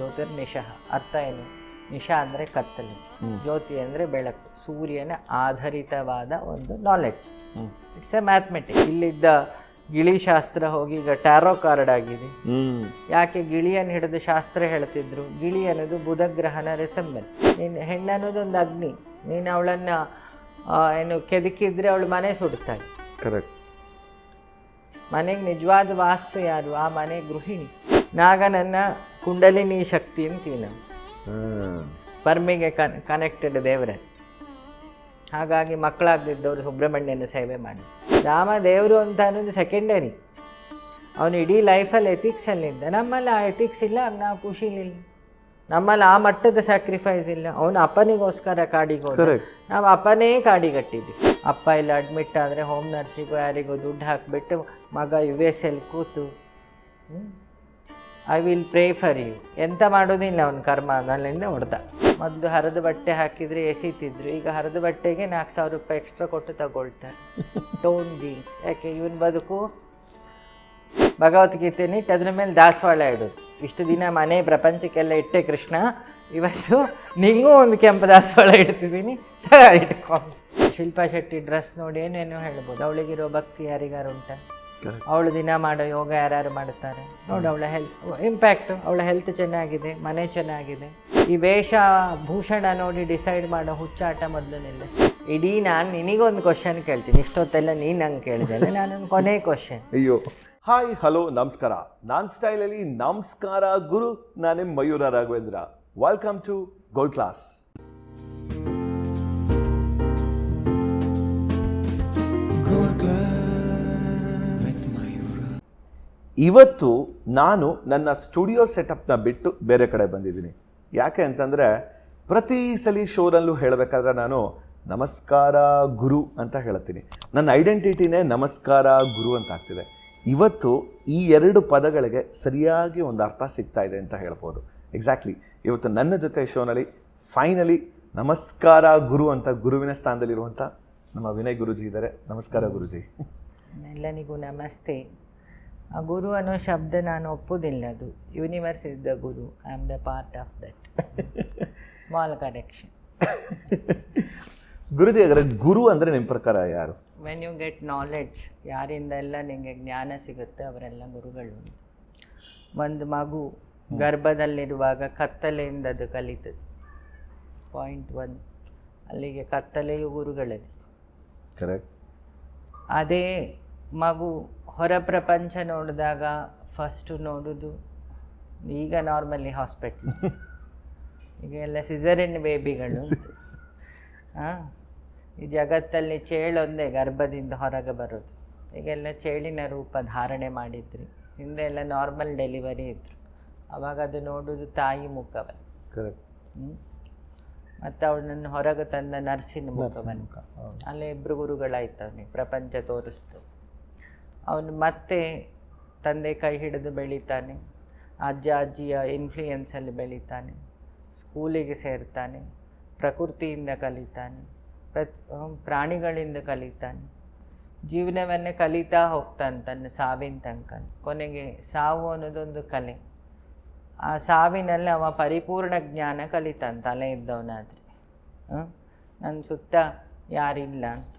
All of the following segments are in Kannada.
ಜ್ಯೋತಿರ್ನಿಶಃ ಅರ್ಥ ಏನು? ನಿಶಾ ಅಂದರೆ ಕತ್ತಲೆ, ಜ್ಯೋತಿ ಅಂದರೆ ಬೆಳಕು, ಸೂರ್ಯನ ಆಧಾರಿತವಾದ ಒಂದು ನಾಲೆಡ್ಜ್. It's a mathematics. ಇಲ್ಲಿದ್ದ ಗಿಳಿಶಾಸ್ತ್ರ ಹೋಗಿ ಈಗ ಟ್ಯಾರೋ ಕಾರ್ಡ್ ಆಗಿದೆ. ಯಾಕೆ? ಗಿಳಿಯನ್ನು ಹಿಡಿದು ಶಾಸ್ತ್ರ ಹೇಳ್ತಿದ್ರು. ಗಿಳಿ ಅನ್ನೋದು ಬುಧ ಗ್ರಹನ ರೆಸೆಂಬಲ್. ನೀನು ಹೆಣ್ಣು ಅನ್ನೋದು ಒಂದು ಅಗ್ನಿ. ನೀನು ಅವಳನ್ನು ಏನು ಕೆದಕಿದ್ರೆ ಅವಳು ಮನೆ ಸುಡ್ತಾಳೆ. ಕರೆಕ್ಟ್. ಮನೆಗೆ ನಿಜವಾದ ವಾಸ್ತು ಯಾರು? ಆ ಮನೆ ಗೃಹಿಣಿ. ನಾಗನನ್ನ ಕುಂಡಲಿನಿ ಶಕ್ತಿ ಅಂತೀವಿ ನಾವು. ಸ್ಪರ್ಮಿಗೆ ಕನೆಕ್ಟೆಡ್ ದೇವರೇ. ಹಾಗಾಗಿ ಮಕ್ಕಳಾಗದಿದ್ದವರು ಸುಬ್ರಹ್ಮಣ್ಯನ ಸೇವೆ ಮಾಡಿ. ರಾಮ ದೇವರು ಅಂತ ಅನ್ನೋದು ಸೆಕೆಂಡರಿ. ಅವನು ಇಡೀ ಲೈಫಲ್ಲಿ ಎಥಿಕ್ಸಲ್ಲಿದ್ದ. ನಮ್ಮಲ್ಲಿ ಆ ಎಥಿಕ್ಸ್ ಇಲ್ಲ, ನಾವು ಖುಷಿಲಿಲ್ಲ. ನಮ್ಮಲ್ಲಿ ಆ ಮಟ್ಟದ ಸ್ಯಾಕ್ರಿಫೈಸ್ ಇಲ್ಲ. ಅವನು ಅಪ್ಪನಿಗೋಸ್ಕರ ಕಾಡಿಗೆ ಹೋದ, ನಾವು ಅಪ್ಪನೇ ಕಾಡಿಗಟ್ಟಿದ್ವಿ. ಅಪ್ಪ ಇಲ್ಲ ಅಡ್ಮಿಟ್ ಆದರೆ ಹೋಮ್ ನರ್ಸಿಗೋ ಯಾರಿಗೋ ದುಡ್ಡು ಹಾಕಿಬಿಟ್ಟು ಮಗ US ಕೂತು I will pray for you. ಎಂತ ಮಾಡೋದಿಲ್ಲ ಅವನ ಕರ್ಮ. ಅಲ್ಲಿಂದ ಹೊಡೆದ. ಮೊದಲು ಹರಿದ ಬಟ್ಟೆ ಹಾಕಿದರೆ ಎಸಿತಿದ್ರು. ಈಗ ಹರಿದ ಬಟ್ಟೆಗೆ 4,000 ರೂಪಾಯಿ ಎಕ್ಸ್ಟ್ರಾ ಕೊಟ್ಟು ತಗೊಳ್ತಾರೆ. Tone jeans. ಯಾಕೆ? ಇವನ್ ಬದುಕು ಭಗವದ್ಗೀತೆನ ಇಟ್ಟು ಅದ್ರ ಮೇಲೆ ದಾಸವಾಳ ಇಡೋದು. ಇಷ್ಟು ದಿನ ಮನೆ ಪ್ರಪಂಚಕ್ಕೆಲ್ಲ ಇಟ್ಟೆ ಕೃಷ್ಣ, ಇವತ್ತು ನಿಂಗೂ ಒಂದು ಕೆಂಪು ದಾಸವಾಳ ಇಡ್ತಿದ್ದೀನಿ, ಇಟ್ಕೊಂಡು. ಶಿಲ್ಪಾ ಶೆಟ್ಟಿ ಡ್ರೆಸ್ ನೋಡಿ ಏನೇನೋ ಹೇಳ್ಬೋದು. ಅವಳಿಗಿರೋ ಭಕ್ತಿ ಯಾರಿಗಾರು ಉಂಟ? ಅವಳು ದಿನ ಮಾಡೋ ಯೋಗ ಯಾರ್ಯಾರು ಮಾಡ್ತಾರೆ ನೋಡಿ. ಅವಳ ಹೆಲ್ತ್ ಇಂಪ್ಯಾಕ್ಟು, ಅವಳ ಹೆಲ್ತ್ ಚೆನ್ನಾಗಿದೆ, ಮನೆ ಚೆನ್ನಾಗಿದೆ. ಈ ವೇಷ ಭೂಷಣ ನೋಡಿ ಡಿಸೈಡ್ ಮಾಡೋ ಹುಚ್ಚಾಟ ಮೊದಲನೆಲ್ಲ. ಇಡೀ ನಾನು ನಿನಗೊಂದು ಕ್ವಶನ್ ಕೇಳ್ತೀನಿ. ಇಷ್ಟೊತ್ತೆಲ್ಲ ನೀನು ನಂಗೆ ಕೇಳಿದೆಲ್ಲ, ನಾನೊಂದು ಕೊನೆ ಕ್ವಶನ್. ಅಯ್ಯೋ. ಹಾಯ್, ಹಲೋ, ನಮಸ್ಕಾರ. ನಾನ್ ಸ್ಟೈಲಲ್ಲಿ ನಮಸ್ಕಾರ ಗುರು. ನಾನೇ Mayura Raghavendra. Welcome to gold class. ಇವತ್ತು ನಾನು ನನ್ನ ಸ್ಟುಡಿಯೋ ಸೆಟಪ್ನ ಬಿಟ್ಟು ಬೇರೆ ಕಡೆ ಬಂದಿದ್ದೀನಿ. ಯಾಕೆ ಅಂತಂದರೆ ಪ್ರತಿ ಸಲ ಶೋನಲ್ಲೂ ಹೇಳಬೇಕಾದ್ರೆ ನಾನು ನಮಸ್ಕಾರ ಗುರು ಅಂತ ಹೇಳ್ತೀನಿ. ನನ್ನ ಐಡೆಂಟಿಟಿನೇ ನಮಸ್ಕಾರ ಗುರು ಅಂತ ಆಗ್ತಿದೆ. ಇವತ್ತು ಈ 2 ಪದಗಳಿಗೆ ಸರಿಯಾಗಿ ಒಂದು ಅರ್ಥ ಸಿಗ್ತಾ ಇದೆ ಅಂತ ಹೇಳ್ಬೋದು. ಎಕ್ಸಾಕ್ಟ್ಲಿ. ಇವತ್ತು ನನ್ನ ಜೊತೆ ಶೋನಲ್ಲಿ ಫೈನಲಿ ನಮಸ್ಕಾರ ಗುರು ಅಂತ ಗುರುವಿನ ಸ್ಥಾನದಲ್ಲಿರುವಂಥ ನಮ್ಮ ವಿನಯ್ ಗುರುಜಿ ಇದ್ದಾರೆ. ನಮಸ್ಕಾರ ಗುರುಜಿ. ಎಲ್ಲನಿಗೂ ನಮಸ್ತೆ. ಆ ಗುರು ಅನ್ನೋ ಶಬ್ದ ನಾನು ಒಪ್ಪೋದಿಲ್ಲ. ಅದು universe is the guru. I am the part of that. Small correction. Guruji, ಹಾಗಾದ್ರೆ ಗುರು ಅಂದರೆ ನಿಮ್ಮ ಪ್ರಕಾರ ಯಾರು? ವೆನ್ ಯು ಗೆಟ್ ನಾಲೆಡ್ಜ್, ಯಾರಿಂದ ಎಲ್ಲ ನಿಮಗೆ ಜ್ಞಾನ ಸಿಗುತ್ತೆ ಅವರೆಲ್ಲ ಗುರುಗಳು. ಒಂದು ಮಗು ಗರ್ಭದಲ್ಲಿರುವಾಗ ಕತ್ತಲೆಯಿಂದ ಅದು ಕಲಿತದೆ. ಪಾಯಿಂಟ್ 1. ಅಲ್ಲಿಗೆ ಕತ್ತಲೆಯು ಗುರುಗಳೇ. ಕರೆಕ್ಟ್. ಅದೇ ಮಗು ಹೊರ ಪ್ರಪಂಚ ನೋಡಿದಾಗ ಫಸ್ಟು ನೋಡೋದು, ಈಗ ನಾರ್ಮಲಿ ಹಾಸ್ಪಿಟ್ಲ್, ಈಗ ಎಲ್ಲ ಸಿಸರಿನ್ ಬೇಬಿಗಳು. ಈ ಜಗತ್ತಲ್ಲಿ ಚೇಳೊಂದೇ ಗರ್ಭದಿಂದ ಹೊರಗೆ ಬರೋದು. ಈಗೆಲ್ಲ ಚೇಳಿನ ರೂಪ ಧಾರಣೆ ಮಾಡಿದ್ರಿ. ಹಿಂದೆ ಎಲ್ಲ ನಾರ್ಮಲ್ ಡೆಲಿವರಿ ಇದ್ರು. ಅವಾಗ ಅದು ನೋಡೋದು ತಾಯಿ ಮುಖವನ್ನು. ಕರೆಕ್ಟ್. ಮತ್ತು ಅವಳನ್ನು ಹೊರಗೆ ತಂದ ನರ್ಸಿನ ಮುಖವನ್ನು. ಅಲ್ಲೇ 2 ಗುರುಗಳಾಯ್ತವನಿಗೆ ಪ್ರಪಂಚ ತೋರಿಸ್ತು. ಅವನು ಮತ್ತೆ ತಂದೆ ಕೈ ಹಿಡಿದು ಬೆಳೀತಾನೆ. ಅಜ್ಜ ಅಜ್ಜಿಯ ಇನ್ಫ್ಲೂಯೆನ್ಸಲ್ಲಿ ಬೆಳೀತಾನೆ. ಸ್ಕೂಲಿಗೆ ಸೇರ್ತಾನೆ. ಪ್ರಕೃತಿಯಿಂದ ಕಲಿತಾನೆ. ಪ್ರಾಣಿಗಳಿಂದ ಕಲಿತಾನೆ. ಜೀವನವನ್ನೇ ಕಲಿತಾ ಹೋಗ್ತಾನೆ ತನ್ನ ಸಾವಿನ ತನಕ. ಕೊನೆಗೆ ಸಾವು ಅನ್ನೋದೊಂದು ಕಲೆ. ಆ ಸಾವಿನಲ್ಲಿ ಅವ ಪರಿಪೂರ್ಣ ಜ್ಞಾನ ಕಲಿತಾನೆ ತಲೆ ಇದ್ದವನಾದರೆ. ನನ್ನ ಸುತ್ತ ಯಾರಿಲ್ಲ ಅಂತ.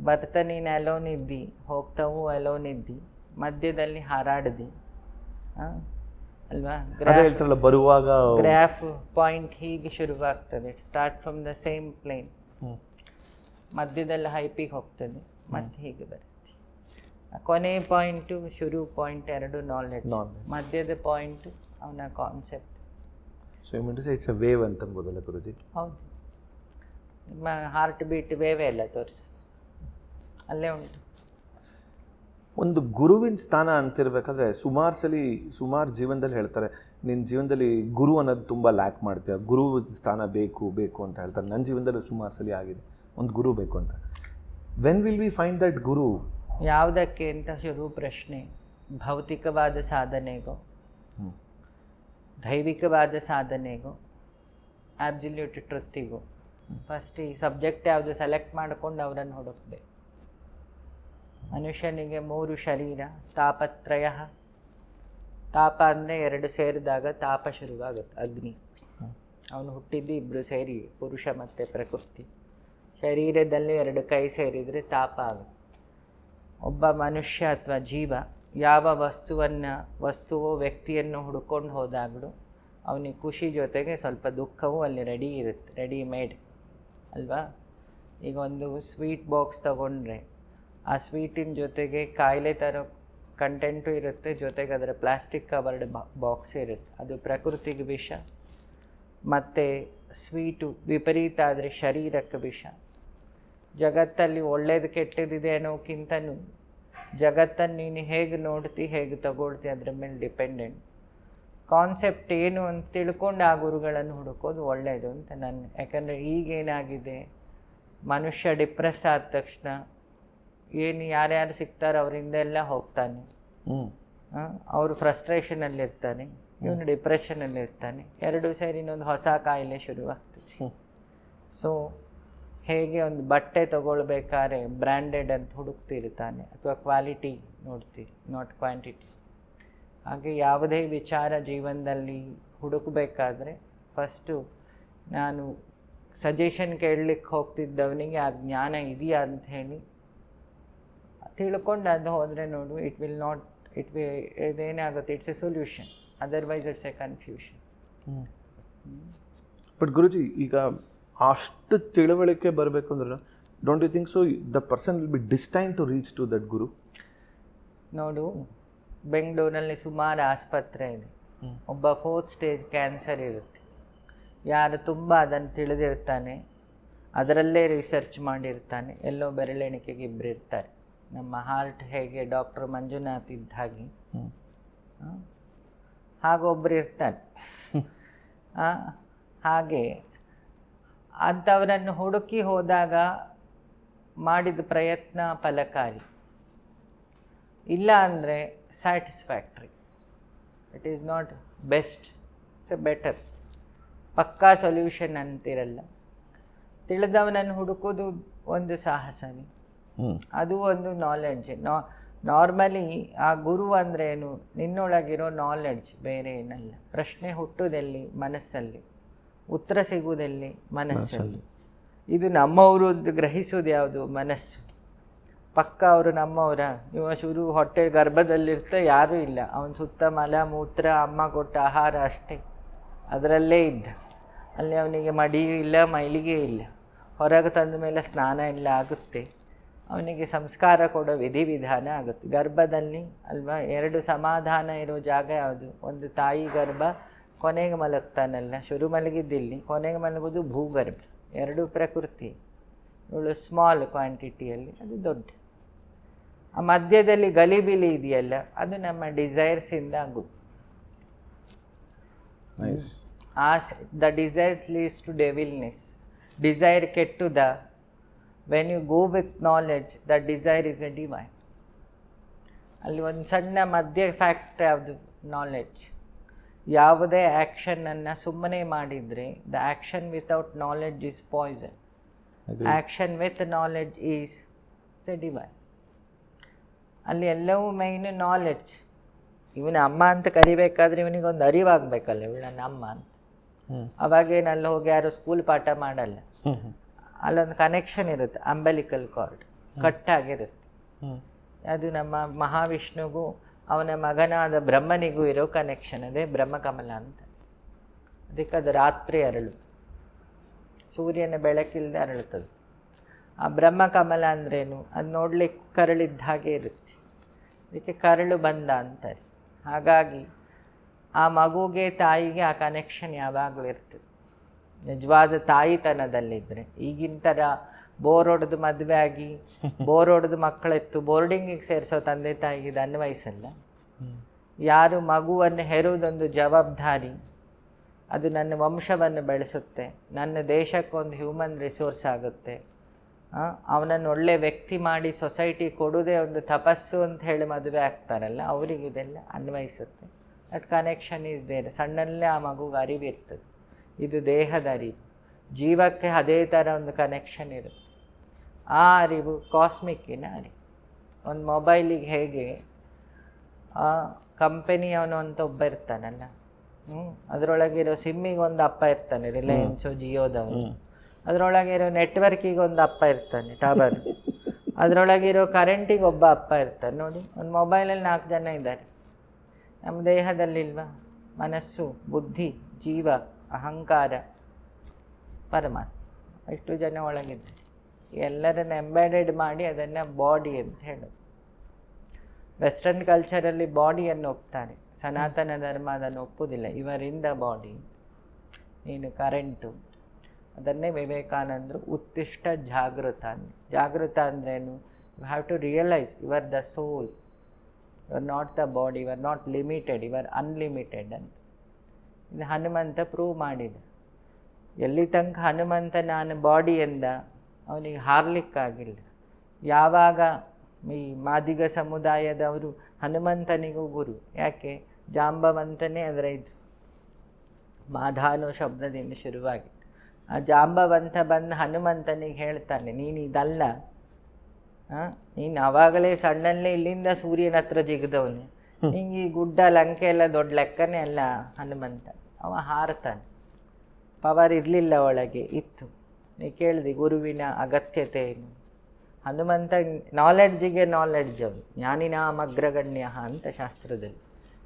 ಬರ್ತಾ ನೀನು ಅಲೋನ್ ಇದ್ದಿ, ಹೋಗ್ತಾವು ಅಲೋನ್ ಇದ್ದಿ, ಮಧ್ಯದಲ್ಲಿ ಹಾರಾಡ್ದಿ ಅಲ್ವಾ? ಬರುವಾಗ ಗ್ರಾಫ್ ಪಾಯಿಂಟ್ ಹೀಗೆ ಶುರುವಾಗ್ತದೆ. Start from the same plane. ಮಧ್ಯದಲ್ಲಿ ಹೈಪಿಗೆ ಹೋಗ್ತದೆ, ಮತ್ತೆ ಹೀಗೆ ಬರುತ್ತೆ. ಕೊನೆ ಪಾಯಿಂಟು ಶುರು ಪಾಯಿಂಟ್ 2 ನಾಲೆಡ್ಜ್. ಮಧ್ಯದ ಪಾಯಿಂಟು ಅವನ concept. So it's a wave ಅಂತ ಅಂಬೋದಲ್ಲ ಗುರುಜಿ? ಹೌದು. ನಿಮ್ಮ ಹಾರ್ಟ್ ಬೀಟ್ ವೇವೇ ಎಲ್ಲ ತೋರಿಸಿ ಅಲ್ಲೇ ಉಂಟು. ಒಂದು ಗುರುವಿನ ಸ್ಥಾನ ಅಂತಿರ್ಬೇಕಾದ್ರೆ ಸುಮಾರು ಜೀವನದಲ್ಲಿ ಹೇಳ್ತಾರೆ, ನಿನ್ನ ಜೀವನದಲ್ಲಿ ಗುರು ಅನ್ನೋದು ತುಂಬ ಲ್ಯಾಕ್ ಮಾಡ್ತೀಯ, ಗುರು ಸ್ಥಾನ ಬೇಕು ಅಂತ ಹೇಳ್ತಾರೆ. ನನ್ನ ಜೀವನದಲ್ಲಿ ಸುಮಾರು ಸಲ ಆಗಿದೆ, ಒಂದು ಗುರು ಬೇಕು ಅಂತ. When will we find that guru? ಯಾವುದಕ್ಕೆ ಅಂತ ಶುರು ಪ್ರಶ್ನೆ. ಭೌತಿಕವಾದ ಸಾಧನೆಗೋ, ದೈವಿಕವಾದ ಸಾಧನೆಗೋ, ಆಬ್ಸಲ್ಯೂಟ್ ಟ್ರುತ್ತಿಗೋ? ಫಸ್ಟ್ ಈ ಸಬ್ಜೆಕ್ಟ್ ಯಾವುದು ಸೆಲೆಕ್ಟ್ ಮಾಡಿಕೊಂಡು ಅವರನ್ನು ಹುಡುಕಬೇಕು. ಮನುಷ್ಯನಿಗೆ 3 ಶರೀರ. ತಾಪತ್ರಯ ತಾಪ ಅಂದರೆ ಎರಡು ಸೇರಿದಾಗ ತಾಪ ಶುರುವಾಗುತ್ತೆ, ಅಗ್ನಿ. ಅವನು ಹುಟ್ಟಿದ್ದು ಇಬ್ಬರು ಸೇರಿ, ಪುರುಷ ಮತ್ತು ಪ್ರಕೃತಿ. ಶರೀರದಲ್ಲಿ ಎರಡು ಕೈ ಸೇರಿದರೆ ತಾಪ ಆಗುತ್ತೆ. ಒಬ್ಬ ಮನುಷ್ಯ ಅಥವಾ ಜೀವ ಯಾವ ವಸ್ತುವೋ ವ್ಯಕ್ತಿಯನ್ನು ಹುಡ್ಕೊಂಡು ಹೋದಾಗಲೂ ಅವನಿಗೆ ಖುಷಿ ಜೊತೆಗೆ ಸ್ವಲ್ಪ ದುಃಖವೂ ಅಲ್ಲಿ ರೆಡಿ ಇರುತ್ತೆ, ರೆಡಿಮೇಡ್ ಅಲ್ವಾ. ಈಗ ಒಂದು ಸ್ವೀಟ್ ಬಾಕ್ಸ್ ತಗೊಂಡ್ರೆ ಆ ಸ್ವೀಟಿನ ಜೊತೆಗೆ ಕಾಯಿಲೆ ತರೋ ಕಂಟೆಂಟು ಇರುತ್ತೆ, ಜೊತೆಗೆ ಅದರ ಪ್ಲಾಸ್ಟಿಕ್ ಕವರ್ಡ್ ಬಾಕ್ಸ್ ಇರುತ್ತೆ. ಅದು ಪ್ರಕೃತಿಗೆ ವಿಷ, ಮತ್ತು ಸ್ವೀಟು ವಿಪರೀತ ಆದರೆ ಶರೀರಕ್ಕೆ ವಿಷ. ಜಗತ್ತಲ್ಲಿ ಒಳ್ಳೇದು ಕೆಟ್ಟದಿದೆ ಅನ್ನೋಕ್ಕಿಂತನೂ ಜಗತ್ತನ್ನು ನೀನು ಹೇಗೆ ನೋಡ್ತಿ, ಹೇಗೆ ತಗೊಳ್ತಿ ಅದರ ಮೇಲೆ ಡಿಪೆಂಡೆಂಟ್. ಕಾನ್ಸೆಪ್ಟ್ ಏನು ಅಂತ ತಿಳ್ಕೊಂಡು ಆ ಗುರುಗಳನ್ನು ಹುಡುಕೋದು ಒಳ್ಳೆಯದು ಅಂತ ನಾನು. ಯಾಕಂದರೆ ಈಗೇನಾಗಿದೆ, ಮನುಷ್ಯ ಡಿಪ್ರೆಸ್ ಆದ ತಕ್ಷಣ ಏನು ಯಾರ್ಯಾರು ಸಿಗ್ತಾರೋ ಅವರಿಂದೆಲ್ಲ ಹೋಗ್ತಾನೆ, ಅವರು ಫ್ರಸ್ಟ್ರೇಷನಲ್ಲಿರ್ತಾನೆ, ಇವನು ಡಿಪ್ರೆಷನಲ್ಲಿರ್ತಾನೆ, ಎರಡೂ ಸೇರಿ ಇನ್ನೊಂದು ಹೊಸ ಕಾಯಿಲೆ ಶುರುವಾಗ್ತದೆ. ಸೊ ಹೇಗೆ ಒಂದು ಬಟ್ಟೆ ತೊಗೊಳ್ಬೇಕಾದ್ರೆ ಬ್ರ್ಯಾಂಡೆಡ್ ಅಂತ ಹುಡುಕ್ತಿರ್ತಾನೆ, ಅಥವಾ ಕ್ವಾಲಿಟಿ ನೋಡ್ತೀರಿ, ನಾಟ್ ಕ್ವಾಂಟಿಟಿ. ಹಾಗೆ ಯಾವುದೇ ವಿಚಾರ ಜೀವನದಲ್ಲಿ ಹುಡುಕಬೇಕಾದ್ರೆ ಫಸ್ಟು ನಾನು ಸಜೆಷನ್ ಕೇಳಲಿಕ್ಕೆ ಹೋಗ್ತಿದ್ದವನಿಗೆ ಆ ಜ್ಞಾನ ಇದೆಯಾ ಅಂತ ಹೇಳಿ ತಿಳ್ಕೊಂಡು ಅದು ಹೋದರೆ ನೋಡು, ಇದೇನಾಗುತ್ತೆ, it's a solution. Otherwise it's a confusion. But Guruji, ಈಗ ಅಷ್ಟು ತಿಳುವಳಿಕೆ ಬರಬೇಕು ಅಂದ್ರೆ don't you think so the person will be destine to reach to that guru? ನೋಡು, ಬೆಂಗಳೂರಲ್ಲಿ ಸುಮಾರು ಆಸ್ಪತ್ರೆ ಇದೆ. ಒಬ್ಬ 4th ಸ್ಟೇಜ್ ಕ್ಯಾನ್ಸರ್ ಇರುತ್ತೆ. ಯಾರು ತುಂಬ ಅದನ್ನು ತಿಳಿದಿರ್ತಾನೆ, ಅದರಲ್ಲೇ ರಿಸರ್ಚ್ ಮಾಡಿರ್ತಾನೆ, ಎಲ್ಲೋ ಬೆರಳೆಣಿಕೆಗೆ ಇಬ್ಬರು ಇರ್ತಾರೆ. ನಮ್ಮ ಹಾರ್ಟ್ ಹೇಗೆ ಡಾಕ್ಟರ್ ಮಂಜುನಾಥ್ ಇದ್ದ ಹಾಗೊಬ್ಬರು ಇರ್ತಾನೆ. ಹಾಗೆ ಅಂಥವರನ್ನು ಹುಡುಕಿ ಹೋದಾಗ ಮಾಡಿದ ಪ್ರಯತ್ನ ಫಲಕಾರಿ, ಇಲ್ಲ ಅಂದರೆ satisfactory. It is not best, it's A better. ಪಕ್ಕಾ ಸೊಲ್ಯೂಷನ್ ಅಂತಿರಲ್ಲ. ತಿಳಿದವನನ್ನು ಹುಡುಕೋದು ಒಂದು ಸಾಹಸನೇ, ಅದು ಒಂದು ನಾಲೆಡ್ಜ್. ನಾರ್ಮಲಿ ಆ ಗುರು ಅಂದರೆ ಏನು, ನಿನ್ನೊಳಗಿರೋ ನಾಲೆಡ್ಜ್, ಬೇರೆ ಏನಲ್ಲ. ಪ್ರಶ್ನೆ ಹುಟ್ಟುವುದೆಲ್ಲಿ? ಮನಸ್ಸಲ್ಲಿ. ಉತ್ತರ ಸಿಗುವುದೆಲ್ಲಿ? ಮನಸ್ಸಲ್ಲಿ. ಇದು ನಮ್ಮವರು ಗ್ರಹಿಸೋದು ಯಾವುದು? ಮನಸ್ಸು. ಪಕ್ಕ ಅವರು ನಮ್ಮವರ, ಇವ ಶುರು ಹೊಟ್ಟೆ ಗರ್ಭದಲ್ಲಿರ್ತಾ ಯಾರೂ ಇಲ್ಲ, ಅವನ ಸುತ್ತ ಮಲ ಮೂತ್ರ ಅಮ್ಮ ಕೊಟ್ಟ ಆಹಾರ ಅಷ್ಟೇ, ಅದರಲ್ಲೇ ಇದ್ದ. ಅಲ್ಲಿ ಅವನಿಗೆ ಮಡಿಯೂ ಇಲ್ಲ, ಮೈಲಿಗೆ ಇಲ್ಲ. ಹೊರಗೆ ತಂದ ಮೇಲೆ ಸ್ನಾನ ಎಲ್ಲ ಆಗುತ್ತೆ, ಅವನಿಗೆ ಸಂಸ್ಕಾರ ಕೊಡೋ ವಿಧಿವಿಧಾನ ಆಗುತ್ತೆ. ಗರ್ಭದಲ್ಲಿ ಅಲ್ವಾ, ಎರಡು ಸಮಾಧಾನ ಇರೋ ಜಾಗ ಯಾವುದು? ಒಂದು ತಾಯಿ ಗರ್ಭ, ಕೊನೆಗೆ ಮಲಗ್ತಾನಲ್ಲ, ಶುರು ಮಲಗಿದ್ದಿಲ್ಲಿ, ಕೊನೆಗೆ ಮಲಗೋದು ಭೂಗರ್ಭ. ಎರಡೂ ಪ್ರಕೃತಿ. ಇವಳು ಸ್ಮಾಲ್ ಕ್ವಾಂಟಿಟಿಯಲ್ಲಿ, ಅದು ದೊಡ್ಡ. ಆ ಮಧ್ಯದಲ್ಲಿ ಗಲಿಬಿಲಿ ಇದೆಯಲ್ಲ, ಅದು ನಮ್ಮ ಡಿಸೈರ್ಸಿಂದ ಆಗುತ್ತೆ. The desire leads to devilness. Desire ಕೆಟ್ಟುದ. When you go with knowledge, the desire is a divine. ಅಲ್ಲಿ ಒಂದು ಸಣ್ಣ ಮಧ್ಯ ಫ್ಯಾಕ್ಟ್ ಯಾವುದು? ನಾಲೆಡ್ಜ್. ಯಾವುದೇ ಆ್ಯಕ್ಷನನ್ನು ಸುಮ್ಮನೆ ಮಾಡಿದರೆ, the action without knowledge is Poisson. Action with knowledge is A divine. ಅಲ್ಲಿ ಎಲ್ಲವೂ ಮೈನು ನಾಲೆಡ್ಜ್. ಇವನ ಅಮ್ಮ ಅಂತ ಕರಿಬೇಕಾದ್ರೆ ಇವನಿಗೊಂದು ಅರಿವಾಗಬೇಕಲ್ಲ, ಇವಳು ನನ್ನ ಅಮ್ಮ ಅಂತ. ಅವಾಗೇನು ಅಲ್ಲಿ ಹೋಗಿ ಯಾರು ಸ್ಕೂಲ್ ಪಾಠ ಮಾಡಲ್ಲ. ಅಲ್ಲೊಂದು ಕನೆಕ್ಷನ್ ಇರುತ್ತೆ, ಅಂಬಲಿಕಲ್ ಕಾರ್ಡ್ ಕಟ್ಟಾಗಿರುತ್ತೆ. ಅದು ನಮ್ಮ ಮಹಾವಿಷ್ಣುಗೂ ಅವನ ಮಗನಾದ ಬ್ರಹ್ಮನಿಗೂ ಇರೋ ಕನೆಕ್ಷನ್, ಅದೇ ಬ್ರಹ್ಮಕಮಲ ಅಂತ. ಅದಕ್ಕೆ ಅದು ರಾತ್ರಿ ಅರಳುತ್ತೆ, ಸೂರ್ಯನ ಬೆಳಕಿಲ್ಲದೆ ಅರಳುತ್ತದೆ. ಆ ಬ್ರಹ್ಮಕಮಲ ಅಂದ್ರೇನು? ಅದು ನೋಡ್ಲಿಕ್ಕೆ ಕರಳಿದ್ದ ಹಾಗೆ ಇರುತ್ತೆ, ಅದಕ್ಕೆ ಕರಳು ಬಂದ ಅಂತಾರೆ. ಹಾಗಾಗಿ ಆ ಮಗುಗೆ ತಾಯಿಗೆ ಆ ಕನೆಕ್ಷನ್ ಯಾವಾಗಲೂ ಇರ್ತದೆ. ನಿಜವಾದ ತಾಯಿತನದಲ್ಲಿದ್ದರೆ, ಈಗಿನ ಥರ ಬೋರ್ ಹೊಡೆದು ಮದುವೆ ಆಗಿ ಬೋರ್ ಹೊಡೆದು ಮಕ್ಕಳೆತ್ತು ಬೋರ್ಡಿಂಗಿಗೆ ಸೇರಿಸೋ ತಂದೆ ತಾಯಿಗೆ ಇದು ಅನ್ವಯಿಸಲ್ಲ. ಯಾರು ಮಗುವನ್ನು ಹೆರುವುದೊಂದು ಜವಾಬ್ದಾರಿ, ಅದು ನನ್ನ ವಂಶವನ್ನು ಬೆಳೆಸುತ್ತೆ, ನನ್ನ ದೇಶಕ್ಕೊಂದು ಹ್ಯೂಮನ್ ರಿಸೋರ್ಸ್ ಆಗುತ್ತೆ, ಅವನನ್ನು ಒಳ್ಳೆ ವ್ಯಕ್ತಿ ಮಾಡಿ ಸೊಸೈಟಿ ಕೊಡೋದೇ ಒಂದು ತಪಸ್ಸು ಅಂತ ಹೇಳಿ ಮದುವೆ ಆಗ್ತಾರಲ್ಲ, ಅವರಿಗೆ ಇದೆಲ್ಲ ಅನ್ವಯಿಸುತ್ತೆ. That connection is there. ಸಣ್ಣಲ್ಲೇ ಆ ಮಗುಗೆ ಅರಿವಿರ್ತದೆ, ಇದು ದೇಹದ ಅರಿವು. ಜೀವಕ್ಕೆ ಅದೇ ಥರ ಒಂದು ಕನೆಕ್ಷನ್ ಇರುತ್ತೆ. ಆ ಅರಿವು ಕಾಸ್ಮಿಕ್ಕಿನ ಅರಿವು. ಒಂದು ಮೊಬೈಲಿಗೆ ಹೇಗೆ ಕಂಪನಿಯವನು ಅಂತ ಒಬ್ಬ ಇರ್ತಾನಲ್ಲ, ಅದರೊಳಗಿರೋ ಸಿಮ್ಮಿಗೆ ಒಂದು ಅಪ್ಪ ಇರ್ತಾನೆ, ರಿಲಯನ್ಸು ಜಿಯೋದವನು. ಅದರೊಳಗಿರೋ ನೆಟ್ವರ್ಕಿಗೆ ಒಂದು ಅಪ್ಪ ಇರ್ತಾನೆ, ಟವರ್. ಅದರೊಳಗಿರೋ ಕರೆಂಟಿಗೆ ಒಬ್ಬ ಅಪ್ಪ ಇರ್ತಾನೆ. ನೋಡಿ, ಒಂದು ಮೊಬೈಲಲ್ಲಿ 4 ಜನ ಇದ್ದಾರೆ. ನಮ್ಮ ದೇಹದಲ್ಲಿಲ್ವಾ? ಮನಸ್ಸು, ಬುದ್ಧಿ, ಜೀವ, ಅಹಂಕಾರ, ಪರಮಾತ್ಮ, ಇಷ್ಟು ಜನ ಒಳಗಿದ್ದಾರೆ. ಎಲ್ಲರನ್ನ ಎಂಬೆಡೆಡ್ ಮಾಡಿ ಅದನ್ನು ಬಾಡಿ ಅಂತ ಹೇಳೋದು. ವೆಸ್ಟರ್ನ್ ಕಲ್ಚರಲ್ಲಿ ಬಾಡಿಯನ್ನು ಒಪ್ತಾರೆ, ಸನಾತನ ಧರ್ಮ ಅದನ್ನು ಒಪ್ಪುವುದಿಲ್ಲ. ಇವರಿಂದ ಬಾಡಿ, ನೀನು ಕರೆಂಟು. ಅದನ್ನೇ ವಿವೇಕಾನಂದರು ಉತ್ತಿಷ್ಟ ಜಾಗೃತ ಅಂದರೆ. ಜಾಗೃತ ಅಂದ್ರೇನು? You have to realise you are the soul, you are not the body, you are not limited, you are unlimited ಅಂತ. ಇದು ಹನುಮಂತ ಪ್ರೂವ್ ಮಾಡಿದ. ಎಲ್ಲಿ ತನಕ ಹನುಮಂತ ನಾನು ಬಾಡಿ ಎಂದ, ಅವನಿಗೆ ಹಾರಲಿಕ್ಕಾಗಿಲ್ಲ. ಯಾವಾಗ ಈ ಮಾದಿಗ ಸಮುದಾಯದವರು ಹನುಮಂತನಿಗೂ ಗುರು, ಯಾಕೆ? ಜಾಂಬವಂತನೇ ಅದರ ಇದು ಮಾಧಾನೋ ಶಬ್ದದಿಂದ ಶುರುವಾಗಿತ್ತು. ಆ ಜಾಂಬವಂತ ಬಂದು ಹನುಮಂತನಿಗೆ ಹೇಳ್ತಾನೆ, ನೀನು ಇದಲ್ಲ, ನೀನು ಆವಾಗಲೇ ಸಣ್ಣಲ್ಲೇ ಇಲ್ಲಿಂದ ಸೂರ್ಯನ ಹತ್ರ ಜಿಗಿದವನು, ಹಿಂಗೆ ಈ ಗುಡ್ಡ ಲಂಕೆ ಎಲ್ಲ ದೊಡ್ಡ ಲೆಕ್ಕನೇ ಅಲ್ಲ ಹನುಮಂತ. ಅವ ಹಾರ್ತಾನೆ. ಪವರ್ ಇರಲಿಲ್ಲ, ಒಳಗೆ ಇತ್ತು. ನೀ ಕೇಳಿದೆ ಗುರುವಿನ ಅಗತ್ಯತೆ ಏನು? ಹನುಮಂತ ನಾಲೆಡ್ಜಿಗೆ ನಾಲೆಡ್ಜ್, ಅವನು ಜ್ಞಾನಿನಾಂ ಅಗ್ರಗಣ್ಯ ಅಂತ ಶಾಸ್ತ್ರದಲ್ಲಿ.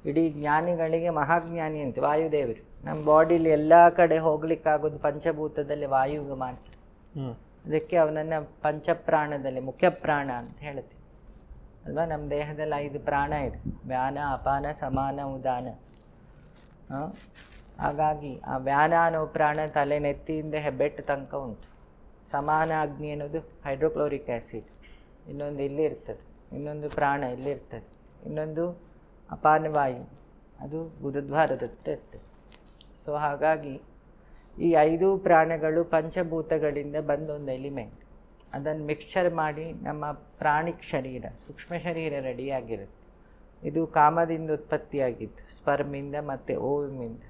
ಇಡೀ ಜ್ಞಾನಿಗಳಿಗೆ ಮಹಾಜ್ಞಾನಿ ಅಂತ ವಾಯುದೇವರು. ನಮ್ಮ ಬಾಡಿಲಿ ಎಲ್ಲ ಕಡೆ ಹೋಗ್ಲಿಕ್ಕಾಗೋದು ಪಂಚಭೂತದಲ್ಲಿ ವಾಯುಗೆ ಮಾತ್ರ. ಅದಕ್ಕೆ ಅವನನ್ನು ಪಂಚಪ್ರಾಣದಲ್ಲಿ ಮುಖ್ಯ ಪ್ರಾಣ ಅಂತ ಹೇಳ್ತೀವಿ ಅಲ್ವಾ? ನಮ್ಮ ದೇಹದಲ್ಲಿ 5 ಪ್ರಾಣ ಇದೆ, ವ್ಯಾನ, ಅಪಾನ, ಸಮಾನ, ಉದಾನ. ಹಾಗಾಗಿ ಆ ವ್ಯಾನ ಅನ್ನೋ ಪ್ರಾಣ ತಲೆ ನೆತ್ತಿಯಿಂದ ಹೆಬ್ಬೆಟ್ಟು ತನಕ ಉಂಟು. ಸಮಾನ ಅಗ್ನಿ ಅನ್ನೋದು ಹೈಡ್ರೋಕ್ಲೋರಿಕ್ ಆ್ಯಸಿಡ್, ಇನ್ನೊಂದು ಇಲ್ಲಿ ಇರ್ತದೆ, ಇನ್ನೊಂದು ಪ್ರಾಣ ಇಲ್ಲಿರ್ತದೆ, ಇನ್ನೊಂದು ಅಪಾನವಾಯು, ಅದು ಗುರುದ್ವಾರದ ಹತ್ರ ಇರ್ತದೆ. ಸೊ ಹಾಗಾಗಿ ಈ 5 ಪ್ರಾಣಗಳು ಪಂಚಭೂತಗಳಿಂದ ಬಂದೊಂದು ಎಲಿಮೆಂಟ್. ಅದನ್ನು ಮಿಕ್ಸ್ಚರ್ ಮಾಡಿ ನಮ್ಮ ಪ್ರಾಣಿಕ್ ಶರೀರ, ಸೂಕ್ಷ್ಮ ಶರೀರ ರೆಡಿಯಾಗಿರುತ್ತೆ. ಇದು ಕಾಮದಿಂದ ಉತ್ಪತ್ತಿಯಾಗಿತ್ತು, ಸ್ಪರ್ಮಿಂದ ಮತ್ತು ಓವಿಮಿಂದ.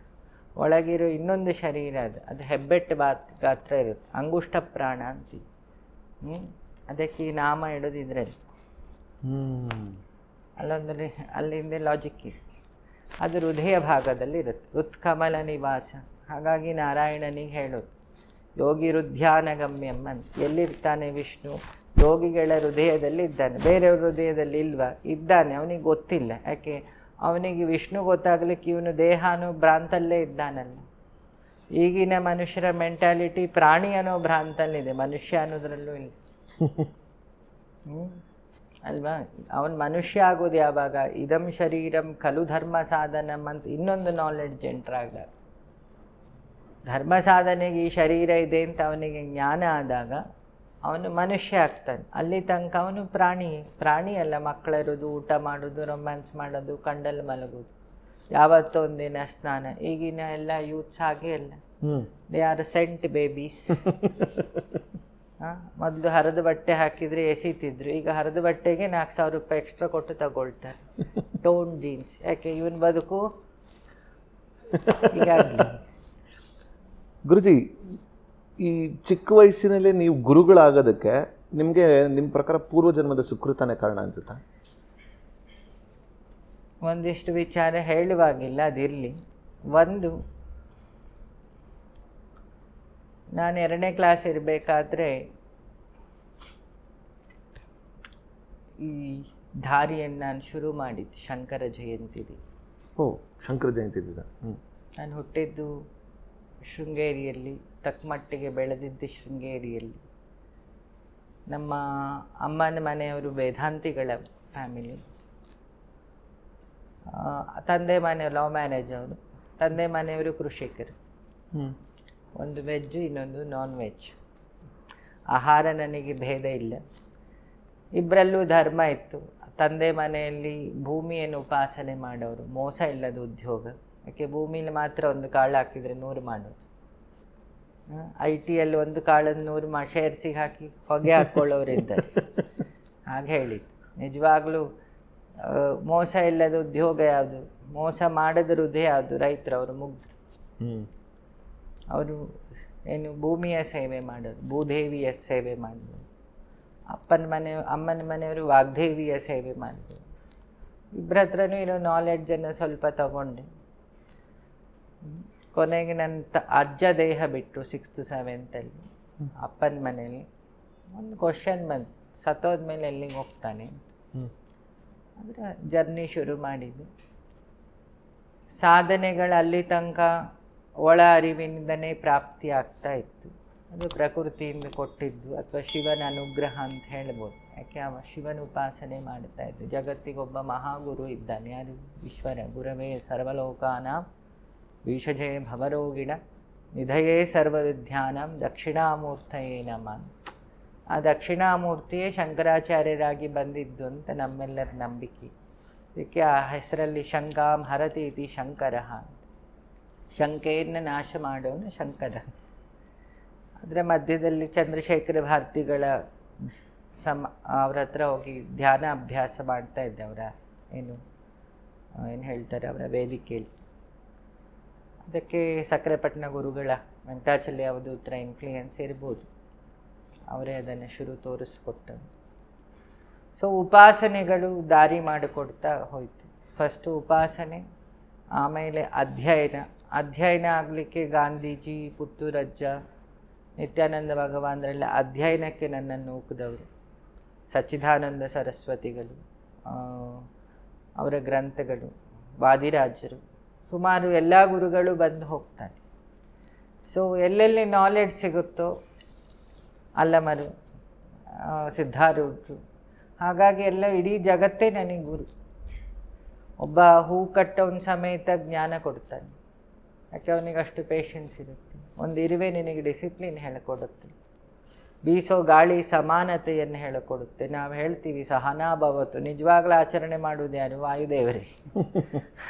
ಒಳಗಿರೋ ಇನ್ನೊಂದು ಶರೀರ ಅದು ಹೆಬ್ಬೆಟ್ಟು ಗಾತ್ರ ಇರುತ್ತೆ, ಅಂಗುಷ್ಟ ಪ್ರಾಣ ಅಂತೀವಿ. ಅದಕ್ಕೆ ಈ ನಾಮ ಇಡೋದು ಇದರಲ್ಲಿ. ಅಲ್ಲಿಂದ ಲಾಜಿಕ್ ಇದೆ. ಅದು ಹೃದಯ ಭಾಗದಲ್ಲಿ ಇರುತ್ತೆ, ಹೃತ್ಕಮಲ ನಿವಾಸ. ಹಾಗಾಗಿ ನಾರಾಯಣನಿಗೆ ಹೇಳೋದು ಯೋಗಿ ಹೃದಯಾನಗಮ್ಯಂ ಅಂತ. ಎಲ್ಲಿರ್ತಾನೆ ವಿಷ್ಣು? ಯೋಗಿಗಳ ಹೃದಯದಲ್ಲಿ ಇದ್ದಾನೆ. ಬೇರೆಯವ್ರ ಹೃದಯದಲ್ಲಿ ಇಲ್ವಾ? ಇದ್ದಾನೆ, ಅವನಿಗೆ ಗೊತ್ತಿಲ್ಲ. ಯಾಕೆ? ಅವನಿಗೆ ವಿಷ್ಣು ಗೊತ್ತಾಗ್ಲಿಕ್ಕೆ ಇವನು ದೇಹ ಅನ್ನೋ ಭ್ರಾಂತಲ್ಲೇ ಇದ್ದಾನಲ್ಲ. ಈಗಿನ ಮನುಷ್ಯರ ಮೆಂಟ್ಯಾಲಿಟಿ ಪ್ರಾಣಿ ಅನ್ನೋ ಭ್ರಾಂತಲ್ಲಿದೆ, ಮನುಷ್ಯ ಅನ್ನೋದ್ರಲ್ಲೂ ಇಲ್ಲ. ಅಲ್ವಾ? ಅವನು ಮನುಷ್ಯ ಆಗೋದು ಯಾವಾಗ? ಇದಂ ಶರೀರಂ ಖಲು ಧರ್ಮ ಸಾಧನಂ ಅಂತ ಇನ್ನೊಂದು ನಾಲೆಡ್ಜ್ ಎಂಟ್ರಾದಾಗ, ಧರ್ಮ ಸಾಧನೆಗೆ ಈ ಶರೀರ ಇದೆ ಅಂತ ಅವನಿಗೆ ಜ್ಞಾನ ಆದಾಗ ಅವನು ಮನುಷ್ಯ ಆಗ್ತಾನೆ. ಅಲ್ಲಿ ತನಕ ಅವನು ಪ್ರಾಣಿ ಅಲ್ಲ. ಮಕ್ಕಳಿರೋದು, ಊಟ ಮಾಡೋದು, ರೊಮ್ಯಾನ್ಸ್ ಮಾಡೋದು, ಕಂಡಲ್ಲಿ ಮಲಗೋದು, ಯಾವತ್ತೋ ಒಂದಿನ ಸ್ನಾನ. ಈಗಿನ ಎಲ್ಲ ಯೂತ್ಸ್ ಹಾಗೆ ಅಲ್ಲ, ದೇ ಆರ್ ಸೆಂಟ್ ಬೇಬೀಸ್. ಮೊದಲು ಹರಿದ ಬಟ್ಟೆ ಹಾಕಿದರೆ ಎಸಿತಿದ್ರು, ಈಗ ಹರಿದ ಬಟ್ಟೆಗೆ 4,000 ರೂಪಾಯಿ ಎಕ್ಸ್ಟ್ರಾ ಕೊಟ್ಟು ತಗೊಳ್ತಾರೆ. Tone jeans. ಯಾಕೆ? ಇವನ್ ಬದುಕು ಹೀಗಾಗಿ. ಗುರುಜಿ, ಈ ಚಿಕ್ಕ ವಯಸ್ಸಿನಲ್ಲೇ ನೀವು ಗುರುಗಳಾಗೋದಕ್ಕೆ ನಿಮಗೆ ನಿಮ್ಮ ಪ್ರಕಾರ ಪೂರ್ವಜನ್ಮದ ಸುಕೃತನೇ ಕಾರಣ ಅನ್ಸುತ್ತಾ? ಒಂದಿಷ್ಟು ವಿಚಾರ ಹೇಳುವಾಗಿಲ್ಲ, ಅದಿರಲಿ. ಒಂದು, ನಾನು 2ನೇ ಕ್ಲಾಸ್ ಇರಬೇಕಾದ್ರೆ ಈ ದಾರಿಯನ್ನು ನಾನು ಶುರು ಮಾಡಿದ್ದು ಶಂಕರ ಜಯಂತಿಲಿ. ಓ, ಶಂಕರ ಜಯಂತಿ. ನಾನು ಹುಟ್ಟಿದ್ದು ಶೃಂಗೇರಿಯಲ್ಲಿ, ತಕ್ಕಮಟ್ಟಿಗೆ ಬೆಳೆದಿದ್ದು ಶೃಂಗೇರಿಯಲ್ಲಿ. ನಮ್ಮ ಅಮ್ಮನ ಮನೆಯವರು ವೇದಾಂತಿಗಳ ಫ್ಯಾಮಿಲಿ. ತಂದೆ ಮನೆಯವರು ಲವ್ ಮ್ಯಾರೇಜ್. ಅವರು ತಂದೆ ಮನೆಯವರು ಕೃಷಿಕರು. ಒಂದು ವೆಜ್ಜು, ಇನ್ನೊಂದು ನಾನ್ ವೆಜ್. ಆಹಾರ ನನಗೆ ಭೇದ ಇಲ್ಲ, ಇಬ್ಬರಲ್ಲೂ ಧರ್ಮ ಇತ್ತು. ತಂದೆ ಮನೆಯಲ್ಲಿ ಭೂಮಿಯನ್ನು ಉಪಾಸನೆ ಮಾಡೋರು, ಮೋಸ ಇಲ್ಲದ ಉದ್ಯೋಗ. ಯಾಕೆ? ಭೂಮಿಲಿ ಮಾತ್ರ ಒಂದು ಕಾಳು ಹಾಕಿದರೆ 100 ಮಾಡೋದು. IT ಯಲ್ಲಿ ಒಂದು ಕಾಳನ್ನು 100 ಶೇರ್ಸಿಗೆ ಹಾಕಿ ಹೊಗೆ ಹಾಕ್ಕೊಳ್ಳೋರಿದ್ದಾರೆ. ಹಾಗೆ ಹೇಳಿದ್ದು. ನಿಜವಾಗ್ಲೂ ಮೋಸ ಇಲ್ಲದ ಉದ್ಯೋಗ ಯಾವುದು? ಮೋಸ ಮಾಡದ ಹೃದಯ ಯಾವುದು? ರೈತರು. ಅವರು ಮುಗ್ಧರು. ಅವರು ಏನು ಭೂಮಿಯ ಸೇವೆ ಮಾಡೋರು, ಭೂದೇವಿಯ ಸೇವೆ ಮಾಡಿದ್ರು. ಅಮ್ಮನ ಮನೆಯವರು ವಾಗ್ದೇವಿಯ ಸೇವೆ ಮಾಡಿದ್ರು. ಇಬ್ಬರ ಹತ್ರನೂ ಇರೋ ನಾಲೆಡ್ಜನ್ನು ಸ್ವಲ್ಪ ತಗೊಂಡೆ. ಕೊನೆಗೆ ನನ್ನ ಅಜ್ಜ ದೇಹ ಬಿಟ್ಟು 6th 7th ಅಪ್ಪನ ಮನೇಲಿ ಒಂದು ಕ್ವಶನ್ ಬಂತು, ಸತ್ತೋದ್ಮೇಲೆ ಎಲ್ಲಿಗೆ ಹೋಗ್ತಾನೆ. ಅಂದರೆ ಜರ್ನಿ ಶುರು ಮಾಡಿದ್ದು. ಸಾಧನೆಗಳು ಅಲ್ಲಿ ತನಕ ಒಳ ಅರಿವಿನಿಂದನೇ ಪ್ರಾಪ್ತಿ ಆಗ್ತಾ ಇತ್ತು. ಅದು ಪ್ರಕೃತಿಯಿಂದ ಕೊಟ್ಟಿದ್ದು ಅಥವಾ ಶಿವನ ಅನುಗ್ರಹ ಅಂತ ಹೇಳ್ಬೋದು. ಯಾಕೆ ಶಿವನ ಉಪಾಸನೆ ಮಾಡ್ತಾ ಇದ್ದು. ಜಗತ್ತಿಗೊಬ್ಬ ಮಹಾಗುರು ಇದ್ದಾನೆ, ಯಾರು? ಈಶ್ವರ. ಗುರವೇ ಸರ್ವಲೋಕಾನಾಂ ಭೀಷಜೇ ಭವರೋಗಿಣ ನಿಧಯೇ ಸರ್ವವಿದ್ಯಾನಾಂ ದಕ್ಷಿಣಾಮೂರ್ತಯೇ ನಮಃ. ಆ ದಕ್ಷಿಣಾಮೂರ್ತಿಯೇ ಶಂಕರಾಚಾರ್ಯರಾಗಿ ಬಂದಿದ್ದು ಅಂತ ನಮ್ಮೆಲ್ಲರ ನಂಬಿಕೆ. ಇದಕ್ಕೆ ಆ ಹೆಸರಲ್ಲಿ ಶಂಕಾಂ ಹರತಿ ಇತಿ ಶಂಕರ. ಶಂಕೆಯನ್ನು ನಾಶ ಮಾಡೋನು ಶಂಕರ. ಅದರ ಮಧ್ಯದಲ್ಲಿ ಚಂದ್ರಶೇಖರ ಭಾರತಿಗಳ ಅವ್ರ ಹತ್ರ ಹೋಗಿ ಧ್ಯಾನ ಅಭ್ಯಾಸ ಮಾಡ್ತಾ ಇದ್ದೆ. ಅವರ ಏನು ಹೇಳ್ತಾರೆ, ಅವರ ವೇದಿಕೆಯಲ್ಲಿ. ಅದಕ್ಕೆ ಸಕ್ಕರೆಪಟ್ಟಣ ಗುರುಗಳ ವೆಂಕಟಾಚಲ ಅವಧೂತರ ಇನ್ಫ್ಲೂಯೆನ್ಸ್ ಇರ್ಬೋದು. ಅವರೇ ಅದನ್ನು ಶುರು ತೋರಿಸ್ಕೊಟ್ಟರು. ಸೊ ಉಪಾಸನೆಗಳು ದಾರಿ ಮಾಡಿಕೊಡ್ತಾ ಹೋಯಿತು. ಫಸ್ಟು ಉಪಾಸನೆ, ಆಮೇಲೆ ಅಧ್ಯಯನ ಆಗಲಿಕ್ಕೆ ಗಾಂಧೀಜಿ, ಪುತ್ತೂರಜ್ಜ, ನಿತ್ಯಾನಂದ ಭಗವಾನರೆಲ್ಲ ಅಧ್ಯಯನಕ್ಕೆ ನನ್ನನ್ನು ನೂಕಿದವರು. ಸಚ್ಚಿದಾನಂದ ಸರಸ್ವತಿಗಳು, ಅವರ ಗ್ರಂಥಗಳು, ವಾದಿರಾಜರು, ಸುಮಾರು ಎಲ್ಲ ಗುರುಗಳು ಬಂದು ಹೋಗ್ತಾರೆ. ಸೊ ಎಲ್ಲೆಲ್ಲಿ ನಾಲೆಡ್ಜ್ ಸಿಗುತ್ತೋ, ಅಲ್ಲಮರು, ಸಿದ್ಧಾರೂಢರು, ಹಾಗಾಗಿ ಎಲ್ಲ ಇಡೀ ಜಗತ್ತೇ ನನಗೆ ಗುರು. ಒಬ್ಬ ಹೂ ಕಟ್ಟೋನ ಸಮೇತ ಜ್ಞಾನ ಕೊಡ್ತಾನೆ. ಯಾಕೆ ಅವನಿಗೆ ಅಷ್ಟು ಪೇಷನ್ಸ್ ಇರುತ್ತೆ. ಒಂದು ಇರುವೆ ನಿನಗೆ ಡಿಸಿಪ್ಲಿನ್ ಹೇಳಿಕೊಡುತ್ತೆ. ಬೀಸೋ ಗಾಳಿ ಸಮಾನತೆಯನ್ನು ಹೇಳಿಕೊಡುತ್ತೆ. ನಾವು ಹೇಳ್ತೀವಿ ಸಹನಾಭವತ್ತು, ನಿಜವಾಗ್ಲೂ ಆಚರಣೆ ಮಾಡೋದು ಯಾರು? ವಾಯುದೇವರೇ.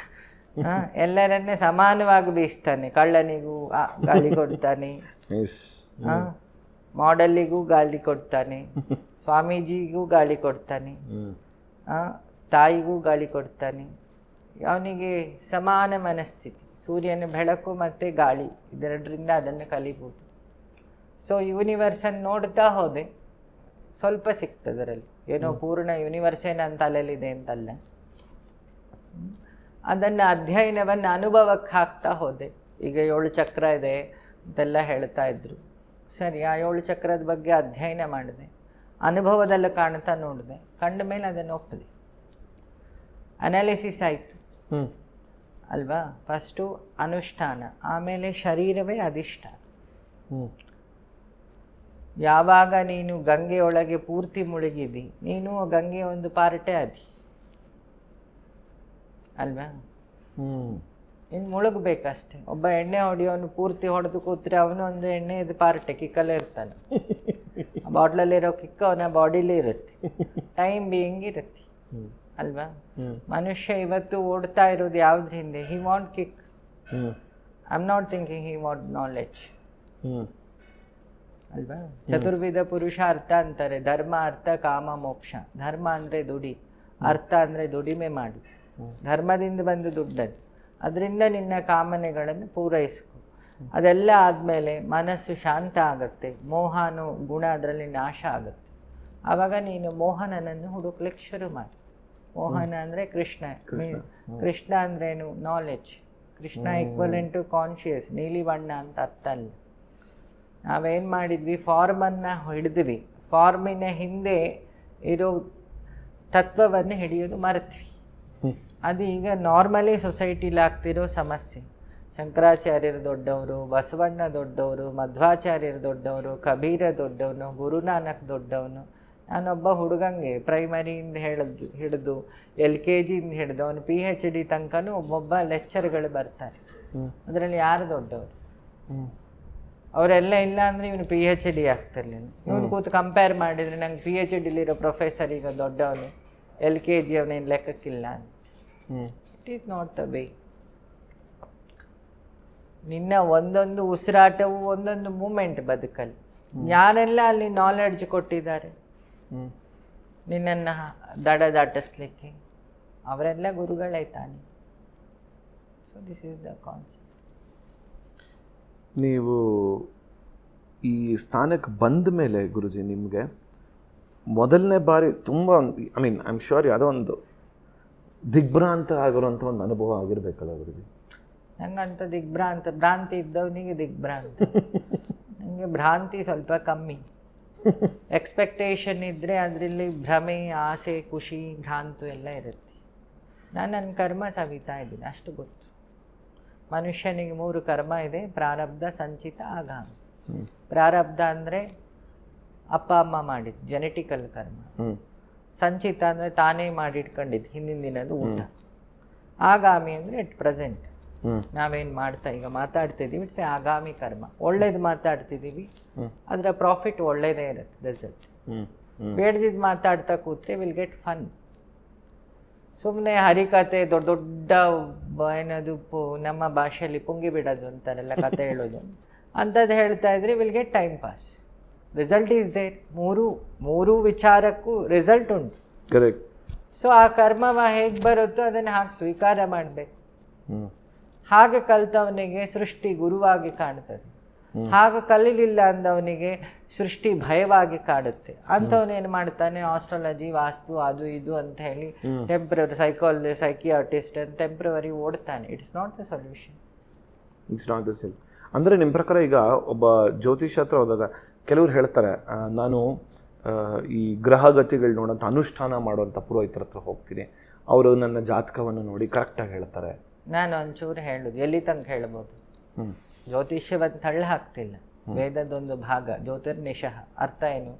ಎಲ್ಲರನ್ನೇ ಸಮಾನವಾಗಿ ಬೀಸ್ತಾನೆ. ಕಳ್ಳನಿಗೂ ಗಾಳಿ ಕೊಡ್ತಾನೆ, ಮಾಡೆಲ್ಲಿಗೂ ಗಾಳಿ ಕೊಡ್ತಾನೆ, ಸ್ವಾಮೀಜಿಗೂ ಗಾಳಿ ಕೊಡ್ತಾನೆ, ತಾಯಿಗೂ ಗಾಳಿ ಕೊಡ್ತಾನೆ. ಅವನಿಗೆ ಸಮಾನ ಮನಸ್ಥಿತಿ. ಸೂರ್ಯನ ಬೆಳಕು ಮತ್ತು ಗಾಳಿ ಇದೆರಡರಿಂದ ಅದನ್ನು ಕಲಿಬೋದು. ಸೊ ಯೂನಿವರ್ಸನ್ನು ನೋಡ್ತಾ ಹೋದೆ, ಸ್ವಲ್ಪ ಸಿಗ್ತದರಲ್ಲಿ. ಏನೋ ಪೂರ್ಣ ಯೂನಿವರ್ಸೇ ನನ್ನ ತಲೆಯಲ್ಲಿದೆ ಅಂತಲ್ಲ. ಅದನ್ನು ಅಧ್ಯಯನವನ್ನು ಅನುಭವಕ್ಕೆ ಹಾಕ್ತಾ ಹೋದೆ. ಈಗ 7 ಚಕ್ರ ಇದೆ ಅಂತೆಲ್ಲ ಹೇಳ್ತಾ ಇದ್ರು. ಸರಿ, ಆ 7 ಚಕ್ರದ ಬಗ್ಗೆ ಅಧ್ಯಯನ ಮಾಡಿದೆ, ಅನುಭವದಲ್ಲಿ ಕಾಣ್ತಾ ನೋಡಿದೆ, ಕಂಡ ಮೇಲೆ ಅದನ್ನು ಒಪ್ಪಿದೆ. ಅನಾಲಿಸಿಸ್ ಆಯಿತು ಅಲ್ವಾ? ಫಸ್ಟು ಅನುಷ್ಠಾನ, ಆಮೇಲೆ ಶರೀರವೇ ಅಧಿಷ್ಠಾನ. ಯಾವಾಗ ನೀನು ಗಂಗೆಯೊಳಗೆ ಪೂರ್ತಿ ಮುಳುಗಿದಿ, ನೀನು ಗಂಗೆಯ ಒಂದು ಪಾರ್ಟೇ ಅದಿ ಅಲ್ವಾ? ಇನ್ನು ಮುಳುಗಬೇಕಷ್ಟೆ. ಒಬ್ಬ ಎಣ್ಣೆ ಹೊಡೆಯೋನು ಪೂರ್ತಿ ಹೊಡೆದು ಕೂತ್ರೆ ಅವನು ಒಂದು ಎಣ್ಣೆದು ಪಾರ್ಟೆ, ಕಿಕ್ಕಲ್ಲೇ ಇರ್ತಾನೆ. ಬಾಟ್ಲಲ್ಲಿರೋ ಕಿಕ್ಕ ಅವನ ಬಾಡಿಲೇ ಇರುತ್ತೆ, ಟೈಮ್ ಬೀಯಿಂಗ್ ಇರುತ್ತೆ ಅಲ್ವಾ? ಮನುಷ್ಯ ಇವತ್ತು ಓಡ್ತಾ ಇರೋದು ಯಾವ್ದ್ರ ಹಿಂದೆ? ಹಿ want kick. I am not thinking he want knowledge ಅಲ್ವಾ? ಚತುರ್ವಿಧ ಪುರುಷಾರ್ಥ ಅಂತಾರೆ. ಧರ್ಮ, ಅರ್ಥ, ಕಾಮ, ಮೋಕ್ಷ. ಧರ್ಮ ಅಂದರೆ ದುಡಿ, ಅರ್ಥ ಅಂದರೆ ದುಡಿಮೆ ಮಾಡಿ, ಧರ್ಮದಿಂದ ಬಂದು ದುಡ್ಡದು. ಅದರಿಂದ ನಿನ್ನ ಕಾಮನೆಗಳನ್ನು ಪೂರೈಸ್ಕೊ. ಅದೆಲ್ಲ ಆದಮೇಲೆ ಮನಸ್ಸು ಶಾಂತ ಆಗುತ್ತೆ, ಮೋಹ ಅನ್ನೋ ಗುಣ ಅದರಲ್ಲಿ ನಾಶ ಆಗುತ್ತೆ. ಆವಾಗ ನೀನು ಮೋಹನನನ್ನು ಹುಡುಕ್ಲಿಕ್ಕೆ ಶುರು ಮಾಡಿ. ಮೋಹನ ಅಂದರೆ ಕೃಷ್ಣ. ಕೃಷ್ಣ ಅಂದ್ರೇನು? Knowledge. Krishna equivalent to conscious. ನೀಲಿ ಬಣ್ಣ ಅಂತ ಅರ್ಥ ಅಲ್ಲ. ನಾವೇನು ಮಾಡಿದ್ವಿ? ಫಾರ್ಮನ್ನು ಹಿಡಿದ್ವಿ, ಫಾರ್ಮಿನ ಹಿಂದೆ ಇರೋ ತತ್ವವನ್ನು ಹಿಡಿಯೋದು ಮರೆತ್ವಿ. ಅದು ಈಗ ನಾರ್ಮಲಿ ಸೊಸೈಟಿಲಿ ಆಗ್ತಿರೋ ಸಮಸ್ಯೆ. ಶಂಕರಾಚಾರ್ಯರು ದೊಡ್ಡವರು, ಬಸವಣ್ಣ ದೊಡ್ಡವರು, ಮಧ್ವಾಚಾರ್ಯರು ದೊಡ್ಡವರು, ಕಬೀರ ದೊಡ್ಡವನು, ಗುರುನಾನಕ್ ದೊಡ್ಡವನು. ನಾನೊಬ್ಬ ಹುಡುಗಂಗೆ ಪ್ರೈಮರಿಯಿಂದ ಹಿಡಿದು LKG ಹಿಡಿದು ಅವನು PhD ತನಕನೂ ಒಬ್ಬೊಬ್ಬ ಲೆಕ್ಚರ್ಗಳು ಬರ್ತಾರೆ. ಅದರಲ್ಲಿ ಯಾರು ದೊಡ್ಡವರು? ಅವರೆಲ್ಲ ಇಲ್ಲ ಅಂದರೆ ಇವನು PhD ಆಗ್ತಿರ್ಲಿಲ್ಲ. ಇವನು ಕೂತು ಕಂಪೇರ್ ಮಾಡಿದರೆ ನಂಗೆ PhDಲಿರೋ ಪ್ರೊಫೆಸರ್ ಈಗ ದೊಡ್ಡವನು, LKG ಅವನೇನು ಲೆಕ್ಕಕ್ಕಿಲ್ಲ. It is not the way. ನಿನ್ನ ಒಂದೊಂದು ಉಸಿರಾಟವು ಒಂದೊಂದು ಮೂಮೆಂಟ್ ಬದುಕಲ್ಲಿ. ಯಾರೆಲ್ಲ ಅಲ್ಲಿ ನಾಲೆಡ್ಜ್ ಕೊಟ್ಟಿದ್ದಾರೆ ನಿನ್ನನ್ನು ದಾಟಿಸ್ಲಿಕ್ಕೆ, ಅವರೆಲ್ಲ ಗುರುಗಳೇ ತಾನೆ. So this is the concept. ನೀವು ಈ ಸ್ಥಾನಕ್ಕೆ ಬಂದ ಮೇಲೆ ಗುರುಜಿ, ನಿಮಗೆ ಮೊದಲನೇ ಬಾರಿ ತುಂಬ, I mean I am sure ಯಾವುದೋ ಒಂದು ದಿಗ್ಭ್ರಾಂತ ಆಗಿರುವಂಥ ಒಂದು ಅನುಭವ ಆಗಿರಬೇಕಲ್ಲ ಗುರುಜಿ? ನಂಗಂತ ಭ್ರಾಂತಿ ಇದ್ದವನಿಗೆ ದಿಗ್ಭ್ರಾಂತಿ. ನನಗೆ ಭ್ರಾಂತಿ ಸ್ವಲ್ಪ ಕಮ್ಮಿ. ಎಕ್ಸ್ಪೆಕ್ಟೇಷನ್ ಇದ್ದರೆ ಅದರಲ್ಲಿ ಭ್ರಮೆ, ಆಸೆ, ಖುಷಿ, ಭ್ರಾಂತು ಎಲ್ಲ ಇರುತ್ತೆ. ನಾನು ನನ್ನ ಕರ್ಮ ಸವಿತಾ ಇದ್ದೀನಿ, ಅಷ್ಟು ಗೊತ್ತು. ಮನುಷ್ಯನಿಗೆ 3 ಕರ್ಮ ಇದೆ: ಪ್ರಾರಬ್ಧ, ಸಂಚಿತ, ಆಗಾಮಿ. ಪ್ರಾರಬ್ಧ ಅಂದರೆ ಅಪ್ಪ ಅಮ್ಮ ಮಾಡಿದ್ದು ಜೆನೆಟಿಕಲ್ ಕರ್ಮ. ಸಂಚಿತ ಅಂದರೆ ತಾನೇ ಮಾಡಿಟ್ಕೊಂಡಿದ್ದು ಹಿಂದಿನ ದಿನದ ಊಟ. ಆಗಾಮಿ ಅಂದರೆ ಇಟ್ ಪ್ರೆಸೆಂಟ್, ನಾವೇನು ಈಗ ಮಾತಾಡ್ತಿದ್ದೀವಿ, ಇಟ್ಸ್ ಆಗಾಮಿ ಕರ್ಮ. ಒಳ್ಳೇದು ಮಾತಾಡ್ತಿದ್ದೀವಿ, ಅದರ ಪ್ರಾಫಿಟ್ ಒಳ್ಳೇದೇ ಇರುತ್ತೆ, ರಿಸಲ್ಟ್. ಬೇಡ್ದಿದ್ದು ಮಾತಾಡ್ತಾ ಕೂತ್ರೆ ವಿಲ್ ಗೆಟ್ ಫನ್. ಸುಮ್ಮನೆ ಹರಿಕತೆ ದೊಡ್ಡ ದೊಡ್ಡ ಏನದು ನಮ್ಮ ಭಾಷೆಯಲ್ಲಿ ಪುಂಗಿ ಬಿಡೋದು ಅಂತಾರೆಲ್ಲ, ಕತೆ ಹೇಳೋದು ಅಂಥದ್ದು ಹೇಳ್ತಾ ಇದ್ರೆ will get time pass. Result is there. ಮೂರು ವಿಚಾರಕ್ಕೂ ರಿಸಲ್ಟ್ ಉಂಟು. ಕರೆಕ್ಟ್. ಸೊ ಆ ಕರ್ಮವ ಹೇಗೆ ಬರುತ್ತೋ ಅದನ್ನು ಹಾಗೆ ಸ್ವೀಕಾರ ಮಾಡಬೇಕು. ಹಾಗೆ ಕಲ್ತವನಿಗೆ ಸೃಷ್ಟಿ ಗುರುವಾಗಿ ಕಾಣ್ತದೆ. ಹಾಗೆ ಕಲೀಲಿಲ್ಲ ಅಂದವನಿಗೆ ಸೃಷ್ಟಿ ಭಯವಾಗಿ ಕಾಡುತ್ತೆ. ಅಂಥವನೇನು ಮಾಡ್ತಾನೆ, ಆಸ್ಟ್ರಾಲಜಿ, ವಾಸ್ತು, ಅದು ಇದು ಅಂತ ಹೇಳಿ ಟೆಂಪ್ರವರಿ ಸೈಕಿಯಾಟಿಸ್ಟ್ ಅಂತ ಟೆಂಪ್ರವರಿ ಓಡ್ತಾನೆ. It's not the solution. It's not the solution. ಅಂದರೆ ನಿಮ್ಮ ಪ್ರಕಾರ ಈಗ ಒಬ್ಬ ಜ್ಯೋತಿಷ ಹತ್ರ ಹೋದಾಗ ಕೆಲವ್ರು ಹೇಳ್ತಾರೆ, ನಾನು ಈ ಗ್ರಹಗತಿಗಳು ನೋಡೋಂಥ ಅನುಷ್ಠಾನ ಮಾಡುವಂಥ ಪುರೋಹಿತರ ಹತ್ರ ಹೋಗ್ತೀನಿ, ಅವರು ನನ್ನ ಜಾತಕವನ್ನು ನೋಡಿ ಕರೆಕ್ಟಾಗಿ ಹೇಳ್ತಾರೆ. ನಾನು ಒಂಚೂರು ಹೇಳೋದು ಎಲ್ಲಿ ತನಕ ಹೇಳ್ಬೋದು. ಜ್ಯೋತಿಷ್ಯವನ್ನು ತಳ್ಳಿ ಹಾಕ್ತಿಲ್ಲ. ವೇದದೊಂದು ಭಾಗ ಜ್ಯೋತಿರ್ನಿಶಃ. ಅರ್ಥ ಏನು?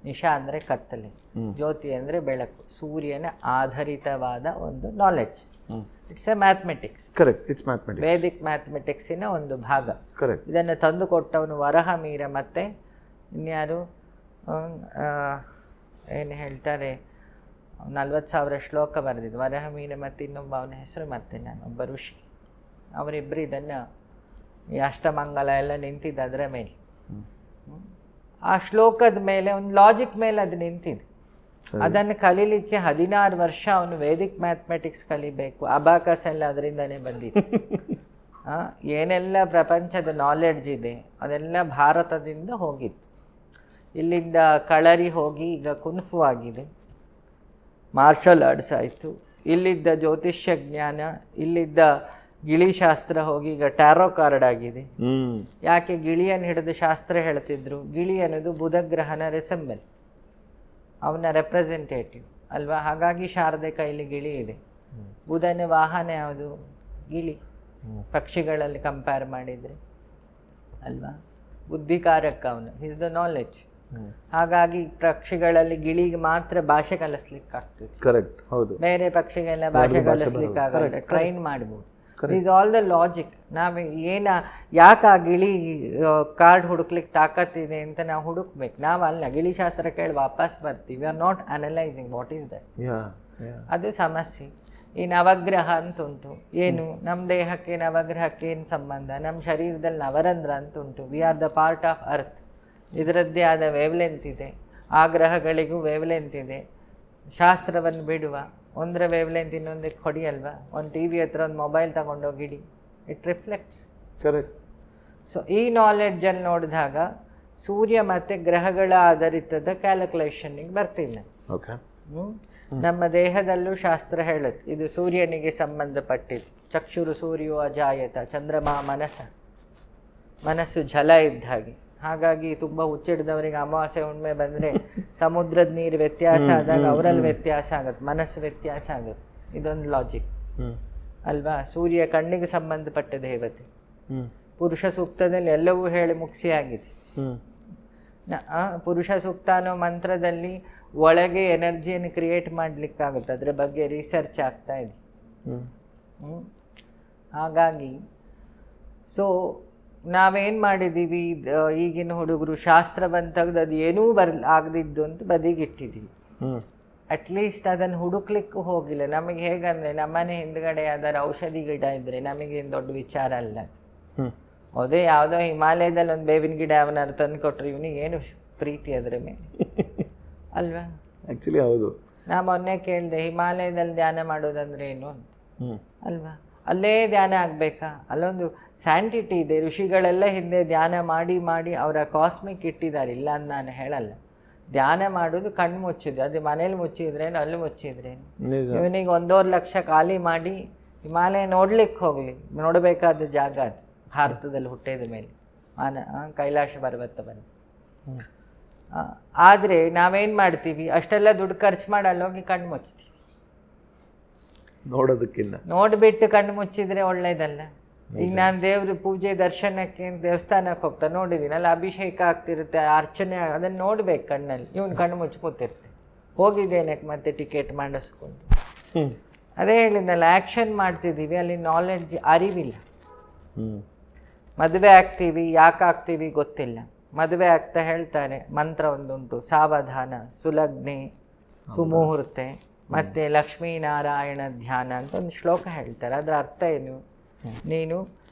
ನಿಶಾ ಅಂದರೆ ಕತ್ತಲೆ, ಜ್ಯೋತಿ ಅಂದರೆ ಬೆಳಕು, ಸೂರ್ಯನ ಆಧಾರಿತವಾದ ಒಂದು knowledge. It's a mathematics. Correct, it's mathematics. Vedic ಮ್ಯಾಥಮೆಟಿಕ್ಸಿನ ಒಂದು ಭಾಗ. ಕರೆಕ್ಟ್. ಇದನ್ನು ತಂದು ಕೊಟ್ಟವನು ವರಹಮೀರ. ಮತ್ತು ಇನ್ಯಾರು ಏನು ಹೇಳ್ತಾರೆ, 40,000 ಶ್ಲೋಕ ಬರೆದಿದ್ದು ವರಹಮೀರ. ಮತ್ತು ಇನ್ನೊಬ್ಬ ಅವನ ಹೆಸರು ಮರ್ತೇನೆ ನಾನು, ಒಬ್ಬ ಋಷಿ. ಅವರಿಬ್ಬರು ಇದನ್ನು ಈ ಅಷ್ಟಮಂಗಲ ಎಲ್ಲ ನಿಂತಿದ್ದು ಅದರ ಮೇಲೆ, ಆ ಶ್ಲೋಕದ ಮೇಲೆ ಒಂದು ಲಾಜಿಕ್ ಮೇಲೆ ಅದು ನಿಂತಿದೆ. ಅದನ್ನು ಕಲೀಲಿಕ್ಕೆ 16 ವರ್ಷ ಅವನು ವೇದಿಕ್ ಮ್ಯಾಥಮೆಟಿಕ್ಸ್ ಕಲಿಬೇಕು. ಅಬಾಕಸ್ ಎಲ್ಲ ಅದರಿಂದನೇ ಬಂದಿತ್ತು. ಏನೆಲ್ಲ ಪ್ರಪಂಚದ ನಾಲೆಡ್ಜ್ ಇದೆ ಅದೆಲ್ಲ ಭಾರತದಿಂದ ಹೋಗಿತ್ತು. ಇಲ್ಲಿಂದ ಕಳರಿ ಹೋಗಿ ಈಗ ಕುನ್ಫು ಆಗಿದೆ, ಮಾರ್ಷಲ್ ಆರ್ಟ್ಸ್ ಆಯಿತು. ಇಲ್ಲಿದ್ದ ಜ್ಯೋತಿಷ್ಯ ಜ್ಞಾನ, ಇಲ್ಲಿದ್ದ ಗಿಳಿಶಾಸ್ತ್ರ ಹೋಗಿ ಈಗ ಟ್ಯಾರೋ ಕಾರ್ಡ್ ಆಗಿದೆ. ಯಾಕೆ? ಗಿಳಿಯನ್ನು ಹಿಡಿದು ಶಾಸ್ತ್ರ ಹೇಳ್ತಿದ್ರು. ಗಿಳಿ ಅನ್ನೋದು ಬುಧ ಗ್ರಹನ ರೆಸೆಂಬಲ್, ಅವನ ರೆಪ್ರೆಸೆಂಟೇಟಿವ್ ಅಲ್ವಾ? ಹಾಗಾಗಿ ಶಾರದೆ ಕೈಲಿ ಗಿಳಿ ಇದೆ. ಬುಧನ ವಾಹನ ಯಾವುದು? ಗಿಳಿ. ಪಕ್ಷಿಗಳಲ್ಲಿ ಕಂಪೇರ್ ಮಾಡಿದರೆ ಅಲ್ವಾ? ಬುದ್ಧಿಕಾರಕ ಅವನು, ಹಿಸ್ ದ ನಾಲೆಡ್ಜ್. ಹಾಗಾಗಿ ಪಕ್ಷಿಗಳಲ್ಲಿ ಗಿಳಿಗೆ ಮಾತ್ರ ಭಾಷೆ ಕಲಿಸ್ಲಿಕ್ಕಾಗ್ತದೆ. ಕರೆಕ್ಟ್, ಹೌದು. ಬೇರೆ ಪಕ್ಷಿಗೆಲ್ಲ ಭಾಷೆ ಕಲಿಸ್ಲಿಕ್ಕಾಗಲ್ಲ, ಟ್ರೈನ್ ಮಾಡ್ಬೋದು. Is all the logic. ನಾವು ಯಾಕೆ ಆ ಗಿಳಿ ಕಾರ್ಡ್ ಹುಡುಕ್ಲಿಕ್ಕೆ ತಾಕತ್ತಿದೆ ಅಂತ ನಾವು ಹುಡುಕ್ಬೇಕು. ನಾವಲ್ಲ, ಗಿಳಿಶಾಸ್ತ್ರ ಕೇಳಿ ವಾಪಸ್ ಬರ್ತೀವಿ. Are not analysing what is that. ಅದು ಸಮಸ್ಯೆ. ಈ ನವಗ್ರಹ ಅಂತ ಉಂಟು. ಏನು? ನಮ್ಮ ದೇಹಕ್ಕೆ ನವಗ್ರಹಕ್ಕೆ ಏನು ಸಂಬಂಧ? ನಮ್ಮ ಶರೀರದಲ್ಲಿ ನವರಂಧ್ರ ಅಂತ ಉಂಟು. We are the part of earth. ಇದರದ್ದೇ ಆದ ವೇವ್ಲೆಂತ್ ಇದೆ. ಆ ಗ್ರಹಗಳಿಗೂ ವೇವ್ಲೆಂತ್ ಇದೆ. ಶಾಸ್ತ್ರವನ್ನು ಬಿಡುವ, ಒಂದರ ವೇವ್ಲೆಂತ್ ಇನ್ನೊಂದಕ್ಕೆ ಹೊಡಿಯಲ್ವಾ? ಒಂದು ಟಿ ವಿ ಹತ್ರ ಒಂದು ಮೊಬೈಲ್ ತಗೊಂಡೋಗಿಡಿ, ಇಟ್ ರಿಫ್ಲೆಕ್ಟ್ಸ್. ಕರೆಕ್ಟ್. ಸೊ ಈ ನಾಲೆಡ್ಜಲ್ಲಿ ನೋಡಿದಾಗ ಸೂರ್ಯ ಮತ್ತು ಗ್ರಹಗಳ ಆಧಾರಿತದ ಕ್ಯಾಲ್ಕುಲೇಷನ್ನಿಗೆ ಬರ್ತೀನಿ. ಓಕೆ. ನಮ್ಮ ದೇಹದಲ್ಲೂ ಶಾಸ್ತ್ರ ಹೇಳುತ್ತೆ, ಇದು ಸೂರ್ಯನಿಗೆ ಸಂಬಂಧಪಟ್ಟಿದ್ದು. ಚಕ್ಷುರು ಸೂರ್ಯೋ ಅಜಾಯತ, ಚಂದ್ರಮ ಮನಸ್ಸು ಜಲ ಇದ್ದ ಹಾಗೆ. ಹಾಗಾಗಿ ತುಂಬ ಹುಚ್ಚಿಡ್ದವರಿಗೆ ಅಮಾವಾಸ್ಯೆ ಹುಣ್ಣಿಮೆ ಬಂದರೆ ಸಮುದ್ರದ ನೀರು ವ್ಯತ್ಯಾಸ ಆದಾಗ ಅವರಲ್ಲಿ ವ್ಯತ್ಯಾಸ ಆಗುತ್ತೆ, ಮನಸ್ಸು ವ್ಯತ್ಯಾಸ ಆಗುತ್ತೆ. ಇದೊಂದು ಲಾಜಿಕ್ ಅಲ್ವಾ? ಸೂರ್ಯ ಕಣ್ಣಿಗೆ ಸಂಬಂಧಪಟ್ಟ ದೇವತೆ. ಪುರುಷ ಸೂಕ್ತದಲ್ಲಿ ಎಲ್ಲವೂ ಹೇಳಿ ಮುಗಿಸಿಯಾಗಿದೆ. ಪುರುಷ ಸೂಕ್ತ ಅನ್ನೋ ಮಂತ್ರದಲ್ಲಿ ಒಳಗೆ ಎನರ್ಜಿಯನ್ನು ಕ್ರಿಯೇಟ್ ಮಾಡಲಿಕ್ಕಾಗುತ್ತೆ. ಅದರ ಬಗ್ಗೆ ರಿಸರ್ಚ್ ಆಗ್ತಾ ಇದೆ. ಹಾಗಾಗಿ ಸೊ ನಾವೇನು ಮಾಡಿದ್ದೀವಿ, ಈಗಿನ ಹುಡುಗರು ಶಾಸ್ತ್ರವನ್ನು ತೆಗೆದು ಅದು ಏನೂ ಆಗದಿದ್ದು ಅಂತ ಬದಿಗಿಟ್ಟಿದ್ದೀವಿ. ಅಟ್ಲೀಸ್ಟ್ ಅದನ್ನು ಹುಡುಕ್ಲಿಕ್ಕೂ ಹೋಗಿಲ್ಲ. ನಮಗೆ ಹೇಗಂದರೆ, ನಮ್ಮನೆ ಹಿಂದ್ಗಡೆ ಯಾವ್ದಾರು ಔಷಧಿ ಗಿಡ ಇದ್ದರೆ ನಮಗೇನು ದೊಡ್ಡ ವಿಚಾರ ಅಲ್ಲ. ಅದೇ ಯಾವುದೋ ಹಿಮಾಲಯದಲ್ಲಿ ಒಂದು ಬೇವಿನ ಗಿಡ ಅವನಾರು ತಂದು ಕೊಟ್ಟರೆ ಇವನಿಗೆ ಏನು ಪ್ರೀತಿ ಅದರ ಮೇಲೆ ಅಲ್ವಾ? ಆ್ಯಕ್ಚುಲಿ ಹೌದು. ನಾ ಮೊನ್ನೆ ಕೇಳಿದೆ, ಹಿಮಾಲಯದಲ್ಲಿ ಧ್ಯಾನ ಮಾಡೋದಂದ್ರೆ ಏನು ಅಂತ ಅಲ್ವಾ? ಅಲ್ಲೇ ಧ್ಯಾನ ಆಗಬೇಕಾ? ಅಲ್ಲೊಂದು ಸ್ಯಾಂಟಿಟಿ ಇದೆ. ಋಷಿಗಳೆಲ್ಲ ಹಿಂದೆ ಧ್ಯಾನ ಮಾಡಿ ಮಾಡಿ ಅವರ ಕಾಸ್ಮಿಕ್ ಇಟ್ಟಿದ್ದಾರೆ, ಇಲ್ಲ ಅಂತ ನಾನು ಹೇಳಲ್ಲ. ಧ್ಯಾನ ಮಾಡೋದು ಕಣ್ಣು ಮುಚ್ಚಿದ್ರೆ, ಅದು ಮನೇಲಿ ಮುಚ್ಚಿದ್ರೇನು ಅಲ್ಲಿ ಮುಚ್ಚಿದ್ರೇನು. ನಿಜ. ಇವನಿಗೆ 1.5 ಲಕ್ಷ ಖಾಲಿ ಮಾಡಿ ಹಿಮಾಲಯ ನೋಡ್ಲಿಕ್ಕೆ ಹೋಗಲಿ, ನೋಡಬೇಕಾದ ಜಾಗ ಅದು ಭಾರತದಲ್ಲಿ ಹುಟ್ಟಿದ ಮೇಲೆ ಕೈಲಾಸ ಪರ್ವತ ಬಂದು. ಆದರೆ ನಾವೇನು ಮಾಡ್ತೀವಿ, ಅಷ್ಟೆಲ್ಲ ದುಡ್ಡು ಖರ್ಚು ಮಾಡಿ ಅಲ್ಲೋಗಿ ಕಣ್ಣು ಮುಚ್ತೀವಿ. ನೋಡೋದಕ್ಕಿನ್ನ ನೋಡಿಬಿಟ್ಟು ಕಣ್ಣು ಮುಚ್ಚಿದ್ರೆ ಒಳ್ಳೇದಲ್ಲ. ಈಗ ನಾನು ದೇವ್ರ ಪೂಜೆ ದರ್ಶನಕ್ಕೆ ದೇವಸ್ಥಾನಕ್ಕೆ ಹೋಗ್ತಾ ನೋಡಿದ್ದೀನಿ, ಅಲ್ಲಿ ಅಭಿಷೇಕ ಆಗ್ತಿರುತ್ತೆ, ಅರ್ಚನೆ, ಅದನ್ನು ನೋಡ್ಬೇಕು ಕಣ್ಣಲ್ಲಿ. ಇವನು ಕಣ್ಣು ಮುಚ್ಚಿ ಕೂತಿರ್ತೆ, ಹೋಗಿದ್ದೇನಕ್ಕೆ ಮತ್ತೆ ಟಿಕೆಟ್ ಮಾಡಿಸ್ಕೊಂಡು. ಅದೇ ಹೇಳಿದ್ನಲ್ಲ, ಆ್ಯಕ್ಷನ್ ಮಾಡ್ತಿದ್ದೀವಿ, ಅಲ್ಲಿ ನಾಲೆಡ್ಜ್ ಅರಿವಿಲ್ಲ. ಮದುವೆ ಆಗ್ತೀವಿ, ಯಾಕೆ ಆಗ್ತೀವಿ ಗೊತ್ತಿಲ್ಲ. ಮದುವೆ ಆಗ್ತಾ ಹೇಳ್ತಾರೆ, ಮಂತ್ರ ಒಂದುಂಟು, ಸಾವಧಾನ, ಸುಲಗ್ನೆ, ಸುಮುಹೂರ್ತೆ, ಮತ್ತು ಲಕ್ಷ್ಮೀನಾರಾಯಣ ಧ್ಯಾನ ಅಂತ ಒಂದು ಶ್ಲೋಕ ಹೇಳ್ತಾರೆ. ಅದರ ಅರ್ಥ ಏನು, ನೀನು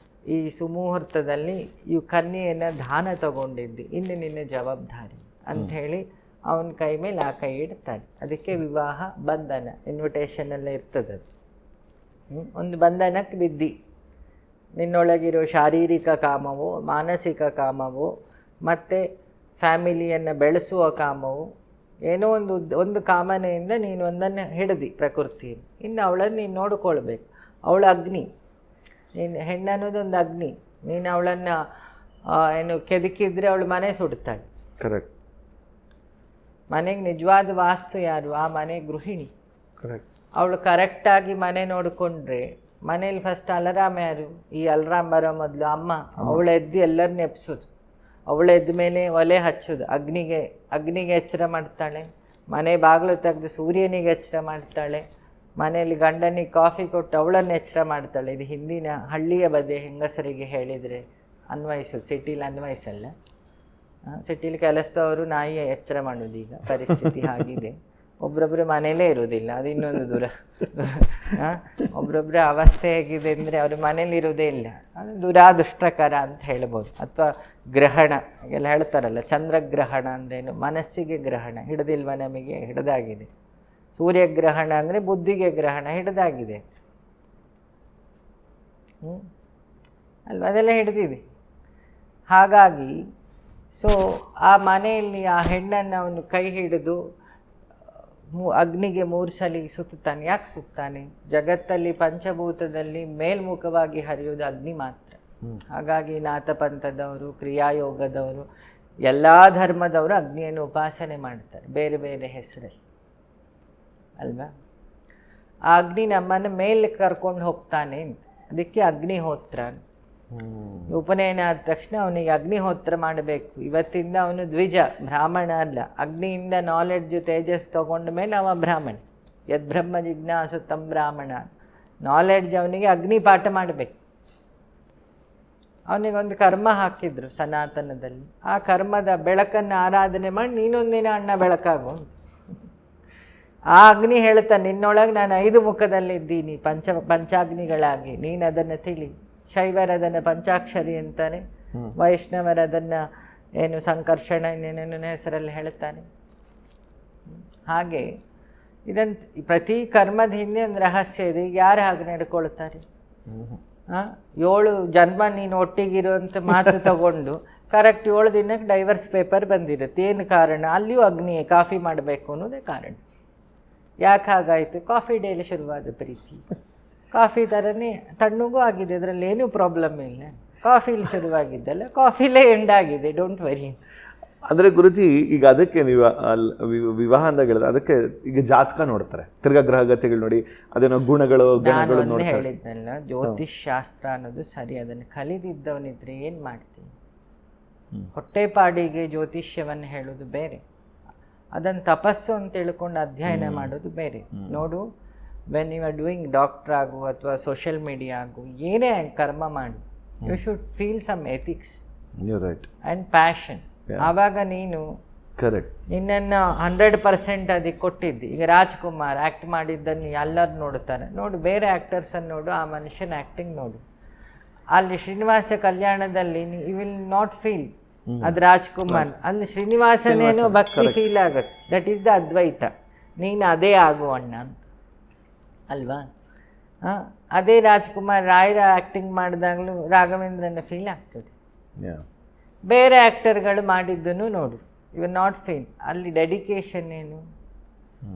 ಈ ಸುಮುಹೂರ್ತದಲ್ಲಿ ಈ ಕನ್ಯೆಯನ್ನು ದಾನ ತಗೊಂಡಿದ್ದಿ, ಇನ್ನು ನಿನ್ನ ಜವಾಬ್ದಾರಿ ಅಂಥೇಳಿ ಅವನ ಕೈ ಮೇಲೆ ಆ ಕೈ ಇಡ್ತಾನೆ. ಅದಕ್ಕೆ ವಿವಾಹ ಬಂಧನ, ಇನ್ವಿಟೇಷನಲ್ಲೇ ಇರ್ತದೆ ಅದು. ಒಂದು ಬಂಧನಕ್ಕೆ ಬಿದ್ದಿ, ನಿನ್ನೊಳಗಿರೋ ಶಾರೀರಿಕ ಕಾಮವು, ಮಾನಸಿಕ ಕಾಮವು, ಮತ್ತು ಫ್ಯಾಮಿಲಿಯನ್ನು ಬೆಳೆಸುವ ಕಾಮವು, ಏನೋ ಒಂದು ಕಾಮನೆಯಿಂದ ನೀನು ಒಂದನ್ನು ಹಿಡ್ದು ಪ್ರಕೃತಿಯನ್ನು. ಇನ್ನು ಅವಳನ್ನು ನೀನು ನೋಡ್ಕೊಳ್ಬೇಕು. ಅವಳ ಅಗ್ನಿ, ನೀನು ಹೆಣ್ಣು ಅನ್ನೋದೊಂದು ಅಗ್ನಿ. ನೀನು ಅವಳನ್ನು ಏನು ಕೆದಕಿದ್ರೆ ಅವಳು ಮನೆ ಸುಡ್ತಾಳೆ. ಕರೆಕ್ಟ್. ಮನೆಗೆ ನಿಜವಾದ ವಾಸ್ತು ಯಾರು, ಆ ಮನೆ ಗೃಹಿಣಿ. ಕರೆಕ್ಟ್. ಅವಳು ಕರೆಕ್ಟಾಗಿ ಮನೆ ನೋಡಿಕೊಂಡ್ರೆ, ಮನೇಲಿ ಫಸ್ಟ್ ಅಲಾರಾಮ್ ಯಾರು, ಈ ಅಲಾರಾಮ್ ಬರೋ ಮೊದಲು ಅಮ್ಮ. ಅವಳು ಎದ್ದು ಎಲ್ಲರನ್ನ ಎಬ್ಸೋದು, ಅವಳು ಎದ್ದ ಮೇಲೆ ಒಲೆ ಹಚ್ಚೋದು, ಅಗ್ನಿಗೆ ಎಚ್ಚರ ಮಾಡ್ತಾಳೆ. ಮನೆ ಬಾಗಿಲು ತೆಗೆದು ಸೂರ್ಯನಿಗೆ ಎಚ್ಚರ ಮಾಡ್ತಾಳೆ. ಮನೆಯಲ್ಲಿ ಗಂಡನಿಗೆ ಕಾಫಿ ಕೊಟ್ಟು ಅವಳನ್ನು ಎಚ್ಚರ ಮಾಡ್ತಾಳೆ. ಇದು ಹಿಂದಿನ ಹಳ್ಳಿಯ ಬದಿ ಹೆಂಗಸರಿಗೆ ಹೇಳಿದರೆ ಅನ್ವಯಿಸೋದು, ಸಿಟೀಲಿ ಅನ್ವಯಿಸಲ್ಲ. ಸಿಟೀಲಿ ಕೆಲಸದವರು ನಾಯಿಯ ಎಚ್ಚರ ಮಾಡೋದು. ಈಗ ಪರಿಸ್ಥಿತಿ ಆಗಿದೆ, ಒಬ್ರೊಬ್ಬರು ಮನೇಲೇ ಇರೋದಿಲ್ಲ, ಅದು ಇನ್ನೊಂದು ದೂರ. ಒಬ್ರೊಬ್ಬರ ಅವಸ್ಥೆ ಹೇಗಿದೆ ಅಂದರೆ ಅವರು ಮನೇಲಿ ಇರೋದೇ ಇಲ್ಲ, ಅದು ದುರಾದೃಷ್ಟಕರ ಅಂತ ಹೇಳ್ಬೋದು. ಅಥವಾ ಗ್ರಹಣ ಎಲ್ಲ ಹೇಳ್ತಾರಲ್ಲ, ಚಂದ್ರಗ್ರಹಣ ಅಂದ್ರೇನು, ಮನಸ್ಸಿಗೆ ಗ್ರಹಣ, ಹಿಡಿದಿಲ್ವ ನಮಗೆ, ಹಿಡಿದಾಗಿದೆ. ಸೂರ್ಯಗ್ರಹಣ ಅಂದರೆ ಬುದ್ಧಿಗೆ ಗ್ರಹಣ, ಹಿಡಿದಾಗಿದೆ ಅಲ್ವ, ಅದೆಲ್ಲ ಹಿಡಿದಿದೆ. ಹಾಗಾಗಿ ಆ ಮನೆಯಲ್ಲಿ ಆ ಹೆಣ್ಣನ್ನು ಅವನು ಕೈ ಹಿಡಿದು ಅಗ್ನಿಗೆ 3 ಸಲ ಸುತ್ತಾನೆ. ಯಾಕೆ ಸುತ್ತಾನೆ? ಜಗತ್ತಲ್ಲಿ ಪಂಚಭೂತದಲ್ಲಿ ಮೇಲ್ಮುಖವಾಗಿ ಹರಿಯೋದು ಅಗ್ನಿ ಮಾತ್ರ. ಹಾಗಾಗಿ ನಾಥಪಂಥದವರು, ಕ್ರಿಯಾಯೋಗದವರು, ಎಲ್ಲ ಧರ್ಮದವರು ಅಗ್ನಿಯನ್ನು ಉಪಾಸನೆ ಮಾಡ್ತಾರೆ, ಬೇರೆ ಬೇರೆ ಹೆಸರಲ್ಲಿ ಅಲ್ವಾ. ಆ ಅಗ್ನಿ ನಮ್ಮನ್ನು ಮೇಲೆ ಕರ್ಕೊಂಡು ಹೋಗ್ತಾನೆ ಅಂತ, ಅದಕ್ಕೆ ಅಗ್ನಿಹೋತ್ರ. ಉಪನಯನ ಆದ ತಕ್ಷಣ ಅವನಿಗೆ ಅಗ್ನಿಹೋತ್ರ ಮಾಡಬೇಕು. ಇವತ್ತಿಂದ ಅವನು ದ್ವಿಜ, ಬ್ರಾಹ್ಮಣ ಅಲ್ಲ. ಅಗ್ನಿಯಿಂದ ನಾಲೆಡ್ಜು ತೇಜಸ್ ತಗೊಂಡ ಮೇಲೆ ಅವ ಬ್ರಾಹ್ಮಣ. ಯದ್ ಬ್ರಹ್ಮ ಜಿಜ್ಞಾಸು ತಂ ಬ್ರಾಹ್ಮಣ. ನಾಲೆಡ್ಜ್ ಅವನಿಗೆ ಅಗ್ನಿ ಪಾಠ ಮಾಡಬೇಕು. ಅವನಿಗೊಂದು ಕರ್ಮ ಹಾಕಿದ್ರು ಸನಾತನದಲ್ಲಿ. ಆ ಕರ್ಮದ ಬೆಳಕನ್ನು ಆರಾಧನೆ ಮಾಡಿ ನೀನೊಂದಿನ ಅಣ್ಣ ಬೆಳಕಾಗು. ಆ ಅಗ್ನಿ ಹೇಳ್ತಾನೆ, ನಿನ್ನೊಳಗೆ ನಾನು 5 ಮುಖದಲ್ಲಿದ್ದೀನಿ, ಪಂಚಾಗ್ನಿಗಳಾಗಿ, ನೀನು ಅದನ್ನು ತಿಳಿ. ಶೈವರದನ್ನು ಪಂಚಾಕ್ಷರಿ ಅಂತಾನೆ, ವೈಷ್ಣವರದನ್ನು ಏನು ಸಂಕರ್ಷಣ ಇನ್ನೇನೇನ ಹೆಸರಲ್ಲಿ ಹೇಳ್ತಾನೆ. ಹಾಗೆ ಇದಂತ ಪ್ರತಿ ಕರ್ಮದ ಹಿಂದೆ ಒಂದು ರಹಸ್ಯ ಇದೆ. ಈಗ ಯಾರು ಹಾಗೆ ನಡ್ಕೊಳ್ತಾರೆ? 7 ಜನ್ಮ ನೀನು ಒಟ್ಟಿಗಿರುವಂಥ ಮಾತು ತಗೊಂಡು ಕರೆಕ್ಟ್ 7 ದಿನಕ್ಕೆ ಡೈವರ್ಸ್ ಪೇಪರ್ ಬಂದಿರುತ್ತೆ. ಏನು ಕಾರಣ? ಅಲ್ಲಿಯೂ ಅಗ್ನಿಯೇ, ಕಾಫಿ ಮಾಡಬೇಕು ಅನ್ನೋದೇ ಕಾರಣ. ಯಾಕೆ ಹಾಗಾಯಿತು? ಕಾಫಿ ಡೇಲಿ ಶುರುವಾದ ಪ್ರೀತಿ. ಕಾಫಿ ಥರನೇ ತಣ್ಣಗೂ ಆಗಿದೆ, ಅದರಲ್ಲಿ ಏನೂ ಪ್ರಾಬ್ಲಮ್ ಇಲ್ಲ. ಕಾಫಿಲಿ ಶುರುವಾಗಿದ್ದಲ್ಲ, ಕಾಫಿಲೇ ಎಂಡಾಗಿದೆ, ಡೋಂಟ್ ವರಿ. ಅಂದರೆ ಗುರುಜಿ, ಈಗ ಅದಕ್ಕೆ ನೀವು ವಿವಾಹ ಅಂತ ಹೇಳಿದ್ರೆ ಅದಕ್ಕೆ ಈಗ ಜಾತಕ ನೋಡ್ತಾರೆ, ತಿರ್ಗಾ ಗ್ರಹಗತಿಗಳು ನೋಡಿ, ಅದೇನೋ ಗುಣಗಳು ನೋಡ್ತಾರೆ. ಹೇಳಿದ್ನಲ್ಲ, ಜ್ಯೋತಿಷ್ ಶಾಸ್ತ್ರ ಅನ್ನೋದು ಸರಿ, ಅದನ್ನು ಕಲಿದಿದ್ದವನಿದ್ರೆ ಏನು ಮಾಡ್ತೀನಿ. ಹೊಟ್ಟೆಪಾಡಿಗೆ ಜ್ಯೋತಿಷ್ಯವನ್ನು ಹೇಳೋದು ಬೇರೆ, ಅದನ್ನು ತಪಸ್ಸು ಅಂತ ತಿಳ್ಕೊಂಡು ಅಧ್ಯಯನ ಮಾಡೋದು ಬೇರೆ. ನೋಡು, when you are doing doctor ಆಗು ಅಥವಾ ಸೋಷಿಯಲ್ ಮೀಡಿಯಾ ಆಗು, ಏನೇ ಕರ್ಮ ಮಾಡು, you should feel some ethics and passion. ಆವಾಗ ನೀನು ಕರೆಕ್ಟ್ ನಿನ್ನನ್ನು 100% ಅದಕ್ಕೆ ಕೊಟ್ಟಿದ್ದಿ. ಈಗ ರಾಜ್ಕುಮಾರ್ ಆ್ಯಕ್ಟ್ ಮಾಡಿದ್ದನ್ನು ಎಲ್ಲರೂ ನೋಡ್ತಾರೆ. ನೋಡು, ಬೇರೆ ಆ್ಯಕ್ಟರ್ಸನ್ನು ನೋಡು, ಆ ಮನುಷ್ಯನ ಆ್ಯಕ್ಟಿಂಗ್ ನೋಡು. ಅಲ್ಲಿ ಶ್ರೀನಿವಾಸ ಕಲ್ಯಾಣದಲ್ಲಿ ಯು ವಿಲ್ ನಾಟ್ ಫೀಲ್ ಅದು ರಾಜ್ಕುಮಾರ್, ಅಲ್ಲಿ ಶ್ರೀನಿವಾಸನೇನೋ ಭಕ್ತಿ ಫೀಲ್ ಆಗುತ್ತೆ. That is the Advaita. ನೀನು ಅದೇ ಆಗು ಅಣ್ಣ ಅಂತ ಅಲ್ವಾ. ಅದೇ ರಾಜ್ಕುಮಾರ್ ರಾಯರ ಆ್ಯಕ್ಟಿಂಗ್ ಮಾಡಿದಾಗಲೂ ರಾಘವೇಂದ್ರನ ಫೀಲ್ ಆಗ್ತದೆ. ಬೇರೆ ಆ್ಯಕ್ಟರ್ಗಳು ಮಾಡಿದ್ದನ್ನು ನೋಡು, ಯು ನಾಟ್ ಫೀಲ್. ಅಲ್ಲಿ ಡೆಡಿಕೇಶನ್ ಏನು?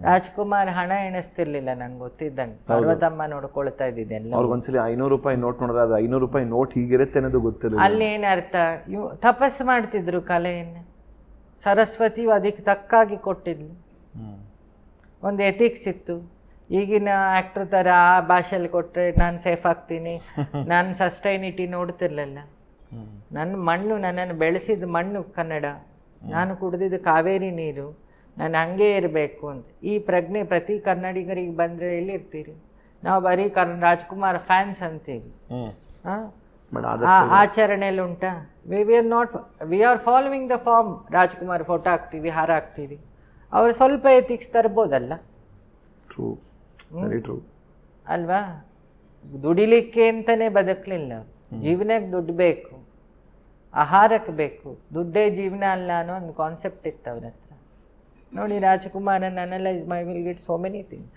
ರಾಜ್ಕುಮಾರ್ ಹಣ ಎಣಿಸ್ತಿರ್ಲಿಲ್ಲ, ನಂಗೆ ಗೊತ್ತಿದ್ದಂಗೆ. ಪಾರ್ವತಮ್ಮ ನೋಡ್ಕೊಳ್ತಾ ಇದ್ದಿದ್ದೆ ಎಲ್ಲ. ಅವ್ರಿಗೊಂದ್ಸಲಿ 500 ರೂಪಾಯಿ ನೋಟ್ ನೋಡಿದ್ರೆ ಅದು 500 ರೂಪಾಯಿ ನೋಟ್ ಹೀಗಿರುತ್ತೆ ಅನ್ನೋದು ಗೊತ್ತಿರಲಿಲ್ಲ. ಅಲ್ಲಿ ಏನರ್ಥ, ಇವು ತಪಸ್ಸು ಮಾಡ್ತಿದ್ರು ಕಲೆಯನ್ನು. ಸರಸ್ವತಿಯು ಅದಕ್ಕೆ ತಕ್ಕಾಗಿ ಕೊಟ್ಟಿದ್ಲು. ಒಂದು ಎಥಿಕ್ಸ್ ಇತ್ತು. ಈಗಿನ ಆ್ಯಕ್ಟ್ರ್ ಥರ ಆ ಭಾಷೆಯಲ್ಲಿ ಕೊಟ್ಟರೆ ನಾನು ಸೇಫ್ ಆಗ್ತೀನಿ, ನಾನು ಸಸ್ಟೈನಿಟಿ ನೋಡ್ತಿರ್ಲಿಲ್ಲ. ನನ್ನ ಮಣ್ಣು, ನನ್ನನ್ನು ಬೆಳೆಸಿದ ಮಣ್ಣು ಕನ್ನಡ, ನಾನು ಕುಡಿದಿದ್ದು ಕಾವೇರಿ ನೀರು, ನಾನು ಹಂಗೆ ಇರಬೇಕು ಅಂತ ಈ ಪ್ರಜ್ಞೆ ಪ್ರತಿ ಕನ್ನಡಿಗರಿಗೆ ಬಂದರೆ ಎಲ್ಲಿರ್ತೀರಿ? ನಾವು ಬರೀ ರಾಜ್ಕುಮಾರ್ ಫ್ಯಾನ್ಸ್ ಅಂತೀವಿ. ಆಚರಣೆಯಲ್ಲಿ ಉಂಟಾ? We are following the form. Rajkumar photo ಹಾಕ್ತೀವಿ, ಹಾರ ಹಾಕ್ತೀವಿ. ಅವ್ರು ಸ್ವಲ್ಪ ಎಥಿಕ್ಸ್ ತರ್ಬೋದಲ್ಲ? ಟ್ರೂ, ವೆರಿ ಟ್ರೂ ಅಲ್ವಾ? ದುಡಿಲಿಕ್ಕೆ ಅಂತಲೇ ಬದುಕಲಿಲ್ಲ. ಜೀವನಕ್ಕೆ ದುಡ್ಡು ಬೇಕು, ಆಹಾರಕ್ಕೆ ಬೇಕು, ದುಡ್ಡೇ ಜೀವನ ಅಲ್ಲ ಅನ್ನೋ ಒಂದು ಕಾನ್ಸೆಪ್ಟ್ ಇತ್ತು ಅವ್ರ ಹತ್ರ. ನೋಡಿ, ರಾಜ್ಕುಮಾರನ್ನು analyse my will get so many thing.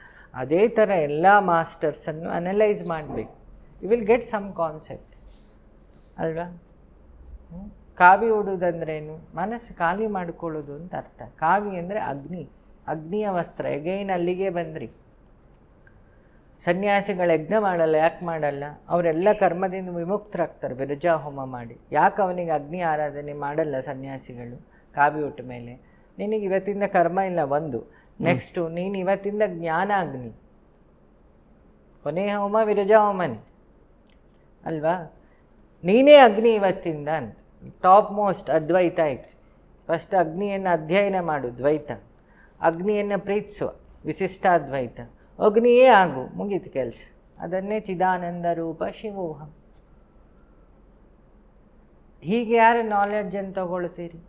ಅದೇ ಥರ ಎಲ್ಲ ಮಾಸ್ಟರ್ಸನ್ನು ಅನಲೈಸ್ ಮಾಡಬೇಕು. You will get some concept ಅಲ್ವಾ? ಕಾವಿ ಉಡೋದಂದ್ರೇನು? ಮನಸ್ಸು ಖಾಲಿ ಮಾಡ್ಕೊಳ್ಳೋದು ಅಂತ ಅರ್ಥ. ಕಾವಿ ಅಂದರೆ ಅಗ್ನಿ, ಅಗ್ನಿಯ ವಸ್ತ್ರ. ಎಗೈನ್ ಅಲ್ಲಿಗೆ ಬಂದ್ರಿ. ಸನ್ಯಾಸಿಗಳು ಯಜ್ಞ ಮಾಡಲ್ಲ. ಯಾಕೆ ಮಾಡಲ್ಲ? ಅವರೆಲ್ಲ ಕರ್ಮದಿಂದ ವಿಮುಕ್ತರಾಗ್ತಾರೆ ವಿರಜಾ ಹೋಮ ಮಾಡಿ. ಯಾಕೆ ಅವನಿಗೆ ಅಗ್ನಿ ಆರಾಧನೆ ಮಾಡಲ್ಲ ಸನ್ಯಾಸಿಗಳು? ಕಾವಿ ಉಟ್ಟ ಮೇಲೆ ನಿನಗೆ ಇವತ್ತಿಂದ ಕರ್ಮ ಇಲ್ಲ ಒಂದು. ನೆಕ್ಸ್ಟು ನೀನು ಇವತ್ತಿಂದ ಜ್ಞಾನ ಅಗ್ನಿ. ಕೊನೆಯ ಹೋಮ ವಿರಜಾ ಹೋಮನೇ ಅಲ್ವಾ? ನೀನೇ ಅಗ್ನಿ ಇವತ್ತಿಂದ ಅಂತ. ಟಾಪ್ ಮೋಸ್ಟ್ ಅದ್ವೈತ ಆಯ್ತು. ಫಸ್ಟ್ ಅಗ್ನಿಯನ್ನು ಅಧ್ಯಯನ ಮಾಡು, ದ್ವೈತ. ಅಗ್ನಿಯನ್ನು ಪ್ರೀತಿಸುವ, ವಿಶಿಷ್ಟಾದ್ವೈತ. ಅಗ್ನಿಯೇ ಆಗು, ಮುಗೀತು ಕೆಲಸ. ಅದನ್ನೇ ಚಿದಾನಂದ ರೂಪ ಶಿವೋಹಂ. ಹೀಗೆ ಯಾರು ನಾಲೆಡ್ಜನ್ನು ತಗೊಳ್ತೀರಿ?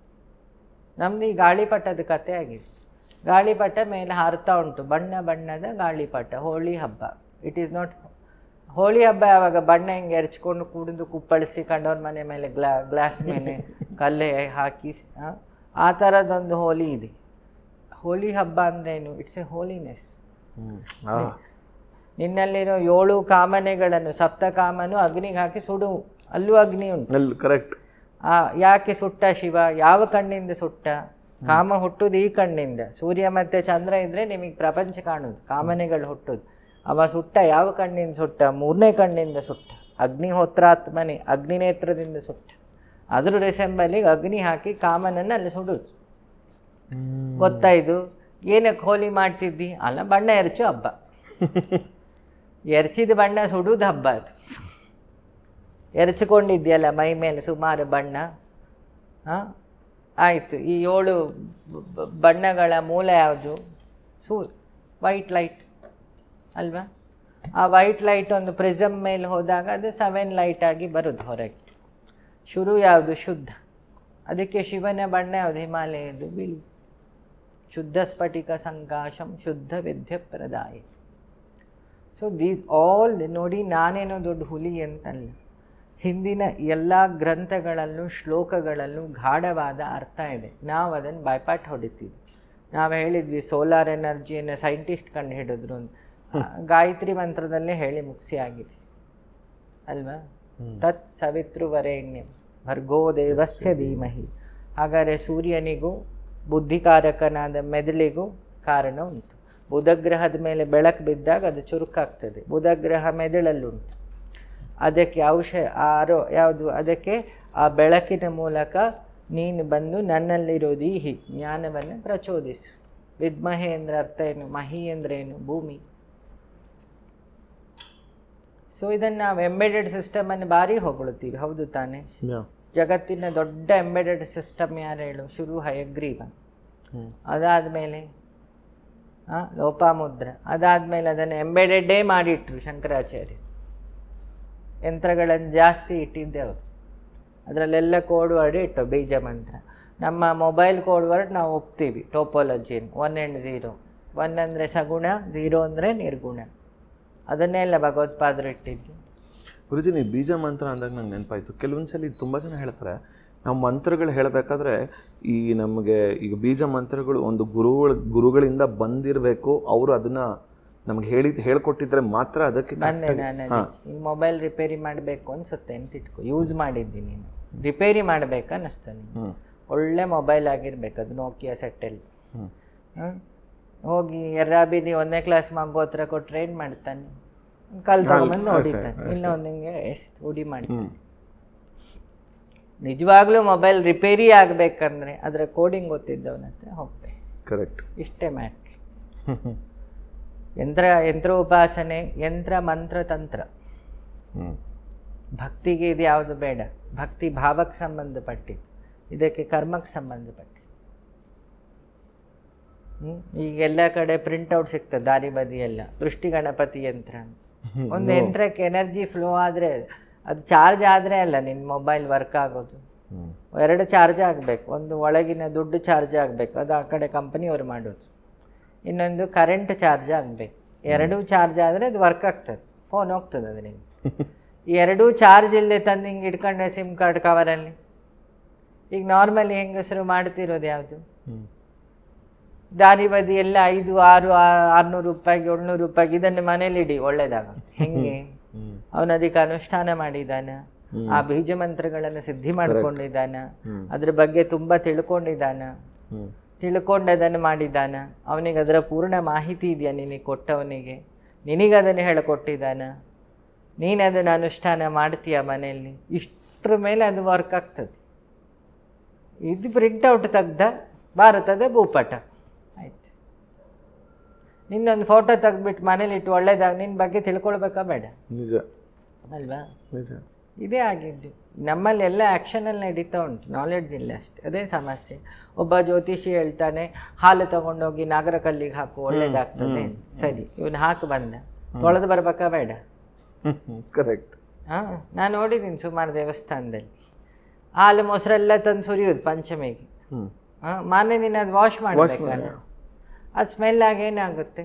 ನಮ್ಮದು ಈ ಗಾಳಿಪಟದ ಕತೆ ಆಗಿದೆ. ಗಾಳಿಪಟ ಮೇಲೆ ಹಾರ್ತಾ ಉಂಟು, ಬಣ್ಣ ಬಣ್ಣದ ಗಾಳಿಪಟ. ಹೋಳಿ ಹಬ್ಬ. ಇಟ್ ಈಸ್ ನಾಟ್ ಹೋಳಿ ಹಬ್ಬ. ಯಾವಾಗ ಬಣ್ಣ ಹಿಂಗೆ ಎರಚ್ಕೊಂಡು ಕುಡಿದು ಕುಪ್ಪಳಿಸಿ ಕಂಡವ್ರ ಮನೆ ಮೇಲೆ ಗ್ಲಾಸ್ ಮೇಲೆ ಕಲ್ಲೆ ಹಾಕಿ ಆ ಥರದೊಂದು ಹೋಲಿ ಇದೆ. ಹೋಳಿ ಹಬ್ಬ ಅಂದ್ರೇನು? It's a holiness. ನಿನ್ನಲ್ಲಿರೋ 7 ಕಾಮನೆಗಳನ್ನು, ಸಪ್ತಕಾಮನು ಅಗ್ನಿಗೆ ಹಾಕಿ ಸುಡು. ಅಲ್ಲೂ ಅಗ್ನಿ ಉಂಟು. ಕರೆಕ್ಟ್. ಯಾಕೆ ಸುಟ್ಟ ಶಿವ? ಯಾವ ಕಣ್ಣಿಂದ ಸುಟ್ಟ? ಕಾಮ ಹುಟ್ಟುದು ಈ ಕಣ್ಣಿಂದ. ಸೂರ್ಯ ಮತ್ತು ಚಂದ್ರ ಇದ್ದರೆ ನಿಮಗೆ ಪ್ರಪಂಚ ಕಾಣುದು. ಕಾಮನೆಗಳು ಹುಟ್ಟುದು. ಅವ ಸುಟ್ಟ ಯಾವ ಕಣ್ಣಿಂದ ಸುಟ್ಟ? 3ನೇ ಕಣ್ಣಿಂದ ಸುಟ್ಟ. ಅಗ್ನಿಹೋತ್ರಾತ್ಮನೆ, ಅಗ್ನಿನೇತ್ರದಿಂದ ಸುಟ್ಟ. ಅದ್ರ ರೆಸೆಂಬಲಿಗೆ ಅಗ್ನಿ ಹಾಕಿ ಕಾಮನನ್ನು ಅಲ್ಲಿ ಸುಡುದು. ಗೊತ್ತಾಯ್ತು? ಏನಕ್ಕೆ ಹೋಲಿ ಮಾಡ್ತಿದ್ದಿ? ಅಲ್ಲ, ಬಣ್ಣ ಎರಚು ಹಬ್ಬ. ಎರಚಿದ ಬಣ್ಣ ಸುಡುವುದು ಹಬ್ಬ. ಅದು ಎರಚಿಕೊಂಡಿದ್ಯಲ್ಲ ಮೈ ಮೇಲೆ ಸುಮಾರು ಬಣ್ಣ. ಆಯಿತು. ಈ 7 ಬಣ್ಣಗಳ ಮೂಲ ಯಾವುದು? ವೈಟ್ ಲೈಟ್ ಅಲ್ವಾ? ಆ ವೈಟ್ ಲೈಟ್ ಒಂದು ಪ್ರಿಸಮ್ ಮೇಲೆ ಹೋದಾಗ ಅದು 7 ಲೈಟ್ ಆಗಿ ಬರೋದು ಹೊರಗೆ. ಶುರು ಯಾವುದು? ಶುದ್ಧ. ಅದಕ್ಕೆ ಶಿವನ ಬಣ್ಣ ಯಾವುದು? ಹಿಮಾಲಯದ್ದು ಬಿಳಿ. ಶುದ್ಧ ಸ್ಫಟಿಕ ಸಂಕಾಶಂ ಶುದ್ಧ ವಿದ್ಯೆ ಪ್ರದಾಯ. So these all. ನೋಡಿ, ನಾನೇನೋ ದೊಡ್ಡ ಹುಲಿ ಅಂತಲ್ಲ. ಹಿಂದಿನ ಎಲ್ಲ ಗ್ರಂಥಗಳಲ್ಲೂ ಶ್ಲೋಕಗಳಲ್ಲೂ ಗಾಢವಾದ ಅರ್ಥ ಇದೆ. ನಾವು ಅದನ್ನು ಬೈಪಾಟ್ ಹೊಡಿತೀವಿ. ನಾವು ಹೇಳಿದ್ವಿ ಸೋಲಾರ್ ಎನರ್ಜಿಯನ್ನು ಸೈಂಟಿಸ್ಟ್ ಕಂಡು ಹಿಡಿದ್ರು ಅಂತ. ಗಾಯತ್ರಿ ಮಂತ್ರದಲ್ಲೇ ಹೇಳಿ ಮುಗಿಸಿ ಆಗಿದೆ ಅಲ್ವಾ? ತತ್ ಸವಿತೃವರೆಣ್ಯಂ ಭರ್ಗೋ ದೇವಸ್ಯ ಧೀಮಹಿ. ಹಾಗಾದರೆ ಸೂರ್ಯನಿಗೂ ಬುದ್ಧಿಕಾರಕನಾದ ಮೆದುಳಿಗೂ ಕಾರಣ ಉಂಟು. ಬುಧಗ್ರಹದ ಮೇಲೆ ಬೆಳಕು ಬಿದ್ದಾಗ ಅದು ಚುರುಕಾಗ್ತದೆ. ಬುಧಗ್ರಹ ಮೆದುಳಲ್ಲುಂಟು. ಅದಕ್ಕೆ ಯಾವುದು? ಅದಕ್ಕೆ ಆ ಬೆಳಕಿನ ಮೂಲಕ ನೀನು ಬಂದು ನನ್ನಲ್ಲಿರೋದು ಈ ಜ್ಞಾನವನ್ನು ಪ್ರಚೋದಿಸು. ವಿದ್ಮಹೆ ಅಂದರೆ ಅರ್ಥ ಏನು? ಮಹಿ ಅಂದ್ರೇನು? ಭೂಮಿ. ಸೊ ಇದನ್ನು ನಾವು ಎಂಬೆಡೆಡ್ ಸಿಸ್ಟಮನ್ನು ಭಾರಿ ಹೊಗಳುತ್ತೀವಿ, ಹೌದು ತಾನೇ? ಜಗತ್ತಿನ ದೊಡ್ಡ ಎಂಬೆಡೆಡ್ ಸಿಸ್ಟಮ್ ಯಾರು ಹೇಳು? ಶುರು ಹಯಗ್ರೀವ, ಅದಾದಮೇಲೆ ಲೋಪಾಮುದ್ರ, ಅದಾದಮೇಲೆ ಅದನ್ನು ಎಂಬೆಡೆಡ್ಡೇ ಮಾಡಿಟ್ರು ಶಂಕರಾಚಾರ್ಯ. ಯಂತ್ರಗಳನ್ನು ಜಾಸ್ತಿ ಇಟ್ಟಿದ್ದೆವರು. ಅದರಲ್ಲೆಲ್ಲ ಕೋಡ್ ವರ್ಡ್ ಇಟ್ಟು ಬೀಜ ಮಂತ್ರ. ನಮ್ಮ ಮೊಬೈಲ್ ಕೋಡ್ ವರ್ಡ್ ನಾವು ಒಪ್ತೀವಿ, ಟೋಪೋಲಜಿನ್ 1 and 0. 1 ಅಂದರೆ ಸಗುಣ, 0 ಅಂದರೆ ನಿರ್ಗುಣ. ಅದನ್ನೆಲ್ಲ ಭಗವತ್ಪಾದರು ಇಟ್ಟಿದ್ದು. ಗುರುಜಿ, ನೀವು ಬೀಜ ಮಂತ್ರ ಅಂದಾಗ ನಂಗೆ ನೆನಪಾಯಿತು. ಕೆಲವೊಂದ್ಸಲಿ ತುಂಬ ಜನ ಹೇಳ್ತಾರೆ, ನಾವು ಮಂತ್ರಗಳು ಹೇಳಬೇಕಾದ್ರೆ ಈ ನಮಗೆ ಈಗ ಬೀಜ ಮಂತ್ರಗಳು ಒಂದು ಗುರುಗಳಿಂದ ಬಂದಿರಬೇಕು, ಅವರು ಅದನ್ನು ನಮ್ಗೆ ಹೇಳ್ಕೊಟ್ಟಿದ್ರೆ ಮಾತ್ರ ಅದಕ್ಕೆ ಬಂದೆ. ನಾನು ಈ ಮೊಬೈಲ್ ರಿಪೇರಿ ಮಾಡಬೇಕು ಅನ್ಸುತ್ತೆ ಅಂತ ಇಟ್ಕೊ. ಯೂಸ್ ಮಾಡಿದ್ದೀನಿ, ರಿಪೇರಿ ಮಾಡಬೇಕು ಅನ್ನಿಸ್ತಾನೆ. ಒಳ್ಳೆ ಮೊಬೈಲ್ ಆಗಿರ್ಬೇಕು, ಅದು ನೋಕಿಯಾ ಸೆಟ್ಟಲ್ಲಿ. ಹೋಗಿ ಎರ್ರಾಬಿರಿ 1ನೇ ಕ್ಲಾಸ್ ಮಗು ಹತ್ರ ಕೊಟ್ಟರೆ ಏನು ಮಾಡ್ತಾನೆ? ಕಲ್ ತಗೊಂಬಂದು ನೋಡಿತಾನೆ, ಇಲ್ಲ ಒಂದಿಂಗೆ ಎಷ್ಟು ಉಡಿ ಮಾಡ್ತಾನೆ. ನಿಜವಾಗ್ಲೂ ಮೊಬೈಲ್ ರಿಪೇರಿ ಆಗಬೇಕಂದ್ರೆ ಅದರ ಕೋಡಿಂಗ್ ಗೊತ್ತಿದ್ದವನ ಹತ್ರ ಹೋಗ್ಬೇಕು. ಕರೆಕ್ಟ್. ಇಷ್ಟೇ ಮ್ಯಾಟ್ರ್. ಯಂತ್ರ ಉಪಾಸನೆ, ಯಂತ್ರ ಮಂತ್ರ ತಂತ್ರ. ಭಕ್ತಿಗೆ ಇದು ಯಾವುದು ಬೇಡ. ಭಕ್ತಿ ಭಾವಕ್ಕೆ ಸಂಬಂಧಪಟ್ಟಿದ್ದು, ಇದಕ್ಕೆ ಕರ್ಮಕ್ಕೆ ಸಂಬಂಧಪಟ್ಟಿದ್ದು. ಈಗ ಎಲ್ಲ ಕಡೆ ಪ್ರಿಂಟ್ಔಟ್ ಸಿಗ್ತದೆ ದಾರಿ ಬದಿಯೆಲ್ಲ, ದೃಷ್ಟಿ ಗಣಪತಿ ಯಂತ್ರ. ಒಂದು ಯಂತ್ರಕ್ಕೆ ಎನರ್ಜಿ ಫ್ಲೋ ಆದರೆ, ಅದು ಚಾರ್ಜ್ ಆದರೆ ಅಲ್ಲ ನಿನ್ನ ಮೊಬೈಲ್ ವರ್ಕ್ ಆಗೋದು. 2 ಚಾರ್ಜ್ ಆಗಬೇಕು. ಒಂದು ಒಳಗಿನ ದುಡ್ಡು ಚಾರ್ಜ್ ಆಗಬೇಕು, ಅದು ಆ ಕಡೆ ಕಂಪನಿಯವ್ರು ಮಾಡೋದು. ಇನ್ನೊಂದು ಕರೆಂಟ್ ಚಾರ್ಜ್ ಆಗಬೇಕು. 2 ಚಾರ್ಜ್ ಆದರೆ ಅದು ವರ್ಕ್ ಆಗ್ತದೆ, ಫೋನ್ ಹೋಗ್ತದೆ ಅದರಿಂದ. ಈ 2 ಚಾರ್ಜ್ ಇಲ್ಲದೆ ತಂದು ಹಿಂಗೆ ಇಟ್ಕೊಂಡ್ರೆ ಸಿಮ್ ಕಾರ್ಡ್ ಕವರಲ್ಲಿ, ಈಗ ನಾರ್ಮಲಿ ಹೆಂಗಸರು ಮಾಡ್ತಿರೋದು ಯಾವುದು? ದಾರಿ ಬದಿ ಎಲ್ಲ 5, 6, 600 ರೂಪಾಯಿಗೆ 700 ರೂಪಾಯಿಗೆ ಇದನ್ನು ಮನೇಲಿ ಇಡಿ, ಒಳ್ಳೇದಾಗ. ಹೆಂಗೆ ಅವನು ಅದಕ್ಕೆ ಅನುಷ್ಠಾನ ಮಾಡಿದ್ದಾನ, ಆ ಬೀಜ ಮಂತ್ರಗಳನ್ನು ಸಿದ್ಧಿ ಮಾಡ್ಕೊಂಡಿದ್ದಾನ, ಅದ್ರ ಬಗ್ಗೆ ತುಂಬ ತಿಳ್ಕೊಂಡಿದ್ದಾನ, ತಿಳ್ಕೊಂಡು ಅದನ್ನು ಮಾಡಿದ್ದಾನ. ಅವನಿಗೆ ಅದರ ಪೂರ್ಣ ಮಾಹಿತಿ ಇದೆಯಾ ನಿನಗೆ ಕೊಟ್ಟವನಿಗೆ? ನಿನಗೆ ಅದನ್ನು ಹೇಳಿಕೊಟ್ಟಿದ್ದಾನ, ನೀನು ಅದನ್ನು ಅನುಷ್ಠಾನ ಮಾಡ್ತೀಯ ಮನೆಯಲ್ಲಿ? ಇಷ್ಟರ ಮೇಲೆ ಅದು ವರ್ಕ್ ಆಗ್ತದೆ. ಇದು ಪ್ರಿಂಟೌಟ್ ತೆಗ್ದ ಭಾರತದ ಭೂಪಟ ಆಯ್ತು. ನಿನ್ನೊಂದು ಫೋಟೋ ತೆಗ್ದುಬಿಟ್ಟು ಮನೇಲಿಟ್ಟು ಒಳ್ಳೇದಾಗ ನಿನ್ನ ಬಗ್ಗೆ ತಿಳ್ಕೊಳ್ಬೇಕಾ ಬೇಡ? ನಿಜ ಅಲ್ವಾ? ನಿಜ. ಇದೇ ಆಗಿದ್ದು. ನಮ್ಮಲ್ಲಿ ಎಲ್ಲ ಆ್ಯಕ್ಷನಲ್ಲಿ ನಡೀತಾ ಉಂಟು, ನಾಲೆಡ್ಜ್ ಇಲ್ಲ ಅಷ್ಟೆ. ಅದೇ ಸಮಸ್ಯೆ. ಒಬ್ಬ ಜ್ಯೋತಿಷಿ ಹೇಳ್ತಾನೆ ಹಾಲು ತಗೊಂಡೋಗಿ ನಾಗರ ಕಲ್ಲಿಗೆ ಹಾಕು ಒಳ್ಳೇದಾಗ್ತದೆ. ಸರಿ, ಇವನು ಹಾಕಿ ಬಂದ, ತೊಳೆದು ಬರ್ಬೇಕಾ ಬೇಡ? ಕರೆಕ್ಟ್. ಹಾಂ, ನಾನು ನೋಡಿದ್ದೀನಿ ಸುಮಾರು ದೇವಸ್ಥಾನದಲ್ಲಿ ಹಾಲು ಮೊಸರೆಲ್ಲ ತಂದು ಸುರಿಯೋದು ಪಂಚಮಿಗೆ. ಮಾರನೇ ದಿನ ಅದು ವಾಶ್ ಮಾಡಬೇಕಲ್ಲ, ಅದು ಸ್ಮೆಲ್ ಆಗಿ ಏನಾಗುತ್ತೆ?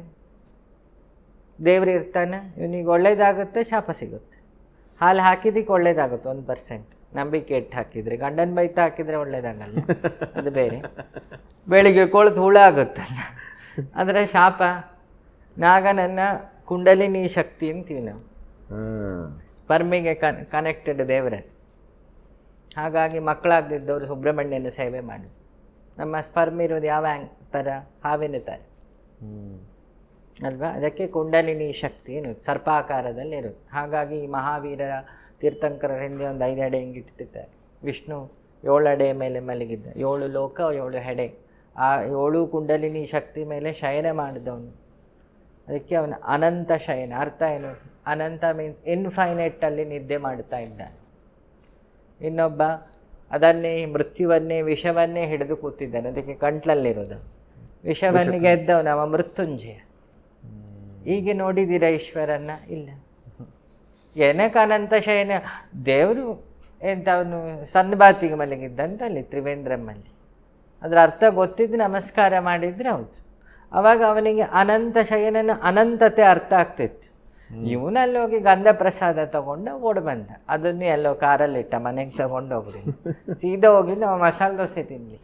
ದೇವ್ರು ಇರ್ತಾನೆ, ಇವನಿಗೆ ಒಳ್ಳೇದಾಗುತ್ತೆ, ಶಾಪ ಸಿಗುತ್ತೆ. ಹಾಲು ಹಾಕಿದ್ದಕ್ಕೆ ಒಳ್ಳೇದಾಗುತ್ತೆ 1%, ನಂಬಿಕೆ ಇಟ್ಟು ಹಾಕಿದರೆ. ಗಂಡನ ಬೈತ ಹಾಕಿದರೆ ಒಳ್ಳೇದಾಗಲ್ಲ, ಅದು ಬೇರೆ. ಬೆಳಿಗ್ಗೆ ಕೊಳ್ತು ಹುಳ ಆಗುತ್ತಲ್ಲ, ಅದರ ಶಾಪ. ನಾಗನನ್ನ ಕುಂಡಲಿನಿ ಶಕ್ತಿ ಅಂತೀವಿ ನಾವು, ಸ್ಪರ್ಮಿಗೆ ಕನೆಕ್ಟೆಡ್ ದೇವರೇ. ಹಾಗಾಗಿ ಮಕ್ಕಳಾಗದಿದ್ದವರು ಸುಬ್ರಹ್ಮಣ್ಯನ ಸೇವೆ ಮಾಡಿ. ನಮ್ಮ ಸ್ಪರ್ಮ್ ಇರೋದು ಯಾವ ಥರ? ಹಾವಿನ ಥರ ಅಲ್ವಾ? ಅದಕ್ಕೆ ಕುಂಡಲಿನಿ ಶಕ್ತಿ ಏನು ಸರ್ಪಾಕಾರದಲ್ಲಿ ಇರೋದು. ಹಾಗಾಗಿ ಮಹಾವೀರರ ತೀರ್ಥಂಕರರ ಹಿಂದೆ ಒಂದು 5 ಹೆಡೆ ಹಿಂಗಿಟ್ಟಿರ್ತಾರೆ. ವಿಷ್ಣು 7 ಹೆಡೆ ಮೇಲೆ ಮಲಗಿದ್ದ, 7 ಲೋಕ 7 ಹೆಡೆ. ಆ 7 ಕುಂಡಲಿನಿ ಶಕ್ತಿ ಮೇಲೆ ಶಯನ ಮಾಡಿದವನು. ಅದಕ್ಕೆ ಅವನು ಅನಂತ ಶಯನ. ಅರ್ಥ ಏನು? ಅನಂತ ಮೀನ್ಸ್ ಇನ್ಫೈನೈಟಲ್ಲಿ ನಿದ್ದೆ ಮಾಡ್ತಾ ಇದ್ದಾನೆ. ಇನ್ನೊಬ್ಬ ಅದನ್ನೇ ಮೃತ್ಯುವನ್ನೇ ವಿಷವನ್ನೇ ಹಿಡಿದು ಕೂತಿದ್ದಾನೆ, ಅದಕ್ಕೆ ಕಂಟ್ಲಲ್ಲಿರೋದು. ವಿಷವನ್ನೇ ಗೆದ್ದವನು ಅವ ಮೃತ್ಯುಂಜಯ. ಹೀಗೆ ನೋಡಿದ್ದೀರಾ ಈಶ್ವರನ್ನ? ಇಲ್ಲ. ಏನಕ್ಕೆ ಅನಂತ ಶಯನ? ದೇವರು ಎಂತ ಅವನು ಸನ್ನಬಾತಿಗೆ ಮಲಗಿದ್ದಂತ ಅಲ್ಲಿ ತ್ರಿವೇಂದ್ರಮ್ಮಲ್ಲಿ. ಅದರ ಅರ್ಥ ಗೊತ್ತಿದ್ದು ನಮಸ್ಕಾರ ಮಾಡಿದರೆ ಹೌದು. ಆವಾಗ ಅವನಿಗೆ ಅನಂತ ಶಯನನ ಅನಂತತೆ ಅರ್ಥ ಆಗ್ತಿತ್ತು. ಇವನಲ್ಲಿ ಹೋಗಿ ಗಂಧ ಪ್ರಸಾದ ತಗೊಂಡು ಓಡಿ ಬಂದ, ಅದನ್ನೇ ಎಲ್ಲೋ ಕಾರಲ್ಲಿಟ್ಟ ಮನೆಗೆ ತಗೊಂಡು ಹೋಗ್ರಿ, ಸೀದಾ ಹೋಗಿ ನಾವು ಮಸಾಲೆ ದೋಸೆ ತಿನ್ನಲಿ.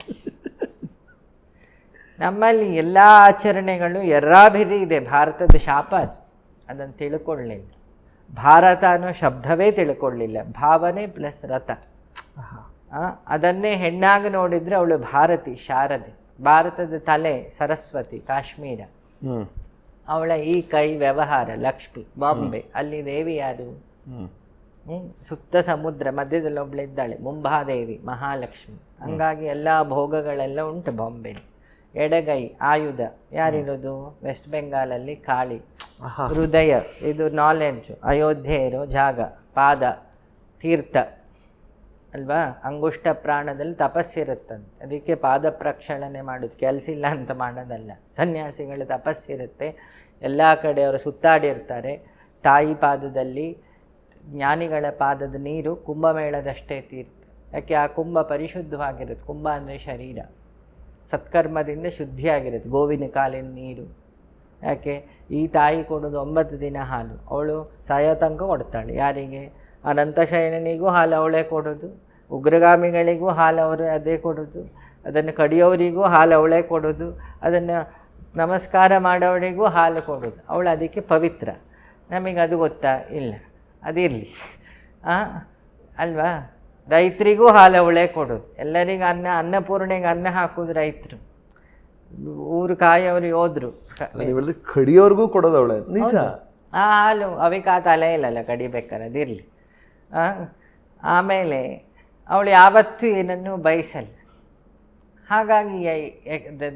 ನಮ್ಮಲ್ಲಿ ಎಲ್ಲ ಆಚರಣೆಗಳು ಎರ್ರಾಭಿರಿ ಇದೆ. ಭಾರತದ ಶಾಪ ಅದು, ಅದನ್ನು ತಿಳ್ಕೊಳ್ಳಿಲ್ಲ. ಭಾರತ ಅನ್ನೋ ಶಬ್ದವೇ ತಿಳ್ಕೊಳ್ಳಿಲ್ಲ. ಭಾವನೆ ಪ್ಲಸ್ ರಥ, ಅದನ್ನೇ ಹೆಣ್ಣಾಗಿ ನೋಡಿದರೆ ಅವಳು ಭಾರತಿ, ಶಾರದೆ. ಭಾರತದ ತಲೆ ಸರಸ್ವತಿ, ಕಾಶ್ಮೀರ. ಅವಳ ಈ ಕೈ ವ್ಯವಹಾರ ಲಕ್ಷ್ಮಿ, ಬಾಂಬೆ. ಅಲ್ಲಿ ದೇವಿ ಯಾರು? ಸುತ್ತ ಸಮುದ್ರ ಮಧ್ಯದಲ್ಲಿ ಒಬ್ಳಿದ್ದಾಳೆ, ಮುಂಬಾದೇವಿ, ಮಹಾಲಕ್ಷ್ಮಿ. ಹಂಗಾಗಿ ಎಲ್ಲ ಭೋಗಗಳೆಲ್ಲ ಉಂಟು ಬಾಂಬೆಲಿ. ಎಡಗೈ ಆಯುಧ ಯಾರಿರೋದು? ವೆಸ್ಟ್ ಬೆಂಗಾಲಲ್ಲಿ ಕಾಳಿ. ಹೃದಯ ಇದು ನಾಲೆಡ್ಜ್, ಅಯೋಧ್ಯೆ ಇರೋ ಜಾಗ. ಪಾದ ತೀರ್ಥ ಅಲ್ವಾ? ಅಂಗುಷ್ಟ ಪ್ರಾಣದಲ್ಲಿ ತಪಸ್ಸಿರುತ್ತಂತೆ, ಅದಕ್ಕೆ ಪಾದ ಪ್ರಕ್ಷಾಳನೆ ಮಾಡೋದು. ಕೆಲಸ ಇಲ್ಲ ಅಂತ ಮಾಡೋದಲ್ಲ. ಸನ್ಯಾಸಿಗಳ ತಪಸ್ಸಿರುತ್ತೆ, ಎಲ್ಲ ಕಡೆ ಅವರು ಸುತ್ತಾಡಿರ್ತಾರೆ. ತಾಯಿ ಪಾದದಲ್ಲಿ, ಜ್ಞಾನಿಗಳ ಪಾದದ ನೀರು ಕುಂಭಮೇಳದಷ್ಟೇ ತೀರ್ಥ. ಯಾಕೆ? ಆ ಕುಂಭ ಪರಿಶುದ್ಧವಾಗಿರುತ್ತೆ. ಕುಂಭ ಅಂದರೆ ಶರೀರ, ಸತ್ಕರ್ಮದಿಂದ ಶುದ್ಧಿಯಾಗಿರುತ್ತೆ. ಗೋವಿನ ಕಾಲಿನ ನೀರು. ಯಾಕೆ? ಈ ತಾಯಿ ಕೊಡೋದು 9 ದಿನ ಹಾಲು, ಅವಳು ಸಾಯೋ ತನಕ ಕೊಡ್ತಾಳೆ. ಯಾರಿಗೆ? ಅನಂತ ಶಯನನಿಗೂ ಹಾಲು ಅವಳೇ ಕೊಡೋದು, ಉಗ್ರಗಾಮಿಗಳಿಗೂ ಹಾಲು ಅವರು ಅದೇ ಕೊಡೋದು, ಅದನ್ನು ಕಡಿಯೋರಿಗೂ ಹಾಲು ಅವಳೇ ಕೊಡೋದು, ಅದನ್ನು ನಮಸ್ಕಾರ ಮಾಡೋವರಿಗೂ ಹಾಲು ಕೊಡೋದು. ಅವಳು ಅದಕ್ಕೆ ಪವಿತ್ರ. ನಮಗೆ ಅದು ಗೊತ್ತಾ? ಇಲ್ಲ. ಅದಿರಲಿ ಅಲ್ವಾ? ರೈತರಿಗೂ ಹಾಲವಳೆ ಕೊಡೋದು, ಎಲ್ಲರಿಗೂ ಅನ್ನಪೂರ್ಣೆಗೆ ಅನ್ನ ಹಾಕೋದು ರೈತರು, ಊರು ಕಾಯೋರು ಯೋಧರು. ಕಡಿಯೋರ್ಗೂ ಕೊಡೋದು ಅವಳೆ, ನಿಜ. ಆ ಹಾಲು ಅವಕ್ಕೆ ಆ ತಲೆ ಇಲ್ಲಲ್ಲ ಕಡಿಬೇಕಾರೆ, ಅದಿರಲಿ. ಆಮೇಲೆ ಅವಳು ಯಾವತ್ತೂ ಏನನ್ನು ಬಯಸಲ್ಲ. ಹಾಗಾಗಿ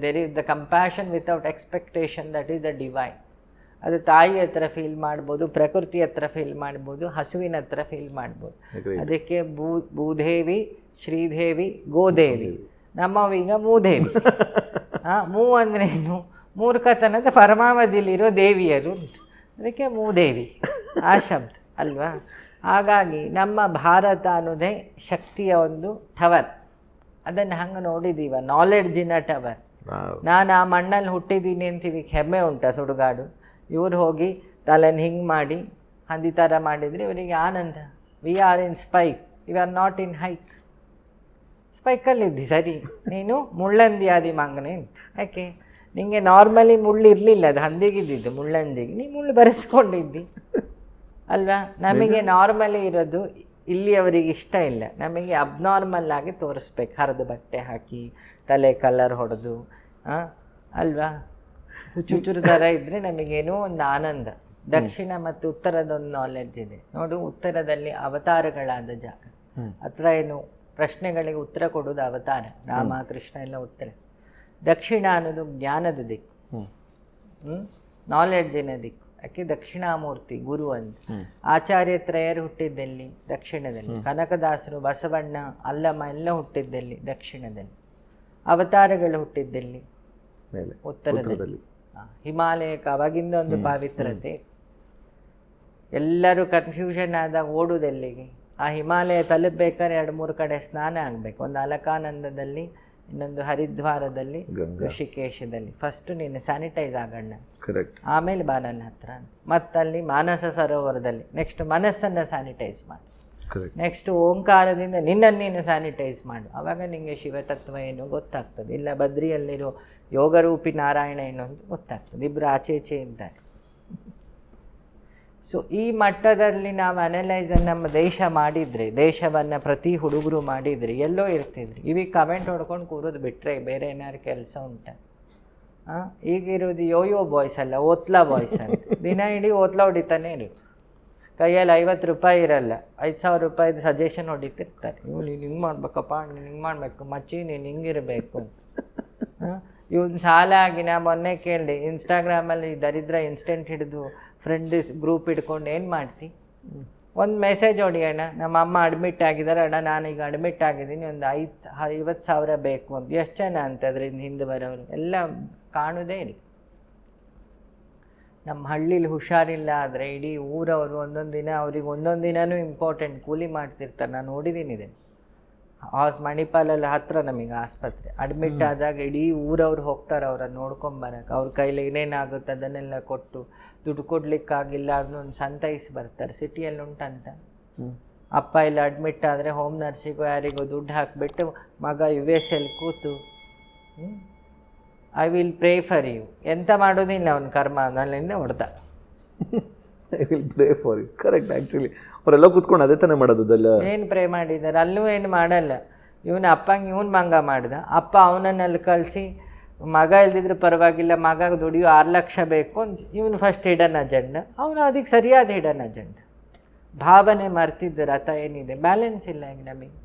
there is the compassion without expectation, that is the divine. ಅದು ತಾಯಿ ಹತ್ರ ಫೀಲ್ ಮಾಡ್ಬೋದು, ಪ್ರಕೃತಿ ಹತ್ರ ಫೀಲ್ ಮಾಡ್ಬೋದು, ಹಸುವಿನ ಹತ್ರ ಫೀಲ್ ಮಾಡ್ಬೋದು. ಅದಕ್ಕೆ ಭೂದೇವಿ, ಶ್ರೀದೇವಿ, ಗೋದೇವಿ. ನಮ್ಮವೀಗ ಮೂದೇವಿ. ಮೂ ಅಂದ್ರೆ ಏನು? ಮೂರ್ಖತನದ ಪರಮಾವಧಿಲಿರೋ ದೇವಿಯರು, ಅದಕ್ಕೆ ಮೂದೇವಿ ಆ ಶಬ್ದ ಅಲ್ವಾ. ಹಾಗಾಗಿ ನಮ್ಮ ಭಾರತ ಅನ್ನೋದೇ ಶಕ್ತಿಯ ಒಂದು ಟವರ್. ಅದನ್ನು ಹಂಗೆ ನೋಡಿದ್ದೀವ, ನಾಲೆಡ್ಜಿನ ಟವರ್. ನಾನು ಆ ಮಣ್ಣಲ್ಲಿ ಹುಟ್ಟಿದ್ದೀನಿ ಅಂತೀವಿ, ಹೆಮ್ಮೆ ಉಂಟ ಸುಡುಗಾಡು. ಇವ್ರು ಹೋಗಿ ತಲೆನ ಹಿಂಗೆ ಮಾಡಿ ಹಂದಿ ಥರ ಮಾಡಿದರೆ ಇವರಿಗೆ ಆನಂದ. We are in spike, you are not in hike. ಸ್ಪೈಕಲ್ಲಿದ್ದಿ ಸರಿ, ನೀನು ಮುಳ್ಳಂದಿ ಆದಿ ಮಂಗನೇ ಅಂತ. ಯಾಕೆ? ನಿಮಗೆ ನಾರ್ಮಲಿ ಮುಳ್ಳು ಇರಲಿಲ್ಲ, ಅದು ಹಂದಿಗಿದ್ದಿದ್ದು, ಮುಳ್ಳಂದಿಗೆ ನೀ ಮುಳ್ಳು ಬರೆಸ್ಕೊಂಡಿದ್ದಿ ಅಲ್ವಾ. ನಮಗೆ ನಾರ್ಮಲಿ ಇರೋದು ಇಲ್ಲಿ ಅವರಿಗೆ ಇಷ್ಟ ಇಲ್ಲ, ನಮಗೆ ಅಬ್ನಾರ್ಮಲ್ ಆಗಿ ತೋರಿಸ್ಬೇಕು, ಹರಿದ ಬಟ್ಟೆ ಹಾಕಿ ತಲೆ ಕಲರ್ ಹೊಡೆದು ಅಲ್ವಾ, ಹುಚ್ಚುಚ್ಚುರು ಥರ ಇದ್ದರೆ ನಮಗೇನೋ ಒಂದು ಆನಂದ. ದಕ್ಷಿಣ ಮತ್ತು ಉತ್ತರದೊಂದು ನಾಲೆಡ್ಜ್ ಇದೆ ನೋಡು. ಉತ್ತರದಲ್ಲಿ ಅವತಾರಗಳಾದ ಜಾಗ, ಹತ್ರ ಏನು ಪ್ರಶ್ನೆಗಳಿಗೆ ಉತ್ತರ ಕೊಡೋದು ಅವತಾರ, ರಾಮ ಕೃಷ್ಣ ಎಲ್ಲ ಉತ್ತರ. ದಕ್ಷಿಣ ಅನ್ನೋದು ಜ್ಞಾನದ ದಿಕ್ಕು, ನಾಲೆಡ್ಜಿನ ದಿಕ್ಕು. ಯಾಕೆ ದಕ್ಷಿಣಾಮೂರ್ತಿ ಗುರು ಅಂತ. ಆಚಾರ್ಯತ್ರಯರು ಹುಟ್ಟಿದ್ದಲ್ಲಿ ದಕ್ಷಿಣದಲ್ಲಿ, ಕನಕದಾಸರು, ಬಸವಣ್ಣ, ಅಲ್ಲಮ್ಮ ಎಲ್ಲ ಹುಟ್ಟಿದ್ದಲ್ಲಿ ದಕ್ಷಿಣದಲ್ಲಿ, ಅವತಾರಗಳು ಹುಟ್ಟಿದ್ದಲ್ಲಿ ಉತ್ತರದಲ್ಲಿ. ಹಿಮಾಲಯಕ್ಕೆ ಅವಾಗಿಂದ ಒಂದು ಪಾವಿತ್ರತೆ. ಎಲ್ಲರೂ ಕನ್ಫ್ಯೂಷನ್ ಆದಾಗ ಓಡುವುದೆಲ್ಲಿಗೆ? ಆ ಹಿಮಾಲಯ ತಲುಪಬೇಕಾದ್ರೆ 2-3 ಕಡೆ ಸ್ನಾನ ಆಗಬೇಕು. ಒಂದು ಅಲಕಾನಂದದಲ್ಲಿ, ಇನ್ನೊಂದು ಹರಿದ್ವಾರದಲ್ಲಿ, ಋಷಿಕೇಶದಲ್ಲಿ. ಫಸ್ಟು ನೀನು ಸ್ಯಾನಿಟೈಸ್ ಆಗೋಣ, ಆಮೇಲೆ ಬಾ ನನ್ನ ಹತ್ರ. ಮತ್ತಲ್ಲಿ ಮಾನಸ ಸರೋವರದಲ್ಲಿ ನೆಕ್ಸ್ಟ್ ಮನಸ್ಸನ್ನು ಸ್ಯಾನಿಟೈಸ್ ಮಾಡು, ನೆಕ್ಸ್ಟ್ ಓಂಕಾರದಿಂದ ನಿನ್ನನ್ನು ನೀನು ಸ್ಯಾನಿಟೈಸ್ ಮಾಡು. ಆವಾಗ ನಿಮಗೆ ಶಿವತತ್ವ ಏನು ಗೊತ್ತಾಗ್ತದೆ. ಇಲ್ಲ ಬದ್ರಿಯಲ್ಲಿರೋ ಯೋಗರೂಪಿ ನಾರಾಯಣ ಏನು ಅಂತ ಗೊತ್ತಾಗ್ತದೆ. ಇಬ್ಬರು ಆಚೆ ಇದ್ದಾರೆ. ಸೊ ಈ ಮಟ್ಟದಲ್ಲಿ ನಾವು ಅನಲೈಸನ್ನು ನಮ್ಮ ದೇಶ ಮಾಡಿದರೆ, ದೇಶವನ್ನು ಪ್ರತಿ ಹುಡುಗರು ಮಾಡಿದರೆ ಎಲ್ಲೋ ಇರ್ತಿದ್ರಿ. ಇವೀಗ ಕಮೆಂಟ್ ಹೊಡ್ಕೊಂಡು ಕೂರೋದು ಬಿಟ್ಟರೆ ಬೇರೆ ಏನಾದ್ರು ಕೆಲಸ ಉಂಟ? ಈಗಿರೋದು ಯೋಯೋ ಬಾಯ್ಸ್ ಅಲ್ಲ, ಓತ್ಲಾ ಬಾಯ್ಸ್ ಅಂತ. ದಿನ ಇಡೀ ಓತ್ಲಾ ಹೊಡಿತಾನೆ ಇರು. ಕೈಯಲ್ಲಿ 50 ರೂಪಾಯಿ ಇರಲ್ಲ, 5,000 ರೂಪಾಯಿದು ಸಜೆಷನ್ ಹೊಡಿತಿರ್ತಾರೆ. ಇವು ನೀನು ಹಿಂಗೆ ಮಾಡ್ಬೇಕಪ್ಪ, ನೀನು ಹಿಂಗೆ ಮಾಡಬೇಕು, ಮಚ್ಚಿ ನೀನು ಹಿಂಗಿರಬೇಕು. ಇವನು ಸಾಲ ಆಗಿ ನಾ ಮೊನ್ನೆ ಕೇಳಿದೆ, ಇನ್ಸ್ಟಾಗ್ರಾಮಲ್ಲಿ ದರಿದ್ರ ಇನ್ಸ್ಟೆಂಟ್ ಹಿಡಿದು ಫ್ರೆಂಡ್ ಗ್ರೂಪ್ ಹಿಡ್ಕೊಂಡು ಏನು ಮಾಡ್ತಿ? ಒಂದು ಮೆಸೇಜ್ ಹೊಡಿಯೋಣ, ನಮ್ಮ ಅಮ್ಮ ಅಡ್ಮಿಟ್ ಆಗಿದ್ದಾರೆ ಅಣ್ಣ, ನಾನೀಗ ಅಡ್ಮಿಟ್ ಆಗಿದ್ದೀನಿ, ಒಂದು 50,000 ಬೇಕು ಅಂತ. ಎಷ್ಟು ಜನ ಅಂತ ಅದರಿಂದ ಹಿಂದೆ ಬರೋರು ಎಲ್ಲ ಕಾಣೋದೇ ಇಲ್ಲ. ನಮ್ಮ ಹಳ್ಳೀಲಿ ಹುಷಾರಿಲ್ಲ ಆದರೆ ಇಡೀ ಊರವರು ಒಂದೊಂದು ದಿನ, ಅವ್ರಿಗೆ ಒಂದೊಂದು ದಿನವೂ ಇಂಪಾರ್ಟೆಂಟ್, ಕೂಲಿ ಮಾಡ್ತಿರ್ತಾರೆ. ನಾನು ನೋಡಿದ್ದೀನಿ ಇದನ್ನು. ಮಣಿಪಾಲಲ್ಲಿ ಹತ್ತಿರ ನಮಗೆ ಆಸ್ಪತ್ರೆ. ಅಡ್ಮಿಟ್ ಆದಾಗ ಇಡೀ ಊರವ್ರು ಹೋಗ್ತಾರೆ ಅವ್ರನ್ನ ನೋಡ್ಕೊಂಬರಕ್ಕೆ. ಅವ್ರ ಕೈಲಿ ಏನೇನಾಗುತ್ತೆ ಅದನ್ನೆಲ್ಲ ಕೊಟ್ಟು, ದುಡ್ಡು ಕೊಡ್ಲಿಕ್ಕಾಗಿಲ್ಲ ಅದನ್ನೊಂದು ಸಂತೈಸಿ ಬರ್ತಾರೆ. ಸಿಟಿಯಲ್ಲಿ ಉಂಟಂತ. ಅಪ್ಪ ಇಲ್ಲ ಅಡ್ಮಿಟ್ ಆದರೆ ಹೋಮ್ ನರ್ಸಿಗೋ ಯಾರಿಗೋ ದುಡ್ಡು ಹಾಕಿಬಿಟ್ಟು, ಮಗ US ಕೂತು I will pray for you. ಎಂತ ಮಾಡೋದಿಲ್ಲ ಅವನ ಕರ್ಮ, ನನ್ನಿಂದ ಹೊಡೆದ. I will pray for you. Correct. Actually ಅವರೆಲ್ಲ ಕೂತ್ಕೊಂಡು ಅದೇ ತಾನೇ ಮಾಡೋದಲ್ಲ. ಏನು ಪ್ರೇ ಮಾಡಿದ್ದಾರೆ? ಅಲ್ಲೂ ಏನು ಮಾಡಲ್ಲ. ಇವನು ಅಪ್ಪಂಗೆ ಇವನು ಮಂಗ ಮಾಡ್ದ. ಅಪ್ಪ ಅವನನ್ನಲ್ಲಿ ಕಳಿಸಿ, ಮಗ ಇಲ್ದಿದ್ರೆ ಪರವಾಗಿಲ್ಲ, ಮಗ ದುಡಿಯೋ 6 ಲಕ್ಷ ಬೇಕು ಅಂತ ಇವನು ಫಸ್ಟ್ ಹಿಡನ್ ಅಜೆಂಡ. ಅವನು ಅದಕ್ಕೆ ಸರಿಯಾದ ಹಿಡನ್ ಅಜೆಂಡ. ಭಾವನೆ ಮರ್ತಿದ್ದ ರಥ ಏನಿದೆ, ಬ್ಯಾಲೆನ್ಸ್ ಇಲ್ಲ ಈಗ ನಮಗೆ.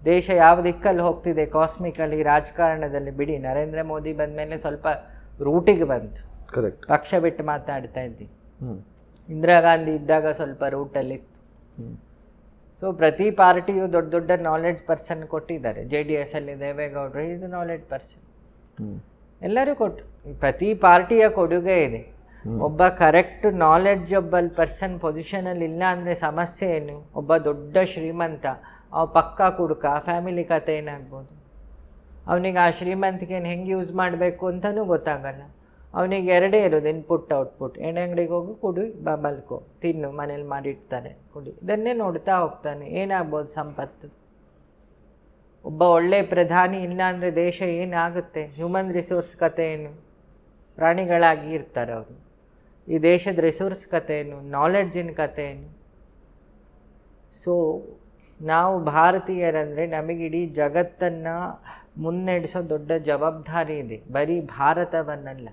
ದೇಶ ಯಾವ ದಿಕ್ಕಲ್ಲಿ ಹೋಗ್ತಿದೆ ಕಾಸ್ಮಿಕಲಿ, ರಾಜಕಾರಣದಲ್ಲಿ ಬಿಡಿ. ನರೇಂದ್ರ ಮೋದಿ ಬಂದ ಮೇಲೆ ಸ್ವಲ್ಪ ರೂಟಿಗೆ ಬಂತು. ಕರೆಕ್ಟ್. ಪಕ್ಷ ಬಿಟ್ಟು ಮಾತಾಡ್ತಾ ಇದ್ವಿ. ಇಂದಿರಾ ಗಾಂಧಿ ಇದ್ದಾಗ ಸ್ವಲ್ಪ ರೂಟಲ್ಲಿತ್ತು. ಸೊ ಪ್ರತಿ ಪಾರ್ಟಿಯು ದೊಡ್ಡ ದೊಡ್ಡ ನಾಲೆಡ್ಜ್ ಪರ್ಸನ್ ಕೊಟ್ಟಿದ್ದಾರೆ. JDS ಅಲ್ಲಿ ದೇವೇಗೌಡರು ಈಸ್ ಅ ನಾಲೆಡ್ಜ್ ಪರ್ಸನ್. ಎಲ್ಲರೂ ಕೊಟ್ಟು, ಪ್ರತಿ ಪಾರ್ಟಿಯ ಕೊಡುಗೆ ಇದೆ. ಒಬ್ಬ ಕರೆಕ್ಟ್ ನಾಲೆಡ್ಜಬಲ್ ಪರ್ಸನ್ ಪೊಸಿಷನಲ್ಲಿ ಇಲ್ಲ ಅಂದರೆ ಸಮಸ್ಯೆ ಏನು? ಒಬ್ಬ ದೊಡ್ಡ ಶ್ರೀಮಂತ, ಅವ ಪಕ್ಕ ಕುಡುಕ, ಫ್ಯಾಮಿಲಿ ಕತೆ ಏನಾಗ್ಬೋದು? ಅವನಿಗೆ ಆ ಶ್ರೀಮಂತಿಕೆಯನ್ನು ಹೆಂಗೆ ಯೂಸ್ ಮಾಡಬೇಕು ಅಂತಲೂ ಗೊತ್ತಾಗಲ್ಲ. ಅವನಿಗೆ 2 ಇರೋದು, ಇನ್ಪುಟ್ ಔಟ್ಪುಟ್. ಎಣ್ಣೆ ಅಂಗಡಿಗೆ ಹೋಗಿ ಕುಡಿ, ಬಲ್ಕೋ ತಿನ್ನು, ಮನೇಲಿ ಮಾಡಿರ್ತಾರೆ ಕುಡಿ, ಇದನ್ನೇ ನೋಡ್ತಾ ಹೋಗ್ತಾನೆ. ಏನಾಗ್ಬೋದು ಸಂಪತ್ತು? ಒಬ್ಬ ಒಳ್ಳೆ ಪ್ರಧಾನಿ ಇಲ್ಲ ಅಂದರೆ ದೇಶ ಏನಾಗುತ್ತೆ? ಹ್ಯೂಮನ್ ರಿಸೋರ್ಸ್ ಕತೆ ಏನು? ಪ್ರಾಣಿಗಳಾಗಿ ಇರ್ತಾರೆ ಅವರು. ಈ ದೇಶದ ರಿಸೋರ್ಸ್ ಕತೆ ಏನು? ನಾಲೆಡ್ಜಿನ ಕತೆ ಏನು? ಸೊ ನಾವು ಭಾರತೀಯರಂದರೆ ನಮಗಿಡೀ ಜಗತ್ತನ್ನು ಮುನ್ನಡೆಸೋ ದೊಡ್ಡ ಜವಾಬ್ದಾರಿ ಇದೆ, ಬರೀ ಭಾರತವನ್ನಲ್ಲ.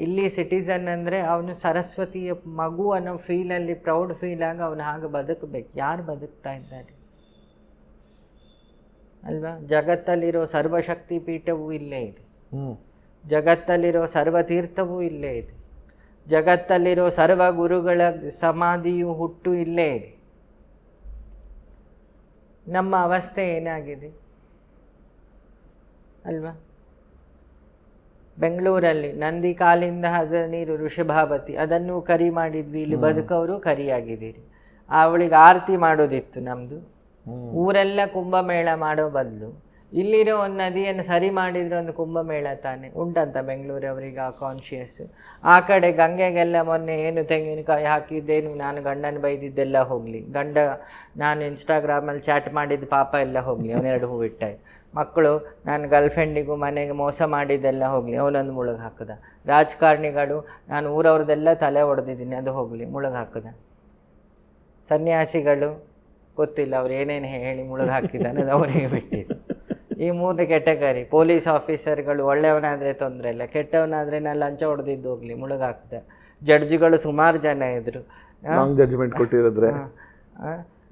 ಇಲ್ಲಿ ಸಿಟಿಸನ್ ಅಂದರೆ ಅವನು ಸರಸ್ವತಿಯ ಮಗು ಅನ್ನೋ ಫೀಲಲ್ಲಿ ಪ್ರೌಡ್ ಫೀಲಾಗಿ ಅವನು ಹಾಗೆ ಬದುಕಬೇಕು. ಯಾರು ಬದುಕ್ತಾ ಇದ್ದಾರೆ ಅಲ್ವಾ? ಜಗತ್ತಲ್ಲಿರೋ ಸರ್ವಶಕ್ತಿ ಪೀಠವೂ ಇಲ್ಲೇ ಇದೆ, ಜಗತ್ತಲ್ಲಿರೋ ಸರ್ವತೀರ್ಥವೂ ಇಲ್ಲೇ ಇದೆ, ಜಗತ್ತಲ್ಲಿರೋ ಸರ್ವ ಗುರುಗಳ ಸಮಾಧಿಯು ಹುಟ್ಟು ಇಲ್ಲೇ ಇದೆ. ನಮ್ಮ ಅವಸ್ಥೆ ಏನಾಗಿದೆ ಅಲ್ವಾ? ಬೆಂಗಳೂರಲ್ಲಿ ನಂದಿ ಕಾಲಿಂದ ಹದ ನೀರು ಋಷಭಾವತಿ, ಅದನ್ನು ಕರಿ ಮಾಡಿದ್ವಿ. ಇಲ್ಲಿ ಬದುಕವರು ಕರಿಯಾಗಿದ್ದೀರಿ. ಅವಳಿಗೆ ಆರತಿ ಮಾಡೋದಿತ್ತು ನಮ್ಮದು. ಊರೆಲ್ಲ ಕುಂಭಮೇಳ ಮಾಡೋ ಬದಲು ಇಲ್ಲಿರೋ ಒಂದು ನದಿಯನ್ನು ಸರಿ ಮಾಡಿದರೆ ಒಂದು ಕುಂಭಮೇಳ ತಾನೆ ಉಂಟಂತ ಬೆಂಗಳೂರವರಿಗೆ ಆ ಕಾನ್ಷಿಯಸ್ಸು. ಆ ಕಡೆ ಗಂಗೆಗೆಲ್ಲ ಮೊನ್ನೆ ಏನು ತೆಂಗಿನಕಾಯಿ ಹಾಕಿದ್ದೇನು, ನಾನು ಗಂಡನ ಬೈದಿದ್ದೆಲ್ಲ ಹೋಗಲಿ, ಗಂಡ ನಾನು ಇನ್ಸ್ಟಾಗ್ರಾಮಲ್ಲಿ ಚಾಟ್ ಮಾಡಿದ್ದು ಪಾಪ ಎಲ್ಲ ಹೋಗಲಿ, ಅವನೆರಡು ಹೂ ಇಟ್ಟಾಯ್ತು. ಮಕ್ಕಳು ನಾನು ಗರ್ಲ್ಫ್ರೆಂಡಿಗೂ ಮನೆಗೆ ಮೋಸ ಮಾಡಿದ್ದೆಲ್ಲ ಹೋಗಲಿ, ಅವನೊಂದು ಮುಳುಗಿ ಹಾಕಿದ. ರಾಜಕಾರಣಿಗಳು ನಾನು ಊರವ್ರದ್ದೆಲ್ಲ ತಲೆ ಹೊಡೆದಿದ್ದೀನಿ, ಅದು ಹೋಗಲಿ, ಮುಳುಗಿ ಹಾಕಿದ. ಸನ್ಯಾಸಿಗಳು ಗೊತ್ತಿಲ್ಲ ಅವ್ರು ಏನೇನು ಹೇಳಿ ಮುಳುಗಿ ಹಾಕಿದ್ದಾನೆ, ಅದು ಅವರಿಗೆ ಬಿಟ್ಟಿದ್ದು. ಈ 3 ಕೆಟಗರಿ. ಪೊಲೀಸ್ ಆಫೀಸರ್ಗಳು ಒಳ್ಳೆಯವನಾದರೆ ತೊಂದರೆ ಇಲ್ಲ, ಕೆಟ್ಟವನಾದರೆ ನಾನು ಲಂಚ ಹೊಡೆದಿದ್ದು ಹೋಗಲಿ, ಮುಳುಗಿ ಹಾಕ್ದೆ. ಜಡ್ಜಿಗಳು ಸುಮಾರು ಜನ ಇದ್ದರು, ಜಡ್ಜ್ಮೆಂಟ್ ಕೊಟ್ಟಿರೋದ್ರೆ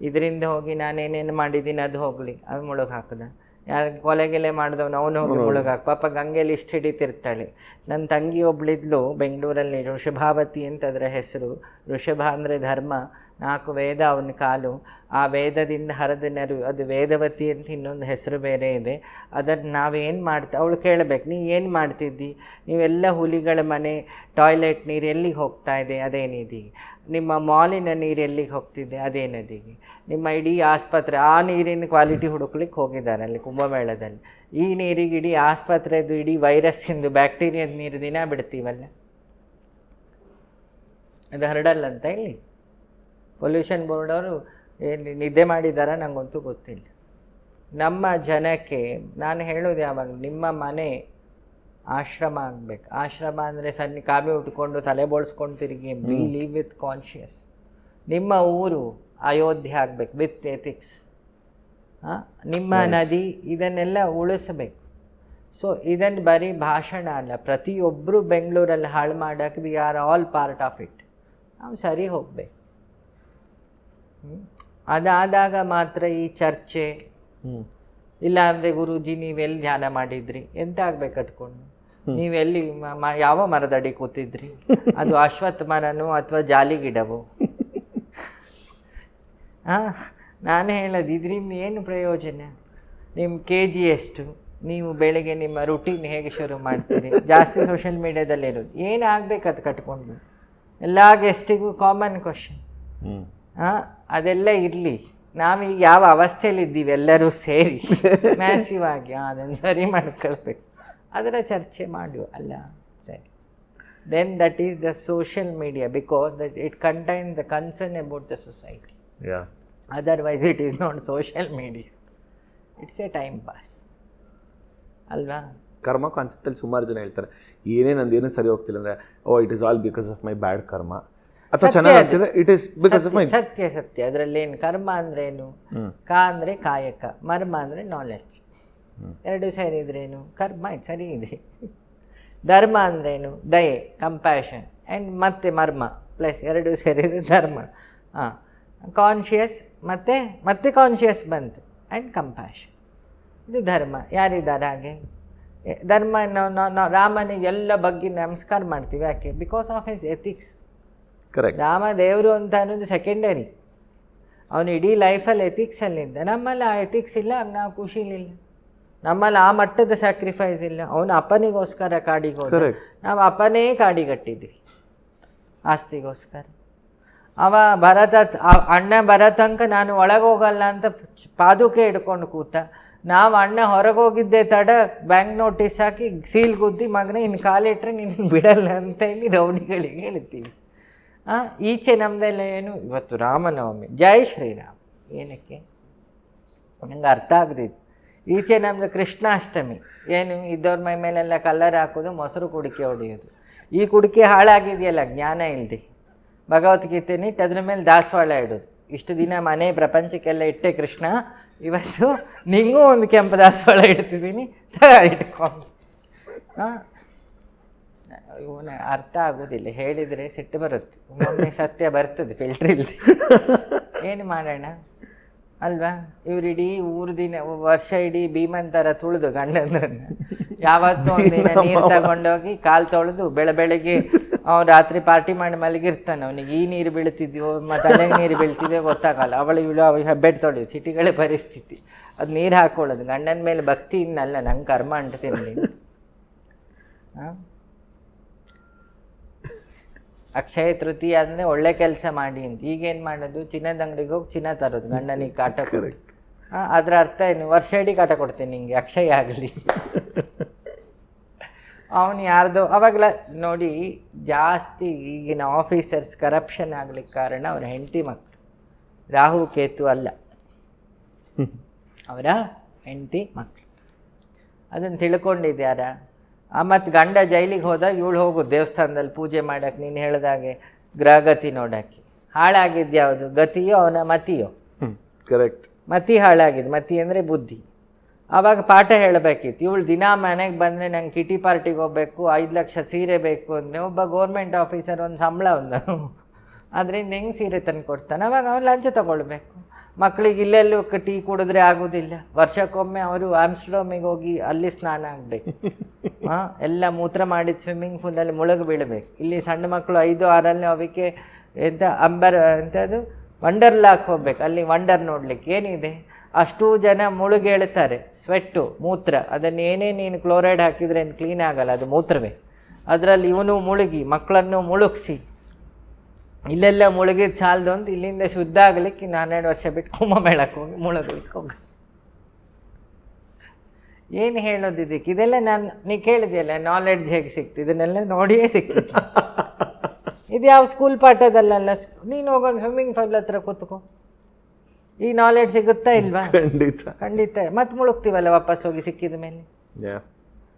ಇದರಿಂದ ಹೋಗಿ ನಾನೇನೇನು ಮಾಡಿದ್ದೀನಿ ಅದು ಹೋಗಲಿ, ಅದು ಮುಳುಗಿ ಹಾಕಿದ. ಯಾರು ಕೊಲೆಗೆಲೆ ಮಾಡಿದವನು ಅವನು ಹೋಗಿ ಮುಳುಗಿ ಹಾಕಿ. ಪಾಪ ಗಂಗೆಯಲ್ಲಿ ಇಷ್ಟು ಹಿಡಿತಿರ್ತಾಳೆ. ನನ್ನ ತಂಗಿ ಒಬ್ಳಿದ್ಲು ಬೆಂಗಳೂರಲ್ಲಿ, ಋಷಭಾವತಿ ಅಂತ ಅದರ ಹೆಸರು. ಋಷಭ ಅಂದರೆ ಧರ್ಮ, 4 ವೇದ ಅವನ ಕಾಲು, ಆ ವೇದದಿಂದ ಹರಿದ ನೆರು, ಅದು ವೇದವತಿ ಅಂತ ಇನ್ನೊಂದು ಹೆಸರು ಬೇರೆ ಇದೆ. ಅದನ್ನು ನಾವೇನು ಅವಳು ಕೇಳಬೇಕು, ನೀ ಏನು ಮಾಡ್ತಿದ್ದಿ? ನೀವೆಲ್ಲ ಹುಲಿಗಳ ಮನೆ ಟಾಯ್ಲೆಟ್ ನೀರು ಎಲ್ಲಿಗೆ ಹೋಗ್ತಾ ಇದೆ, ಅದೇ ನದಿಗೆ. ನಿಮ್ಮ ಮಾಲಿನ ನೀರು ಎಲ್ಲಿಗೆ ಹೋಗ್ತಿದೆ, ಅದೇ ನದಿಗೆ. ನಿಮ್ಮ ಇಡೀ ಆಸ್ಪತ್ರೆ, ಆ ನೀರಿನ ಕ್ವಾಲಿಟಿ ಹುಡುಕ್ಲಿಕ್ಕೆ ಹೋಗಿದ್ದಾರೆ ಅಲ್ಲಿ ಕುಂಭಮೇಳದಲ್ಲಿ. ಈ ನೀರಿಗೆ ಇಡೀ ಆಸ್ಪತ್ರೆದು ಇಡೀ ವೈರಸ್ಸಿಂದು ಬ್ಯಾಕ್ಟೀರಿಯಾದ ನೀರು ದಿನ ಬಿಡ್ತೀವಲ್ಲ, ಅದು ಹರಡಲ್ಲಂತ ಇಲ್ಲಿ. ಪೊಲ್ಯೂಷನ್ ಬೋರ್ಡ್ ಅವರು ಏನು ನಿದ್ದೆ ಮಾಡಿದಾರ ನನಗಂತೂ ಗೊತ್ತಿಲ್ಲ. ನಮ್ಮ ಜನಕ್ಕೆ ನಾನು ಹೇಳೋದು ಯಾವಾಗ, ನಿಮ್ಮ ಮನೆ ಆಶ್ರಮ ಆಗಬೇಕು. ಆಶ್ರಮ ಅಂದರೆ ಸಣ್ಣ ಕಾಬಿ ಉಟ್ಕೊಂಡು ತಲೆ ಬೋಳ್ಸ್ಕೊಂಡು ತಿರುಗಿ, ಬಿ ಲೀವ್ ವಿತ್ ಕಾನ್ಷಿಯಸ್. ನಿಮ್ಮ ಊರು ಅಯೋಧ್ಯೆ ಆಗಬೇಕು ವಿತ್ ಎಥಿಕ್ಸ್. ನಿಮ್ಮ ನದಿ ಇದನ್ನೆಲ್ಲ ಉಳಿಸಬೇಕು. ಸೊ ಇದನ್ನು ಬರೀ ಭಾಷಣ ಅಲ್ಲ, ಪ್ರತಿಯೊಬ್ಬರು ಬೆಂಗಳೂರಲ್ಲಿ ಹಾಳು ಮಾಡೋಕ್ಕೆ V are all part of it. ನಾವು ಸರಿ ಹೋಗಬೇಕು. ಅದಾದಾಗ ಮಾತ್ರ ಈ ಚರ್ಚೆ. ಇಲ್ಲ ಅಂದರೆ ಗುರೂಜಿ ನೀವೆಲ್ಲಿ ಧ್ಯಾನ ಮಾಡಿದ್ರಿ, ಎಂತ ಆಗ್ಬೇಕು ಕಟ್ಕೊಂಡು, ನೀವೆಲ್ಲಿ ಯಾವ ಮರದಡಿ ಕೂತಿದ್ರಿ, ಅದು ಅಶ್ವತ್ಥ ಮರನೋ ಅಥವಾ ಜಾಲಿ ಗಿಡವೋ? ನಾನು ಹೇಳೋದು ಇದರಿಂದ ಏನು ಪ್ರಯೋಜನ? ನಿಮ್ಮ KG ಎಷ್ಟು, ನೀವು ಬೆಳಗ್ಗೆ ನಿಮ್ಮ ರುಟೀನ್ ಹೇಗೆ ಶುರು ಮಾಡ್ತೀರಿ, ಜಾಸ್ತಿ ಸೋಷಿಯಲ್ ಮೀಡ್ಯಾದಲ್ಲಿರೋದು ಏನಾಗಬೇಕು ಅದು ಕಟ್ಕೊಂಡು. ಎಲ್ಲ ಗೆಸ್ಟಿಗೂ ಕಾಮನ್ ಕ್ವಶನ್. ಅದೆಲ್ಲ ಇರಲಿ, ನಾವೀಗ ಯಾವ ಅವಸ್ಥೆಯಲ್ಲಿದ್ದೀವಿ ಎಲ್ಲರೂ ಸೇರಿ ಮ್ಯಾಸಿವ್ ಆಗಿ ಅದನ್ನು ಸರಿ ಮಾಡ್ಕೊಳ್ಬೇಕು, ಅದರ ಚರ್ಚೆ ಮಾಡುವ ಅಲ್ಲ. ಸರಿ, then that is the social media, because that it contain the concern about the society. Otherwise it is not social media, it's a time pass ಅಲ್ವಾ? ಕರ್ಮ ಕಾನ್ಸೆಪ್ಟಲ್ಲಿ ಸುಮಾರು ಜನ ಹೇಳ್ತಾರೆ, ಏನೇ ನಂದೇನು ಸರಿ ಹೋಗ್ತಿಲ್ಲ ಅಂದರೆ, oh it is all because of my bad karma, ಅಥವಾ ಚೆನ್ನಾಗಿ it is because of my. ಸತ್ಯ ಅದರಲ್ಲೇನು? ಕರ್ಮ ಅಂದ್ರೇನು? ಅಂದರೆ ಕಾಯಕ, ಮರ್ಮ ಅಂದರೆ ನಾಲೆಡ್ಜ್. ಎರಡು ಸೇರಿದ್ರೇನು? ಕರ್ಮ ಸರಿ ಇದೆ. ಧರ್ಮ ಅಂದ್ರೇನು? ದಯೆ, ಕಂಪ್ಯಾಷನ್, ಆ್ಯಂಡ್ ಮತ್ತೆ ಮರ್ಮ ಪ್ಲಸ್ ಎರಡು ಸೇರಿದ್ರೆ ಧರ್ಮ. ಕಾನ್ಷಿಯಸ್ ಮತ್ತೆ ಕಾನ್ಷಿಯಸ್ ಬಂತು, ಆ್ಯಂಡ್ ಕಂಪ್ಯಾಷನ್, ಇದು ಧರ್ಮ. ಯಾರಿದ್ದಾರೆ ಹಾಗೆ? ಧರ್ಮ ನಾವು ರಾಮನಿಗೆ ಎಲ್ಲ ಬಗ್ಗೆ ನಮಸ್ಕಾರ ಮಾಡ್ತೀವಿ, ಯಾಕೆ? Because of his ethics. Correct. Rama ದೇವರು ಅಂತ ಅನ್ನೋದು ಸೆಕೆಂಡರಿ, ಅವನು ಇಡೀ ಲೈಫಲ್ಲಿ ಎಥಿಕ್ಸಲ್ಲಿದ್ದ. ನಮ್ಮಲ್ಲಿ ಆ ಎಥಿಕ್ಸ್ ಇಲ್ಲ, ನಾವು ಖುಷಿಲಿಲ್ಲ. ನಮ್ಮಲ್ಲಿ ಆ ಮಟ್ಟದ ಸ್ಯಾಕ್ರಿಫೈಸ್ ಇಲ್ಲ. ಅವನು ಅಪ್ಪನಿಗೋಸ್ಕರ ಕಾಡಿಗೆ ಹೋದ, ನಾವು ಅಪ್ಪನೇ ಕಾಡಿಗಟ್ಟಿದ್ವಿ ಆಸ್ತಿಗೋಸ್ಕರ. ಅವ ಅಣ್ಣ ಬರೋ ತನಕ ನಾನು ಒಳಗೋಗಲ್ಲ ಅಂತ ಪಾದುಕೆ ಹಿಡ್ಕೊಂಡು ಕೂತ. ನಾವು ಅಣ್ಣ ಹೊರಗೆ ಹೋಗಿದ್ದೆ ತಡ ಬ್ಯಾಂಕ್ ನೋಟಿಸ್ ಹಾಕಿ ಸೀಲ್ ಗುದ್ದಿ, ಮಗನೇ ಇನ್ನು ಕಾಲಿಟ್ರೆ ನಿನ್ನ ಬಿಡಲ್ಲ ಅಂತ ಹೇಳಿ ರೌಡಿಗಳಿಗೆ ಹೇಳ್ತೀವಿ. ಈಚೆ ನಮ್ಮದೆಲ್ಲ ಏನು, ಇವತ್ತು ರಾಮನವಮಿ, ಜೈ ಶ್ರೀರಾಮ್, ಏನಕ್ಕೆ ನಂಗೆ ಅರ್ಥ ಆಗದಿತ್ತು. ಈಚೆ ನಮ್ಮದು ಕೃಷ್ಣಾಷ್ಟಮಿ, ಏನು ಇದ್ದವ್ರ ಮೈ ಮೇಲೆಲ್ಲ ಕಲ್ಲರ್ ಹಾಕೋದು, ಮೊಸರು ಕುಡಿಕೆ ಹೊಡೆಯೋದು. ಈ ಕುಡಿಕೆ ಹಾಳಾಗಿದೆಯಲ್ಲ ಜ್ಞಾನ ಇಲ್ಲದೆ. ಭಗವದ್ಗೀತೆನಿಟ್ಟು ಅದ್ರ ಮೇಲೆ ದಾಸವಾಳ ಇಡೋದು, ಇಷ್ಟು ದಿನ ಮನೆ ಪ್ರಪಂಚಕ್ಕೆಲ್ಲ ಇಟ್ಟೆ ಕೃಷ್ಣ, ಇವತ್ತು ನಿಂಗೂ ಒಂದು ಕೆಂಪು ದಾಸವಾಳ ಇಡ್ತಿದ್ದೀನಿ, ಇಟ್ಕೊಂಡು. ಇವನ ಅರ್ಥ ಆಗೋದಿಲ್ಲ, ಹೇಳಿದರೆ ಸಿಟ್ಟು ಬರುತ್ತೆ, ಒಮ್ಮೊಮ್ಮೆ ಸತ್ಯ ಬರ್ತದೆ ಫಿಲ್ಟ್ರ್ ಇಲ್ಲದೆ. ಏನು ಮಾಡೋಣ ಅಲ್ವಾ? ಇವ್ರಿಡೀ ದಿನ ವರ್ಷ ಇಡೀ ಭೀಮನ್ ಥರ ತುಳಿದು ಗಂಡಂದ್ರನ್ನ ಯಾವತ್ತೂ ಒಂದಿನ ನೀರು ತಗೊಂಡೋಗಿ ಕಾಲು ತೊಳೆದು ಬೆಳಗ್ಗೆ ಅವ್ನು ರಾತ್ರಿ ಪಾರ್ಟಿ ಮಾಡಿ ಮಲಗಿರ್ತಾನೆ. ಅವನಿಗೆ ಈ ನೀರು ಬೀಳ್ತಿದ್ಯೋ ತಲೆಗೆ ನೀರು ಬೀಳ್ತಿದ್ಯೋ ಗೊತ್ತಾಗಲ್ಲ. ಅವಳು ಹೆಬ್ಬೆಟ್ಟು ತೊಳೆಯೋದು ಸಿಟಿಗಳೇ ಪರಿಸ್ಥಿತಿ. ಅದು ನೀರು ಹಾಕೊಳ್ಳೋದು ಗಂಡನ ಮೇಲೆ ಭಕ್ತಿ ಇನ್ನಲ್ಲ, ನಂಗೆ ಕರ್ಮ ಅಂಟ್ತೀನಿ. ಹಾಂ, ಅಕ್ಷಯ ತೃತೀಯ ಅಂದರೆ ಒಳ್ಳೆ ಕೆಲಸ ಮಾಡಿ ಅಂತ. ಈಗೇನು ಮಾಡೋದು, ಚಿನ್ನದ ಅಂಗಡಿಗೆ ಹೋಗಿ ಚಿನ್ನ ತರೋದು ಗಂಡನಿಗೆ ಕಾಟ ಕೊಡಿ. ಅದರ ಅರ್ಥ ಏನು, ವರ್ಷ ಇಡೀ ಕಾಟ ಕೊಡ್ತೇನೆ ನಿಂಗೆ ಅಕ್ಷಯ ಆಗಲಿ. ಅವನು ಯಾರ್ದು ಅವಾಗಲ ನೋಡಿ, ಜಾಸ್ತಿ ಈಗಿನ ಆಫೀಸರ್ಸ್ ಕರಪ್ಷನ್ ಆಗ್ಲಿಕ್ಕೆ ಕಾರಣ ಅವರ ಹೆಂಡತಿ ಮಕ್ಕಳು. ರಾಹು ಕೇತು ಅಲ್ಲ, ಅವರ ಹೆಂಡತಿ ಮಕ್ಕಳು. ಅದನ್ನು ತಿಳ್ಕೊಂಡಿದ್ಯಾರ? ಮತ್ತು ಗಂಡ ಜೈಲಿಗೆ ಹೋದಾಗ ಇವಳು ಹೋಗೋದು ದೇವಸ್ಥಾನದಲ್ಲಿ ಪೂಜೆ ಮಾಡೋಕ್ಕೆ, ನೀನು ಹೇಳ್ದಾಗೆ ಗ್ರಹಗತಿ ನೋಡೋಕ್ಕೆ. ಹಾಳಾಗಿದ್ಯಾವುದು, ಗತಿಯೋ ಅವನ ಮತಿಯೋ? ಕರೆಕ್ಟ್, ಮತಿ ಹಾಳಾಗಿದೆ. ಮತಿ ಅಂದರೆ ಬುದ್ಧಿ. ಆವಾಗ ಪಾಠ ಹೇಳಬೇಕಿತ್ತು. ಇವಳು ದಿನ ಮನೆಗೆ ಬಂದರೆ ನಂಗೆ ಕಿಟಿ ಪಾರ್ಟಿಗೆ ಹೋಗಬೇಕು, 5 ಲಕ್ಷ ಸೀರೆ ಬೇಕು ಅಂದರೆ ಒಬ್ಬ ಗೌರ್ಮೆಂಟ್ ಆಫೀಸರ್ ಒಂದು ಸಂಬಳ ಒಂದು ಅದರಿಂದ ಹೆಂಗೆ ಸೀರೆ ತಂದು ಕೊಡ್ತಾನೆ? ಅವಾಗ ಅವ್ನು ಲಂಚ ತೊಗೊಳ್ಬೇಕು. ಮಕ್ಕಳಿಗೆ ಇಲ್ಲೆಲ್ಲೂ ಟೀ ಕುಡಿದ್ರೆ ಆಗೋದಿಲ್ಲ. ವರ್ಷಕ್ಕೊಮ್ಮೆ ಅವರು ಆಮ್ಸ್ಟರ್ಡಾಮಿಗೆ ಹೋಗಿ ಅಲ್ಲಿ ಸ್ನಾನ ಆಗಬೇಕು. ಎಲ್ಲ ಮೂತ್ರ ಮಾಡಿದ ಸ್ವಿಮ್ಮಿಂಗ್ ಪೂಲಲ್ಲಿ ಮುಳುಗಿ ಬೀಳಬೇಕು. ಇಲ್ಲಿ ಸಣ್ಣ ಮಕ್ಕಳು 5-6 ಅವಕ್ಕೆ ಎಂಥ ಎಂಥದ್ದು ವಂಡರ್ಲಾಕ್ ಹೋಗ್ಬೇಕು. ಅಲ್ಲಿ ವಂಡರ್ ನೋಡಲಿಕ್ಕೆ ಏನಿದೆ, ಅಷ್ಟೂ ಜನ ಮುಳುಗೇಳ್ತಾರೆ. ಸ್ವೆಟ್ಟು, ಮೂತ್ರ, ಅದನ್ನು ಏನೇ ನೀನು ಕ್ಲೋರೈಡ್ ಹಾಕಿದರೆ ಏನು ಕ್ಲೀನ್ ಆಗಲ್ಲ, ಅದು ಮೂತ್ರವೇ. ಅದರಲ್ಲಿ ಇವನು ಮುಳುಗಿ ಮಕ್ಕಳನ್ನು ಮುಳುಗಿಸಿ ಇಲ್ಲೆಲ್ಲ ಮುಳುಗಿದ ಸಾಲದು ಅಂತ ಇಲ್ಲಿಂದ ಶುದ್ಧ ಆಗಲಿಕ್ಕೆ 12 ವರ್ಷ ಬಿಟ್ಟು ಕುಂಭಮೇಳಕ್ಕೆ ಹೋಗಿ ಮುಳುಗಲಿಕ್ಕೆ ಹೋಗ. ಏನು ಹೇಳೋದು ಇದಕ್ಕೆ? ಇದೆಲ್ಲ ನೀ ಕೇಳಿದೆಯಲ್ಲ ನಾಲೆಡ್ಜ್ ಹೇಗೆ ಸಿಕ್ತು, ಇದನ್ನೆಲ್ಲ ನೋಡಿಯೇ ಸಿಕ್ಕಿತ್ತು. ಇದು ಯಾವ ಸ್ಕೂಲ್ ಪಾಠದಲ್ಲ. ನೀನು ಹೋಗೋದು ಸ್ವಿಮ್ಮಿಂಗ್ ಪೂಲ್ ಹತ್ರ ಕೂತ್ಕೋ, ಈ ನಾಲೆಡ್ಜ್ ಸಿಗುತ್ತಾ ಇಲ್ವಾ? ಖಂಡಿತ. ಮತ್ತೆ ಮುಳುಗ್ತೀವಲ್ಲ ವಾಪಸ್ ಹೋಗಿ ಸಿಕ್ಕಿದ ಮೇಲೆ.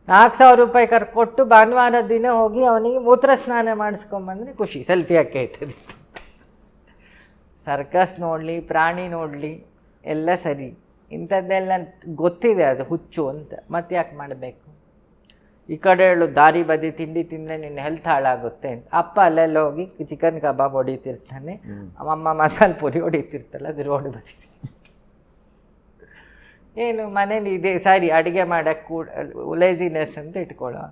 4,000 ರೂಪಾಯಿ ಕೊಟ್ಟು ಭಾನುವಾರ ದಿನ ಹೋಗಿ ಅವನಿಗೆ ಮೂತ್ರ ಸ್ನಾನ ಮಾಡಿಸ್ಕೊಂಬಂದ್ರೆ ಖುಷಿ, ಸೆಲ್ಫಿ ಹಾಕಿ ಇಟ್ಟது. ಸರ್ಕಸ್ ನೋಡಲಿ, ಪ್ರಾಣಿ ನೋಡಲಿ, ಎಲ್ಲ ಸರಿ. ಇಂಥದ್ದೆಲ್ಲ ಗೊತ್ತಿದೆ ಅದು ಹುಚ್ಚು ಅಂತ, ಮತ್ತೆ ಯಾಕೆ ಮಾಡಬೇಕು? ಈ ಕಡೆ ಹೇಳು ದಾರಿ ಬದಿ ತಿಂಡಿ ತಿಂದರೆ ನಿನ್ನ ಹೆಲ್ತ್ ಹಾಳಾಗುತ್ತೆ ಅಂತ. ಅಪ್ಪ ಅಲ್ಲೆಲ್ಲ ಹೋಗಿ ಚಿಕನ್ ಕಬಾಬ್ ಹೊಡಿತಿರ್ತಾನೆ, ಅಮ್ಮಮ್ಮ ಮಸಾಲೆ ಪುರಿ ಹೊಡಿತಿರ್ತಲ್ಲ, ಅದು ರೋಡ್ ಬದಿ. ಏನು ಮನೇಲಿ ಇದೆ ಸರಿ, ಅಡುಗೆ ಮಾಡೋಕ್ಕೆ ಕೂಡ ಲೇಸಿನೆಸ್ ಅಂತ ಇಟ್ಕೊಳ್ಳೋ.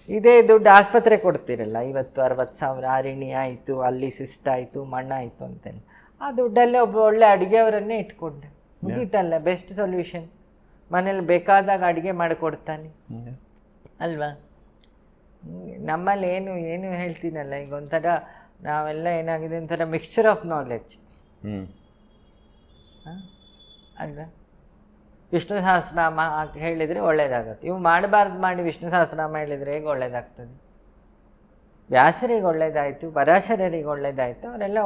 ಇದೇ ದುಡ್ಡು ಆಸ್ಪತ್ರೆ ಕೊಡ್ತಿರಲ್ಲ, 50-60 ಸಾವಿರ, ಆರಿಣಿ ಆಯಿತು, ಅಲ್ಲಿ ಸಿಸ್ಟ್ ಆಯಿತು, ಮಣ್ಣಾಯಿತು ಅಂತೇಳಿ. ಆ ದುಡ್ಡಲ್ಲೇ ಒಬ್ಬ ಒಳ್ಳೆ ಅಡುಗೆಯವರನ್ನೇ ಇಟ್ಕೊಂಡೆ, ಮುಗೀತಲ್ಲ. Best solution. ಮನೇಲಿ ಬೇಕಾದಾಗ ಅಡುಗೆ ಮಾಡಿಕೊಡ್ತಾನೆ ಅಲ್ವಾ? ನಮ್ಮಲ್ಲಿ ಏನು ಹೇಳ್ತೀನಲ್ಲ, ಈಗ ಒಂಥರ ನಾವೆಲ್ಲ ಏನಾಗಿದೆ ಒಂಥರ ಮಿಕ್ಸ್ಚರ್ ಆಫ್ ನಾಲೆಡ್ಜ್ ಅಲ್ವಾ? ವಿಷ್ಣು ಸಹಸ್ರನಾಮ ಹೇಳಿದರೆ ಒಳ್ಳೇದಾಗತ್ತೆ. ಇವು ಮಾಡಬಾರ್ದು ಮಾಡಿ ವಿಷ್ಣು ಸಹಸ್ರನಾಮ ಹೇಳಿದರೆ ಹೇಗೆ ಒಳ್ಳೇದಾಗ್ತದೆ? ವ್ಯಾಸರಿಗೆ ಒಳ್ಳೇದಾಯಿತು, ಪರಾಶರರಿಗೆ ಒಳ್ಳೇದಾಯಿತು, ಅವರೆಲ್ಲ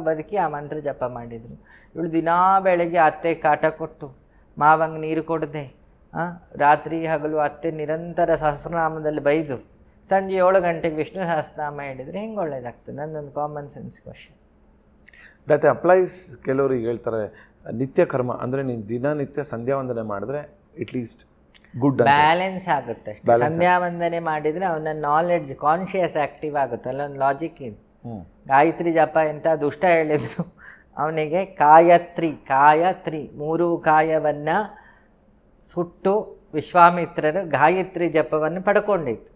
ಬದುಕಿ ಆ ಮಂತ್ರ ಜಪ ಮಾಡಿದರು. ಇವಳು ದಿನಾ ಬೆಳಗ್ಗೆ ಅತ್ತೆ ಕಾಟ ಕೊಟ್ಟು ಮಾವಂಗೆ ನೀರು ಕೊಡದೆ, ರಾತ್ರಿ ಹಗಲು ಅತ್ತೆ ನಿರಂತರ ಸಹಸ್ರನಾಮದಲ್ಲಿ ಬೈದು ಸಂಜೆ 7 ಗಂಟೆಗೆ ವಿಷ್ಣು ಸಹಸ್ರನಾಮ ಹೇಳಿದರೆ ಹೆಂಗೆ ಒಳ್ಳೇದಾಗ್ತದೆ? ನನ್ನೊಂದು common sense question. That applies. ಕೆಲವ್ರಿಗೆ ಹೇಳ್ತಾರೆ ನಿತ್ಯ ಕರ್ಮ ಅಂದರೆ ನೀನು ದಿನನಿತ್ಯ ಸಂಧ್ಯಾ ವಂದನೆ ಮಾಡಿದ್ರೆ ಇಟ್ ಲೀಸ್ಟ್ ಗುಡ್ ಬ್ಯಾಲೆನ್ಸ್ ಆಗುತ್ತೆ ಅಷ್ಟೇ. ಸಂಧ್ಯಾ ವಂದನೆ ಮಾಡಿದರೆ ಅವನ ನಾಲೆಡ್ಜ್ ಕಾನ್ಷಿಯಸ್ ಆ್ಯಕ್ಟಿವ್ ಆಗುತ್ತೆ. ಅಲ್ಲೊಂದು ಲಾಜಿಕ್ ಇದೆ. ಗಾಯತ್ರಿ ಜಪ ಎಂಥ ದುಷ್ಟ ಹೇಳಿದ್ರು ಅವನಿಗೆ, ಕಾಯತ್ರಿ 3 ಕಾಯವನ್ನು ಸುಟ್ಟು ವಿಶ್ವಾಮಿತ್ರರು ಗಾಯತ್ರಿ ಜಪವನ್ನು ಪಡ್ಕೊಂಡಿತ್ತು.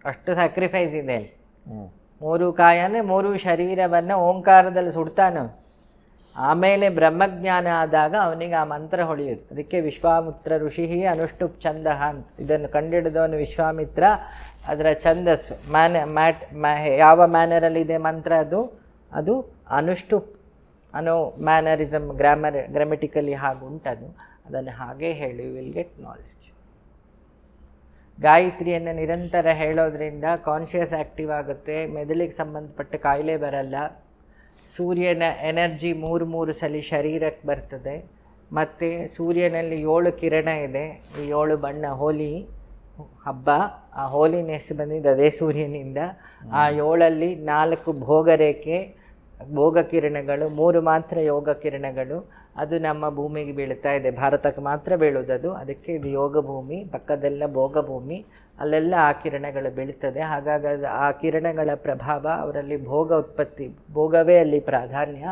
ಅಷ್ಟು ಸ್ಯಾಕ್ರಿಫೈಸ್ ಇದೆ ಅಲ್ಲಿ. 3 ಕಾಯನೇ 3 ಶರೀರವನ್ನು ಓಂಕಾರದಲ್ಲಿ ಸುಡ್ತಾನೆ. ಆಮೇಲೆ ಬ್ರಹ್ಮಜ್ಞಾನ ಆದಾಗ ಅವನಿಗೆ ಆ ಮಂತ್ರ ಹೊಳೆಯೋದು. ಅದಕ್ಕೆ ವಿಶ್ವಾಮಿತ್ರ ಋಷಿ ಅನುಷ್ಠುಪ್ ಛಂದಃ ಅಂತ. ಇದನ್ನು ಕಂಡಿಡಿದವನು ವಿಶ್ವಾಮಿತ್ರ. ಅದರ ಛಂದಸ್ಸು ಯಾವ ಮ್ಯಾನರಲ್ಲಿದೆ ಮಂತ್ರ, ಅದು ಅನುಷ್ಠುಪ್ ಅನ್ನೋ ಮ್ಯಾನರಿಸಮ್, ಗ್ರಾಮೆಟಿಕಲಿ ಹಾಗುಂಟದು. ಅದನ್ನು ಹಾಗೇ ಹೇಳಿ, ವಿಲ್ ಗೆಟ್ ನಾಲೆಡ್ಜ್. ಗಾಯತ್ರಿಯನ್ನು ನಿರಂತರ ಹೇಳೋದ್ರಿಂದ ಕಾನ್ಷಿಯಸ್ ಆ್ಯಕ್ಟಿವ್ ಆಗುತ್ತೆ, ಮೆದುಳಿಗೆ ಸಂಬಂಧಪಟ್ಟ ಕಾಯಿಲೆ ಬರಲ್ಲ. ಸೂರ್ಯನ ಎನರ್ಜಿ 3 ಸಲ ಶರೀರಕ್ಕೆ ಬರ್ತದೆ. ಮತ್ತು ಸೂರ್ಯನಲ್ಲಿ 7 ಕಿರಣ ಇದೆ. ಈ 7 ಬಣ್ಣ ಹೋಲಿ ಹಬ್ಬ, ಆ ಹೋಲಿನೆಸ್ ಬಂದಿದ್ದು ಅದೇ ಸೂರ್ಯನಿಂದ. ಆ 7ಅಲ್ಲಿ 4 ಭೋಗರೇಖೆ, ಭೋಗ ಕಿರಣಗಳು 3 ಮಾತ್ರ ಯೋಗ ಕಿರಣಗಳು. ಅದು ನಮ್ಮ ಭೂಮಿಗೆ ಬೀಳ್ತಾ ಇದೆ, ಭಾರತಕ್ಕೆ ಮಾತ್ರ ಬೀಳುವುದದು. ಅದಕ್ಕೆ ಇದು ಯೋಗ ಭೂಮಿ, ಪಕ್ಕದೆಲ್ಲ ಭೋಗ ಭೂಮಿ. ಅಲ್ಲೆಲ್ಲ ಆ ಕಿರಣಗಳು ಬೀಳ್ತದೆ. ಹಾಗಾಗಿ ಆ ಕಿರಣಗಳ ಪ್ರಭಾವ ಅವರಲ್ಲಿ ಭೋಗ ಉತ್ಪತ್ತಿ, ಭೋಗವೇ ಅಲ್ಲಿ ಪ್ರಾಧಾನ್ಯ.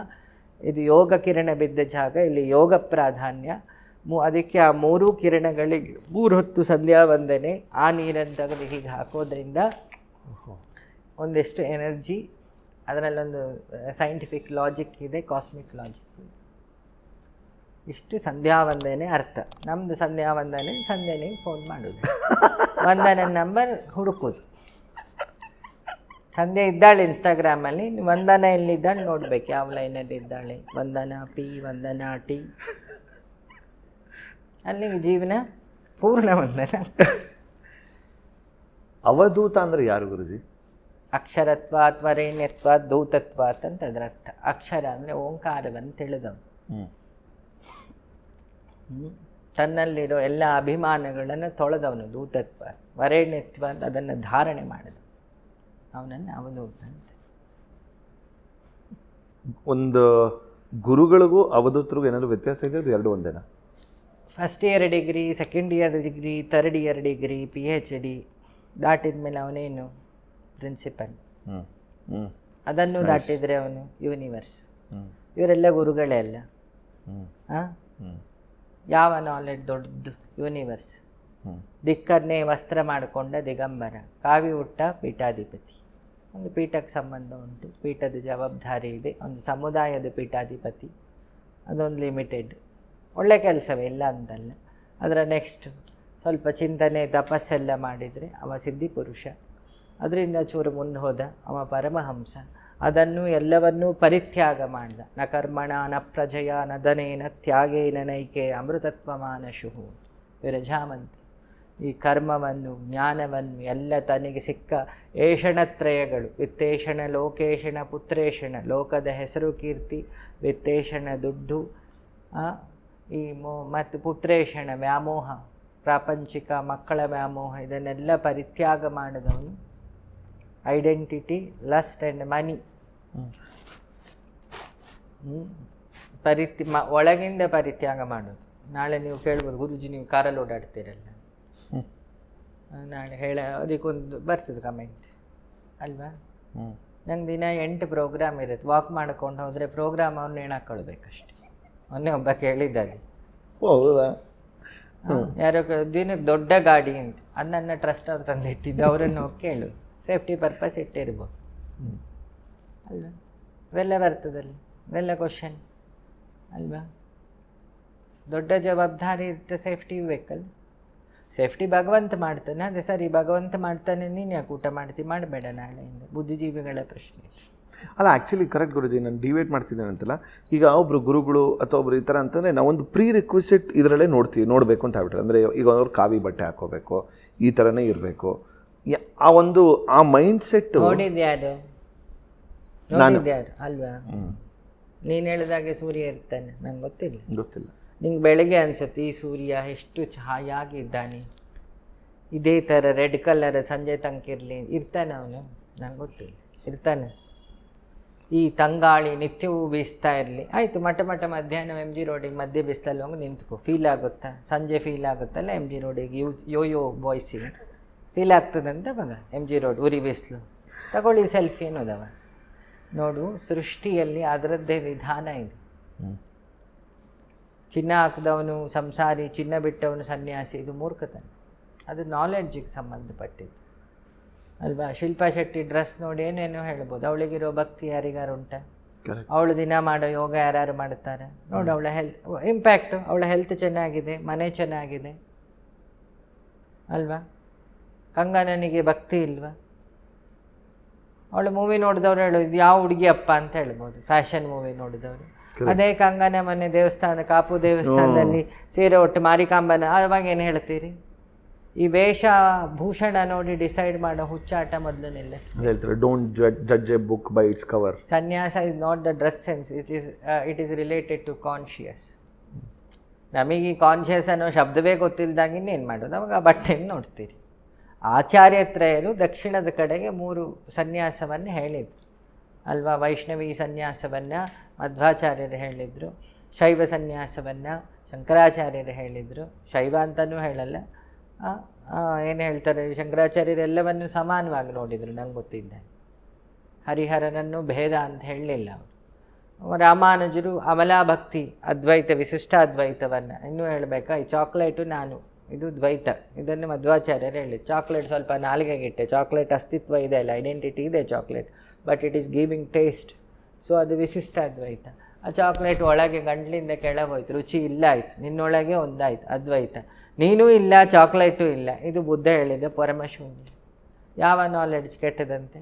ಇದು ಯೋಗ ಕಿರಣ ಬಿದ್ದ ಜಾಗ, ಇಲ್ಲಿ ಯೋಗ ಪ್ರಾಧಾನ್ಯ. ಅದಕ್ಕೆ ಆ 3 ಕಿರಣಗಳಿಗೆ 3 ಹೊತ್ತು ಸಂಧ್ಯಾ ವಂದನೆ, ಆ ನೀರನ್ನು ತೆಗೆದು ಹೀಗೆ ಹಾಕೋದ್ರಿಂದ ಒಂದಿಷ್ಟು ಎನರ್ಜಿ. ಅದರಲ್ಲೊಂದು ಸೈಂಟಿಫಿಕ್ ಲಾಜಿಕ್ ಇದೆ, ಕಾಸ್ಮಿಕ್ ಲಾಜಿಕ್. ಇಷ್ಟು ಸಂಧ್ಯಾ ವಂದನೆ ಅರ್ಥ. ನಮ್ಮದು ಸಂಧ್ಯಾ ವಂದನೆ ಸಂಧ್ಯನಿಗೆ ಫೋನ್ ಮಾಡೋದು, ವಂದನ ನಂಬರ್ ಹುಡುಕೋದು. ಸಂಧ್ಯಾ ಇದ್ದಾಳೆ ಇನ್ಸ್ಟಾಗ್ರಾಮಲ್ಲಿ, ವಂದನ ಎಲ್ಲಿದ್ದಾಳೆ ನೋಡ್ಬೇಕು, ಯಾವ ಲೈನಲ್ಲಿ ಇದ್ದಾಳೆ. ವಂದನ ಪಿ, ವಂದನ ಟಿ, ಅಲ್ಲಿಗೆ ಜೀವನ ಪೂರ್ಣ ವಂದನ. ಅವಧೂತ ಅಂದರೆ ಯಾರು ಗುರುಜಿ? ಅಕ್ಷರತ್ವಾತ್ ವರೇಣ್ಯತ್ವಾತ್ ದೂತತ್ವಾತ್ ಅಂತ ಅದರ ಅರ್ಥ. ಅಕ್ಷರ ಅಂದರೆ ಓಂಕಾರವನ್ನು ತಿಳಿದವನು, ತನ್ನಲ್ಲಿರೋ ಎಲ್ಲ ಅಭಿಮಾನಗಳನ್ನು ತೊಳೆದವನು ದೂತತ್ವ. ವರೇಣ್ಯತ್ವ ಅಂತ ಅದನ್ನು ಧಾರಣೆ ಮಾಡಿದ ಅವನನ್ನು ಅವಧೂತ ಅಂತ. ಒಂದು ಗುರುಗಳಿಗೂ ಅವಧೂತರಿಗೂ ಏನಾದರೂ ವ್ಯತ್ಯಾಸ ಇದೆ? ಅದು ಎರಡು ಒಂದೇನಾ? First year degree, second year degree, third year degree, PhD ದಾಟಿದ ಮೇಲೆ ಅವನೇನು ಪ್ರಿನ್ಸಿಪಲ್. ಅದನ್ನು ದಾಟಿದರೆ ಅವನು ಯೂನಿವರ್ಸ್. ಇವರೆಲ್ಲ ಗುರುಗಳೇ ಅಲ್ಲ. ಯಾವ ನಾಲೆಡ್ಜ್ ದೊಡ್ಡದು? ಯೂನಿವರ್ಸ್. ದಿಕ್ಕನ್ನೇ ವಸ್ತ್ರ ಮಾಡಿಕೊಂಡ ದಿಗಂಬರ, ಕಾವಿ ಹುಟ್ಟ ಪೀಠಾಧಿಪತಿ. ಒಂದು ಪೀಠಕ್ಕೆ ಸಂಬಂಧ ಉಂಟು, ಪೀಠದ ಜವಾಬ್ದಾರಿ ಇದೆ. ಒಂದು ಸಮುದಾಯದ ಪೀಠಾಧಿಪತಿ, ಅದೊಂದು ಲಿಮಿಟೆಡ್. ಒಳ್ಳೆ ಕೆಲಸವೇ, ಇಲ್ಲ ಅಂತಲ್ಲ. ಅದರ ನೆಕ್ಸ್ಟ್ ಸ್ವಲ್ಪ ಚಿಂತನೆ ತಪಸ್ಸೆಲ್ಲ ಮಾಡಿದರೆ ಅವ ಸಿದ್ಧಿ ಪುರುಷ. ಅದರಿಂದ ಚೂರು ಮುಂದೆ ಹೋದ ಅವ ಪರಮಹಂಸ. ಅದನ್ನು ಎಲ್ಲವನ್ನೂ ಪರಿತ್ಯಾಗ ಮಾಡಿದ. ನ ಕರ್ಮಣ ನ ಪ್ರಜಯ ನ ಧನೇನ ತ್ಯಾಗೇನ ನೈಕೆ ಅಮೃತತ್ವ ಮಾನಶುಹು ವಿರಜಾಮಂತಿ. ಈ ಕರ್ಮವನ್ನು, ಜ್ಞಾನವನ್ನು ಎಲ್ಲ ತನಗೆ ಸಿಕ್ಕ ಏಷಣತ್ರಯಗಳು, ವಿತ್ತೇಷಣ ಲೋಕೇಶಣ ಪುತ್ರೇಷಣ, ಲೋಕದ ಹೆಸರು ಕೀರ್ತಿ, ವಿತ್ತೇಷಣ ದುಡ್ಡು, ಈ ಮತ್ತು ಪುತ್ರೇಷಣ ವ್ಯಾಮೋಹ, ಪ್ರಾಪಂಚಿಕ ಮಕ್ಕಳ ವ್ಯಾಮೋಹ, ಇದನ್ನೆಲ್ಲ ಪರಿತ್ಯಾಗ ಮಾಡಿದವನು. ಐಡೆಂಟಿಟಿ, ಲಸ್ಟ್ ಆ್ಯಂಡ್ ಮನಿ, ಒಳಗಿಂದ ಪರಿತ್ಯಾಗ ಮಾಡೋದು. ನಾಳೆ ನೀವು ಕೇಳ್ಬೋದು, ಗುರುಜಿ ನೀವು ಕಾರಲ್ಲಿ ಓಡಾಡ್ತೀರಲ್ಲ, ನಾಳೆ ಅದಕ್ಕೊಂದು ಬರ್ತದೆ ಕಮೆಂಟ್ ಅಲ್ವಾ. ನಂಗೆ ದಿನ 8 ಪ್ರೋಗ್ರಾಮ್ ಇರುತ್ತೆ. ವಾಕ್ ಮಾಡ್ಕೊಂಡು ಹೋದರೆ ಪ್ರೋಗ್ರಾಮ್ ಅವ್ರನ್ನ ನೇಣಾಕೊಳ್ಬೇಕಷ್ಟೆ. ಮೊನ್ನೆ ಒಬ್ಬ ಕೇಳಿದ್ದಾರೆ, ಯಾರೋ ದಿನಕ್ಕೆ ದೊಡ್ಡ ಗಾಡಿ ಅಂತ, ಅದನ್ನ ಟ್ರಸ್ಟ್ ಅವ್ರು ತಂದಿಟ್ಟಿದ್ದು, ಅವರನ್ನು ಹೋಗಿ ಕೇಳು. ಸೇಫ್ಟಿ ಪರ್ಪಸ್ ಇಟ್ಟಿರ್ಬೋದು ಅಲ್ವಾ. ಇವೆಲ್ಲ ಬರ್ತದಲ್ಲಿ, ಇವೆಲ್ಲ ಕ್ವಶನ್ ಅಲ್ವಾ. ದೊಡ್ಡ ಜವಾಬ್ದಾರಿ ಇರುತ್ತೆ, ಸೇಫ್ಟಿ ಬೇಕಲ್ಲ. ಸೇಫ್ಟಿ ಭಗವಂತ ಮಾಡ್ತಾನೆ, ಅದೇ ಸರಿ ಭಗವಂತ ಮಾಡ್ತಾನೆ, ನೀನು ಯಾಕೆ ಊಟ ಮಾಡ್ತೀವಿ, ಮಾಡಬೇಡ ನಾಳೆಯಿಂದ. ಬುದ್ಧಿಜೀವಿಗಳ ಪ್ರಶ್ನೆ ಅಲ್ಲ. ಆ್ಯಕ್ಚುಲಿ ಕರೆಕ್ಟ್ ಗುರುಜಿ, ನಾನು ಡಿವೇಟ್ ಮಾಡ್ತಿದ್ದೇನೆ ಅಂತಲ್ಲ. ಈಗ ಒಬ್ಬರು ಗುರುಗಳು ಅಥವಾ ಒಬ್ರು ಈ ಥರ ಅಂತಂದರೆ ನಾವೊಂದು ಪ್ರೀ ರಿಕ್ವಿಸಿಟ್ ಇದರಲ್ಲೇ ನೋಡಬೇಕು ಅಂತ ಆಗ್ಬಿಟ್ರೆ. ಅಂದರೆ ಈಗ ಅವ್ರು ಕಾವಿ ಬಟ್ಟೆ ಹಾಕೋಬೇಕು, ಈ ಥರನೇ ಇರಬೇಕು, ಆ ಮೈಂಡ್ ಸೆಟ್ ನೋಡಿದ್ಯಾರು ಅಲ್ವಾ. ನೀನು ಹೇಳಿದಾಗೆ ಸೂರ್ಯ ಇರ್ತಾನೆ, ನಂಗೆ ಗೊತ್ತಿಲ್ಲ. ನಿಂಗೆ ಬೆಳಗ್ಗೆ ಅನ್ಸುತ್ತೆ ಈ ಸೂರ್ಯ ಎಷ್ಟು ಛಾಯಾಗಿದ್ದಾನೆ, ಇದೇ ಥರ ರೆಡ್ ಕಲರ್ ಸಂಜೆ ತನಕ ಇರ್ತಾನೆ ಅವನು, ನಂಗೆ ಗೊತ್ತಿಲ್ಲ. ಇರ್ತಾನೆ. ಈ ತಂಗಾಳಿ ನಿತ್ಯವೂ ಬೀಸ್ತಾ ಇರಲಿ, ಆಯಿತು. ಮಠ ಮಧ್ಯಾಹ್ನ MG ರೋಡಿಗೆ ಮಧ್ಯೆ ಬಿಸಿಲಲ್ಲಿ ಹೋಗಿ ನಿಂತ್ಕೊ, ಫೀಲ್ ಆಗುತ್ತಾ? ಸಂಜೆ ಫೀಲ್ ಆಗುತ್ತಲ್ಲ MG ರೋಡಿಗೆ, ಯೋಯೋ ಬಾಯ್ಸಿಗೆ ಫೀಲ್ ಆಗ್ತದಂತ ಮಗ. MG ರೋಡ್ ಉರಿ ಬಿಸಿಲು ತಗೊಳ್ಳಿ ಸೆಲ್ಫಿ ಅನ್ನೋದವ. ನೋಡು, ಸೃಷ್ಟಿಯಲ್ಲಿ ಅದರದ್ದೇ ವಿಧಾನ ಇದೆ. ಚಿನ್ನ ಹಾಕಿದವನು ಸಂಸಾರಿ, ಚಿನ್ನ ಬಿಟ್ಟವನು ಸನ್ಯಾಸಿ, ಇದು ಮೂರ್ಖತನ. ಅದು ನಾಲೆಡ್ಜಿಗೆ ಸಂಬಂಧಪಟ್ಟಿದ್ದು ಅಲ್ವಾ. ಶಿಲ್ಪಾ ಶೆಟ್ಟಿ ಡ್ರೆಸ್ ನೋಡಿ ಏನೇನೋ ಹೇಳ್ಬೋದು. ಅವಳಿಗಿರೋ ಭಕ್ತಿ ಯಾರಿಗಾರು ಉಂಟ? ಅವಳು ದಿನ ಮಾಡೋ ಯೋಗ ಯಾರು ಮಾಡ್ತಾರೆ? ನೋಡಿ ಅವಳ ಹೆಲ್ತ್ ಇಂಪ್ಯಾಕ್ಟು. ಅವಳ ಹೆಲ್ತ್ ಚೆನ್ನಾಗಿದೆ, ಮನೆ ಚೆನ್ನಾಗಿದೆ ಅಲ್ವಾ. ಕಂಗನನಿಗೆ ಭಕ್ತಿ ಇಲ್ವಾ? ಅವಳು ಮೂವಿ ನೋಡಿದವ್ರು ಹೇಳೋದು, ಇದು ಯಾವ ಹುಡುಗಿಯಪ್ಪ ಅಂತ ಹೇಳ್ಬೋದು, ಫ್ಯಾಷನ್ ಮೂವಿ ನೋಡಿದವರು. ಅದೇ ಕಂಗನ ಮನೆ ದೇವಸ್ಥಾನ, ಕಾಪು ದೇವಸ್ಥಾನದಲ್ಲಿ ಸೀರೆ ಒಟ್ಟು ಮಾರಿಕಾಂಬನ, ಅವಾಗ ಏನು ಹೇಳ್ತೀರಿ? ಈ ವೇಷ ಭೂಷಣ ನೋಡಿ ಡಿಸೈಡ್ ಮಾಡೋ ಹುಚ್ಚಾಟ ಮೊದಲು ನಿಲ್ಲಿಸ್ತಾರೆ. Don't judge a book by its cover. Sanyasa is not the dress sense, it is related to conscious. ನಮಗೆ ಈ ಕಾನ್ಷಿಯಸ್ ಅನ್ನೋ ಶಬ್ದವೇ ಗೊತ್ತಿಲ್ಲದಾಗ ಇನ್ನೇನು ಮಾಡೋದು? ಅವಾಗ ಆ ಬಟ್ಟೆಯನ್ನು ನೋಡ್ತೀರಿ. ಆಚಾರ್ಯತ್ರಯರು ದಕ್ಷಿಣದ ಕಡೆಗೆ 3 ಸನ್ಯಾಸವನ್ನು ಹೇಳಿದರು. ಅಲ್ವಾ? ವೈಷ್ಣವಿ ಸನ್ಯಾಸವನ್ನು ಮಧ್ವಾಚಾರ್ಯರು ಹೇಳಿದರು, ಶೈವ ಸನ್ಯಾಸವನ್ನು ಶಂಕರಾಚಾರ್ಯರು ಹೇಳಿದರು. ಶೈವ ಅಂತಲೂ ಹೇಳಲ್ಲ, ಏನು ಹೇಳ್ತಾರೆ, ಶಂಕರಾಚಾರ್ಯರೆಲ್ಲವನ್ನು ಸಮಾನವಾಗಿ ನೋಡಿದರು. ನಂಗೆ ಗೊತ್ತಿದ್ದೆ, ಹರಿಹರನನ್ನು ಭೇದ ಅಂತ ಹೇಳಲಿಲ್ಲ ಅವರು. ರಾಮಾನುಜರು ಅಮಲಾ ಭಕ್ತಿ ಅದ್ವೈತ ವಿಶಿಷ್ಟ ಅದ್ವೈತವನ್ನು ಇನ್ನೂ ಹೇಳಬೇಕಾ, ಈ ಚಾಕ್ಲೇಟು ನಾನು ಇದು ದ್ವೈತ, ಇದನ್ನು ಮಧ್ವಾಚಾರ್ಯರು ಹೇಳಿ. ಚಾಕ್ಲೇಟ್ ಸ್ವಲ್ಪ ನಾಲಿಗೆಗಿಟ್ಟೆ, ಚಾಕ್ಲೇಟ್ ಅಸ್ತಿತ್ವ ಇದೆ ಅಲ್ಲ, ಐಡೆಂಟಿಟಿ ಇದೆ chocolate, but it is giving taste. So ಅದು ವಿಶಿಷ್ಟ ಅದ್ವೈತ. ಆ ಚಾಕ್ಲೇಟ್ ಒಳಗೆ ಗಂಟ್ಲಿಂದ ಕೆಳಗೆ ಹೋಯ್ತು, ರುಚಿ ಇಲ್ಲ ಆಯಿತು, ನಿನ್ನೊಳಗೆ ಒಂದಾಯ್ತು ಅದ್ವೈತ. ನೀನೂ ಇಲ್ಲ, ಚಾಕ್ಲೇಟು ಇಲ್ಲ. ಇದು ಬುದ್ಧ ಹೇಳಿದ ಪರಮಶೂನ್ಯ. ಯಾವ ನಾಲೆಡ್ಜ್ ಕೆಟ್ಟದಂತೆ?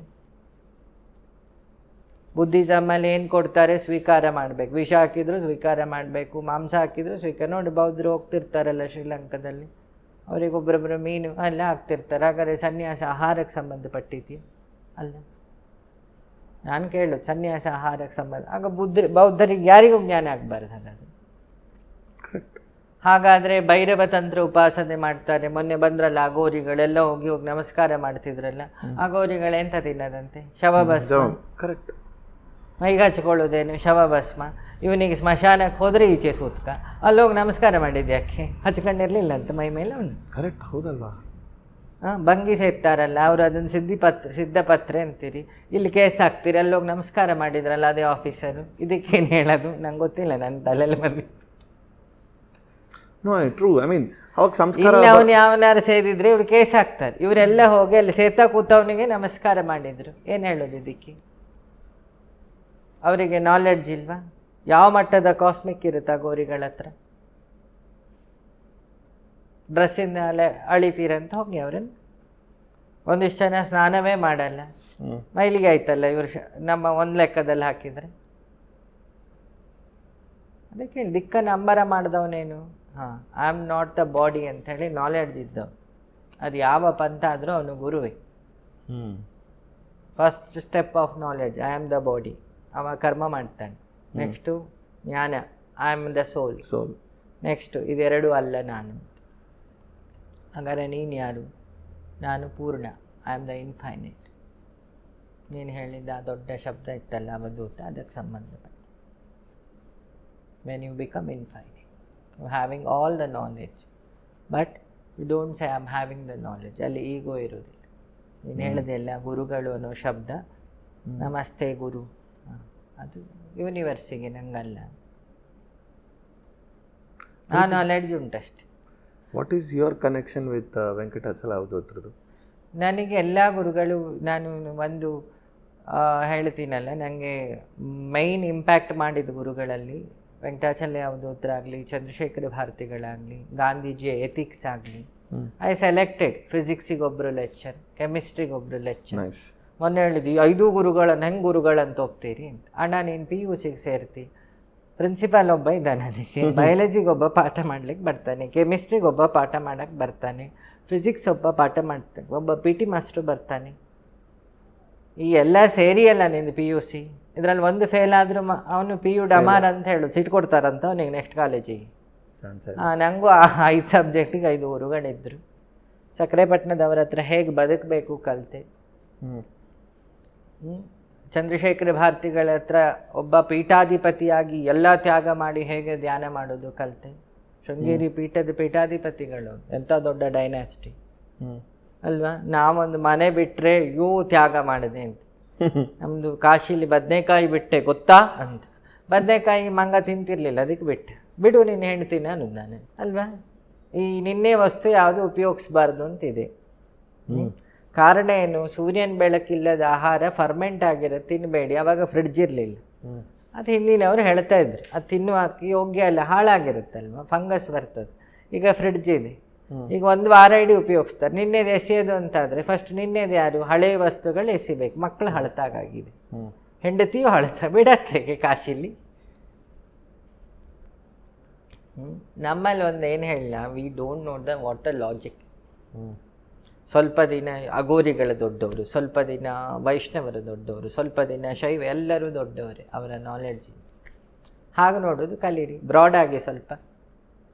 ಬುದ್ಧಿಸಮ್ಮಲ್ಲಿ ಏನು ಕೊಡ್ತಾರೆ? ಸ್ವೀಕಾರ ಮಾಡಬೇಕು. ವಿಷ ಹಾಕಿದ್ರು ಸ್ವೀಕಾರ ಮಾಡಬೇಕು, ಮಾಂಸ ಹಾಕಿದ್ರು ಸ್ವೀಕಾರ. ನೋಡಿ ಬೌದ್ಧರು ಹೋಗ್ತಿರ್ತಾರಲ್ಲ ಶ್ರೀಲಂಕಾದಲ್ಲಿ, ಅವರಿಗೊಬ್ಬರೊಬ್ಬರು ಮೀನು ಎಲ್ಲ ಹಾಕ್ತಿರ್ತಾರೆ. ಹಾಗಾದರೆ ಸನ್ಯಾಸ ಆಹಾರಕ್ಕೆ ಸಂಬಂಧಪಟ್ಟಿದೆಯಾ? ಅಲ್ಲ. ನಾನು ಕೇಳೋದು ಸನ್ಯಾಸ ಆಹಾರಕ್ಕೆ ಸಂಬಂಧ. ಆಗ ಬೌದ್ಧರಿಗೆ ಯಾರಿಗೂ ಜ್ಞಾನ ಆಗಬಾರ್ದು. ಹಾಗಾದರೆ ಭೈರವ ತಂತ್ರ ಉಪಾಸನೆ ಮಾಡ್ತಾರೆ. ಮೊನ್ನೆ ಬಂದ್ರಲ್ಲ ಅಗೋರಿಗಳೆಲ್ಲ ಹೋಗಿ ನಮಸ್ಕಾರ ಮಾಡ್ತಿದ್ರಲ್ಲ, ಅಗೋರಿಗಳು ಎಂತ ತಿನ್ನದಂತೆ? ಶವಭಸ್ಮ. ಕರೆಕ್ಟ್. ಮೈಗೆ ಹಚ್ಕೊಳ್ಳೋದೇನು? ಶವಭಸ್ಮ. ಇವನಿಗೆ ಸ್ಮಶಾನಕ್ಕೆ ಹೋದರೆ ಈಚೆ ಸೂತ್ಕ, ಅಲ್ಲೋಗಿ ನಮಸ್ಕಾರ ಮಾಡಿದ್ದೆ ಯಾಕೆ? ಹಚ್ಕೊಂಡಿರಲಿಲ್ಲ ಅಂತ ಮೈ ಮೇಲೆ ಅವನು. ಕರೆಕ್ಟ್, ಹೌದಲ್ವಾ? ಭಂಗಿ ಸೇರ್ತಾರಲ್ಲ ಅವರು, ಅದನ್ನು ಸಿದ್ಧಪತ್ರೆ ಅಂತೀರಿ. ಇಲ್ಲಿ ಕೇಸ್ ಹಾಕ್ತೀರಿ, ಅಲ್ಲೋಗಿ ನಮಸ್ಕಾರ ಮಾಡಿದ್ರಲ್ಲ ಅದೇ ಆಫೀಸರು. ಇದಕ್ಕೇನು ಹೇಳೋದು? ನಂಗೆ ಗೊತ್ತಿಲ್ಲ, ನನ್ನ ತಲೆಯಲ್ಲಿ ಬಂದು. No, true. ಐ ಮೀನ್ ಅವಾಗ ಸಂಸ್ಕಾರ. ಅವನು ಯಾವನಾರು ಸೇರಿದ್ರೆ ಇವ್ರು ಕೇಸ್ ಹಾಕ್ತಾರೆ. ಇವರೆಲ್ಲ ಹೋಗಿ ಅಲ್ಲಿ ಸೇತಾ ಕೂತವನಿಗೆ ನಮಸ್ಕಾರ ಮಾಡಿದರು. ಏನು ಹೇಳೋದು ಇದಕ್ಕೆ? ಅವರಿಗೆ ನಾಲೆಡ್ಜ್ ಇಲ್ವಾ? ಯಾವ ಮಟ್ಟದ ಕಾಸ್ಮಿಕ್ ಇರುತ್ತೆ ಗೋರಿಗಳ ಹತ್ರ? ಡ್ರೆಸ್ಸಿನ ಅಳಿತೀರಂತ ಹೋಗಿ ಅವರನ್ನು. ಒಂದಿಷ್ಟು ಜನ ಸ್ನಾನವೇ ಮಾಡಲ್ಲ, ಮೈಲಿಗೆ ಆಯ್ತಲ್ಲ ಇವರು ನಮ್ಮ ಒಂದು ಲೆಕ್ಕದಲ್ಲಿ ಹಾಕಿದರೆ. ಅದಕ್ಕೆ ದಿಕ್ಕನ್ನು ಅಂಬರ ಮಾಡಿದವನೇನು? I am not the body ಅಂಥೇಳಿ ನಾಲೆಡ್ಜ್ ಇದ್ದವು. ಅದು ಯಾವ ಪಂಥ ಆದರೂ ಅವನು ಗುರುವೇ. First step of knowledge, I am the body. ಅವ ಕರ್ಮ ಮಾಡ್ತಾನೆ. ನೆಕ್ಸ್ಟು ಜ್ಞಾನ, I am the soul. Next ಇದೆರಡೂ ಅಲ್ಲ ನಾನು. ಹಾಗಾದರೆ ನೀನು ಯಾರು? ನಾನು ಪೂರ್ಣ, ಐ ಆಮ್ ದ ಇನ್ಫೈನೈಟ್. ನೀನು ಹೇಳಿದ ಆ ದೊಡ್ಡ ಶಬ್ದ ಇತ್ತಲ್ಲ ಅವಧೂತ, ಅದಕ್ಕೆ ಸಂಬಂಧಪಟ್ಟ. When you become infinite, you having all the knowledge, but you don't say I am having the knowledge. ಅಲ್ಲಿ ಈಗೋ ಇರೋದಿಲ್ಲ. ನೀನು ಹೇಳಿದೆಲ್ಲ ಗುರುಗಳು ಅನ್ನೋ ಶಬ್ದ, ನಮಸ್ತೆ ಗುರು, ಅದು ಯೂನಿವರ್ಸಿಗೆ, ನಂಗಲ್ಲ. ಆ ನಾಲೆಡ್ಜ್ ಉಂಟಷ್ಟೆ. What is your connection with Venkatachala ಅವಧೂತರದು? ನನಗೆ ಎಲ್ಲ ಗುರುಗಳು, ನಾನು ಒಂದು ಹೇಳ್ತೀನಲ್ಲ, ನನಗೆ ಮೈನ್ ಇಂಪ್ಯಾಕ್ಟ್ ಮಾಡಿದ ಗುರುಗಳಲ್ಲಿ ವೆಂಕಟಾಚಲ ಅವಧೂತರಾಗಲಿ, ಚಂದ್ರಶೇಖರ ಭಾರತಿಗಳಾಗಲಿ, ಗಾಂಧೀಜಿಯ ಎಥಿಕ್ಸ್ ಆಗಲಿ. ಐ ಸೆಲೆಕ್ಟೆಡ್ ಫಿಸಿಕ್ಸಿಗೊಬ್ಬರು ಲೆಕ್ಚರ್, ಕೆಮಿಸ್ಟ್ರಿಗೊಬ್ಬರು ಲೆಕ್ಚರ್. ಮೊನ್ನೆ ಹೇಳಿದ್ವಿ 5 ಗುರುಗಳನ್ನು ಹೆಂಗೆ ಗುರುಗಳಂತ ಹೋಗ್ತೀರಿ ಅಂತ. ಅಣ್ಣ ನೀನು PUC ಸೇರ್ತಿ, ಪ್ರಿನ್ಸಿಪಾಲ್ ಒಬ್ಬ ಇದ್ದಾನೆ, ಅದಕ್ಕೆ ಬಯಾಲಜಿಗೊಬ್ಬ ಪಾಠ ಮಾಡ್ಲಿಕ್ಕೆ ಬರ್ತಾನೆ, ಕೆಮಿಸ್ಟ್ರಿಗೊಬ್ಬ ಪಾಠ ಮಾಡೋಕ್ಕೆ ಬರ್ತಾನೆ, ಫಿಸಿಕ್ಸ್ ಒಬ್ಬ ಪಾಠ ಮಾಡ್ತಾನೆ, ಒಬ್ಬ PT ಮಾಸ್ಟ್ರು ಬರ್ತಾನೆ. ಈ ಎಲ್ಲ ಸೇರಿಯಲ್ಲ ನಿಂದು PUC. ಇದರಲ್ಲಿ ಒಂದು ಫೇಲ್ ಆದರೂ ಅವನು PU ಡಮಾರ್ ಅಂತ ಹೇಳೋದು, ಸಿಟ್ಟು ಕೊಡ್ತಾರಂತ ಅವನಿಗೆ ನೆಕ್ಸ್ಟ್ ಕಾಲೇಜಿಗೆ. ನನಗೂ 5 ಸಬ್ಜೆಕ್ಟಿಗೆ 5 ಗುರುಗಳಿದ್ದರು. ಸಕ್ಕರೆಪಟ್ಟಣದವ್ರ ಹತ್ರ ಹೇಗೆ ಬದುಕಬೇಕು ಕಲಿತೆ. ಚಂದ್ರಶೇಖರ ಭಾರತಿಗಳ ಹತ್ರ ಒಬ್ಬ ಪೀಠಾಧಿಪತಿಯಾಗಿ ಎಲ್ಲ ತ್ಯಾಗ ಮಾಡಿ ಹೇಗೆ ಧ್ಯಾನ ಮಾಡೋದು ಕಲಿತೆ. ಶೃಂಗೇರಿ ಪೀಠದ ಪೀಠಾಧಿಪತಿಗಳು ಎಂಥ ದೊಡ್ಡ ಡೈನಾಸ್ಟಿ ಅಲ್ವಾ? ನಾವೊಂದು ಮನೆ ಬಿಟ್ಟರೆ ತ್ಯಾಗ ಮಾಡಿದೆ ಅಂತ. ನಮ್ಮದು ಕಾಶಿಲಿ ಬದನೆಕಾಯಿ ಬಿಟ್ಟೆ ಗೊತ್ತಾ ಅಂತ. ಬದನೆಕಾಯಿ ಮಂಗ ತಿಂತಿರ್ಲಿಲ್ಲ, ಅದಕ್ಕೆ ಬಿಟ್ಟೆ. ಬಿಡು ನೀನು ಹೆಣ್ತೀನಿ ಅನ್ನೋದು ನಾನು, ಅಲ್ವಾ? ಈ ನಿನ್ನೆ ವಸ್ತು ಯಾವುದು ಉಪಯೋಗಿಸ್ಬಾರ್ದು ಅಂತಿದೆ. ಕಾರಣ ಏನು? ಸೂರ್ಯನ ಬೆಳಕಿಲ್ಲದ ಆಹಾರ ಫರ್ಮೆಂಟ್ ಆಗಿರೋದು ತಿನ್ನಬೇಡಿ. ಆವಾಗ ಫ್ರಿಡ್ಜ್ ಇರಲಿಲ್ಲ. ಅದು ಹಿಂದಿನವರು ಹೇಳ್ತಾ ಇದ್ರು, ಅದು ತಿನ್ನುವಕ್ಕೆ ಯೋಗ್ಯ ಅಲ್ಲ, ಹಾಳಾಗಿರುತ್ತಲ್ವ, ಫಂಗಸ್ ಬರ್ತದೆ. ಈಗ ಫ್ರಿಡ್ಜ್ ಇದೆ, ಈಗ 1 ವಾರ ಇಡೀ ಉಪಯೋಗಿಸ್ತಾರೆ. ನಿನ್ನೆದು ಎಸೆಯೋದು ಅಂತಾದರೆ ಫಸ್ಟ್ ನಿನ್ನೆದು ಯಾರು? ಹಳೆಯ ವಸ್ತುಗಳು ಎಸಿಬೇಕು. ಮಕ್ಕಳು ಹಳತಾಗಿದೆ, ಹೆಂಡತಿಯು ಹಳತ ಬಿಡತ್ಲಿಕ್ಕೆ ಕಾಶಿಲಿ. ನಮ್ಮಲ್ಲಿ ಒಂದು ಏನು ಹೇಳಲ್ಲ, we don't know what the logic. ಸ್ವಲ್ಪ ದಿನ ಅಗೋರಿಗಳ ದೊಡ್ಡವರು, ಸ್ವಲ್ಪ ದಿನ ವೈಷ್ಣವರು ದೊಡ್ಡವರು, ಸ್ವಲ್ಪ ದಿನ ಶೈವ, ಎಲ್ಲರೂ ದೊಡ್ಡವರೇ ಅವರ ನಾಲೆಡ್ಜ್. ಹಾಗೆ ನೋಡೋದು ಕಲೀರಿ, ಬ್ರಾಡಾಗಿ. ಸ್ವಲ್ಪ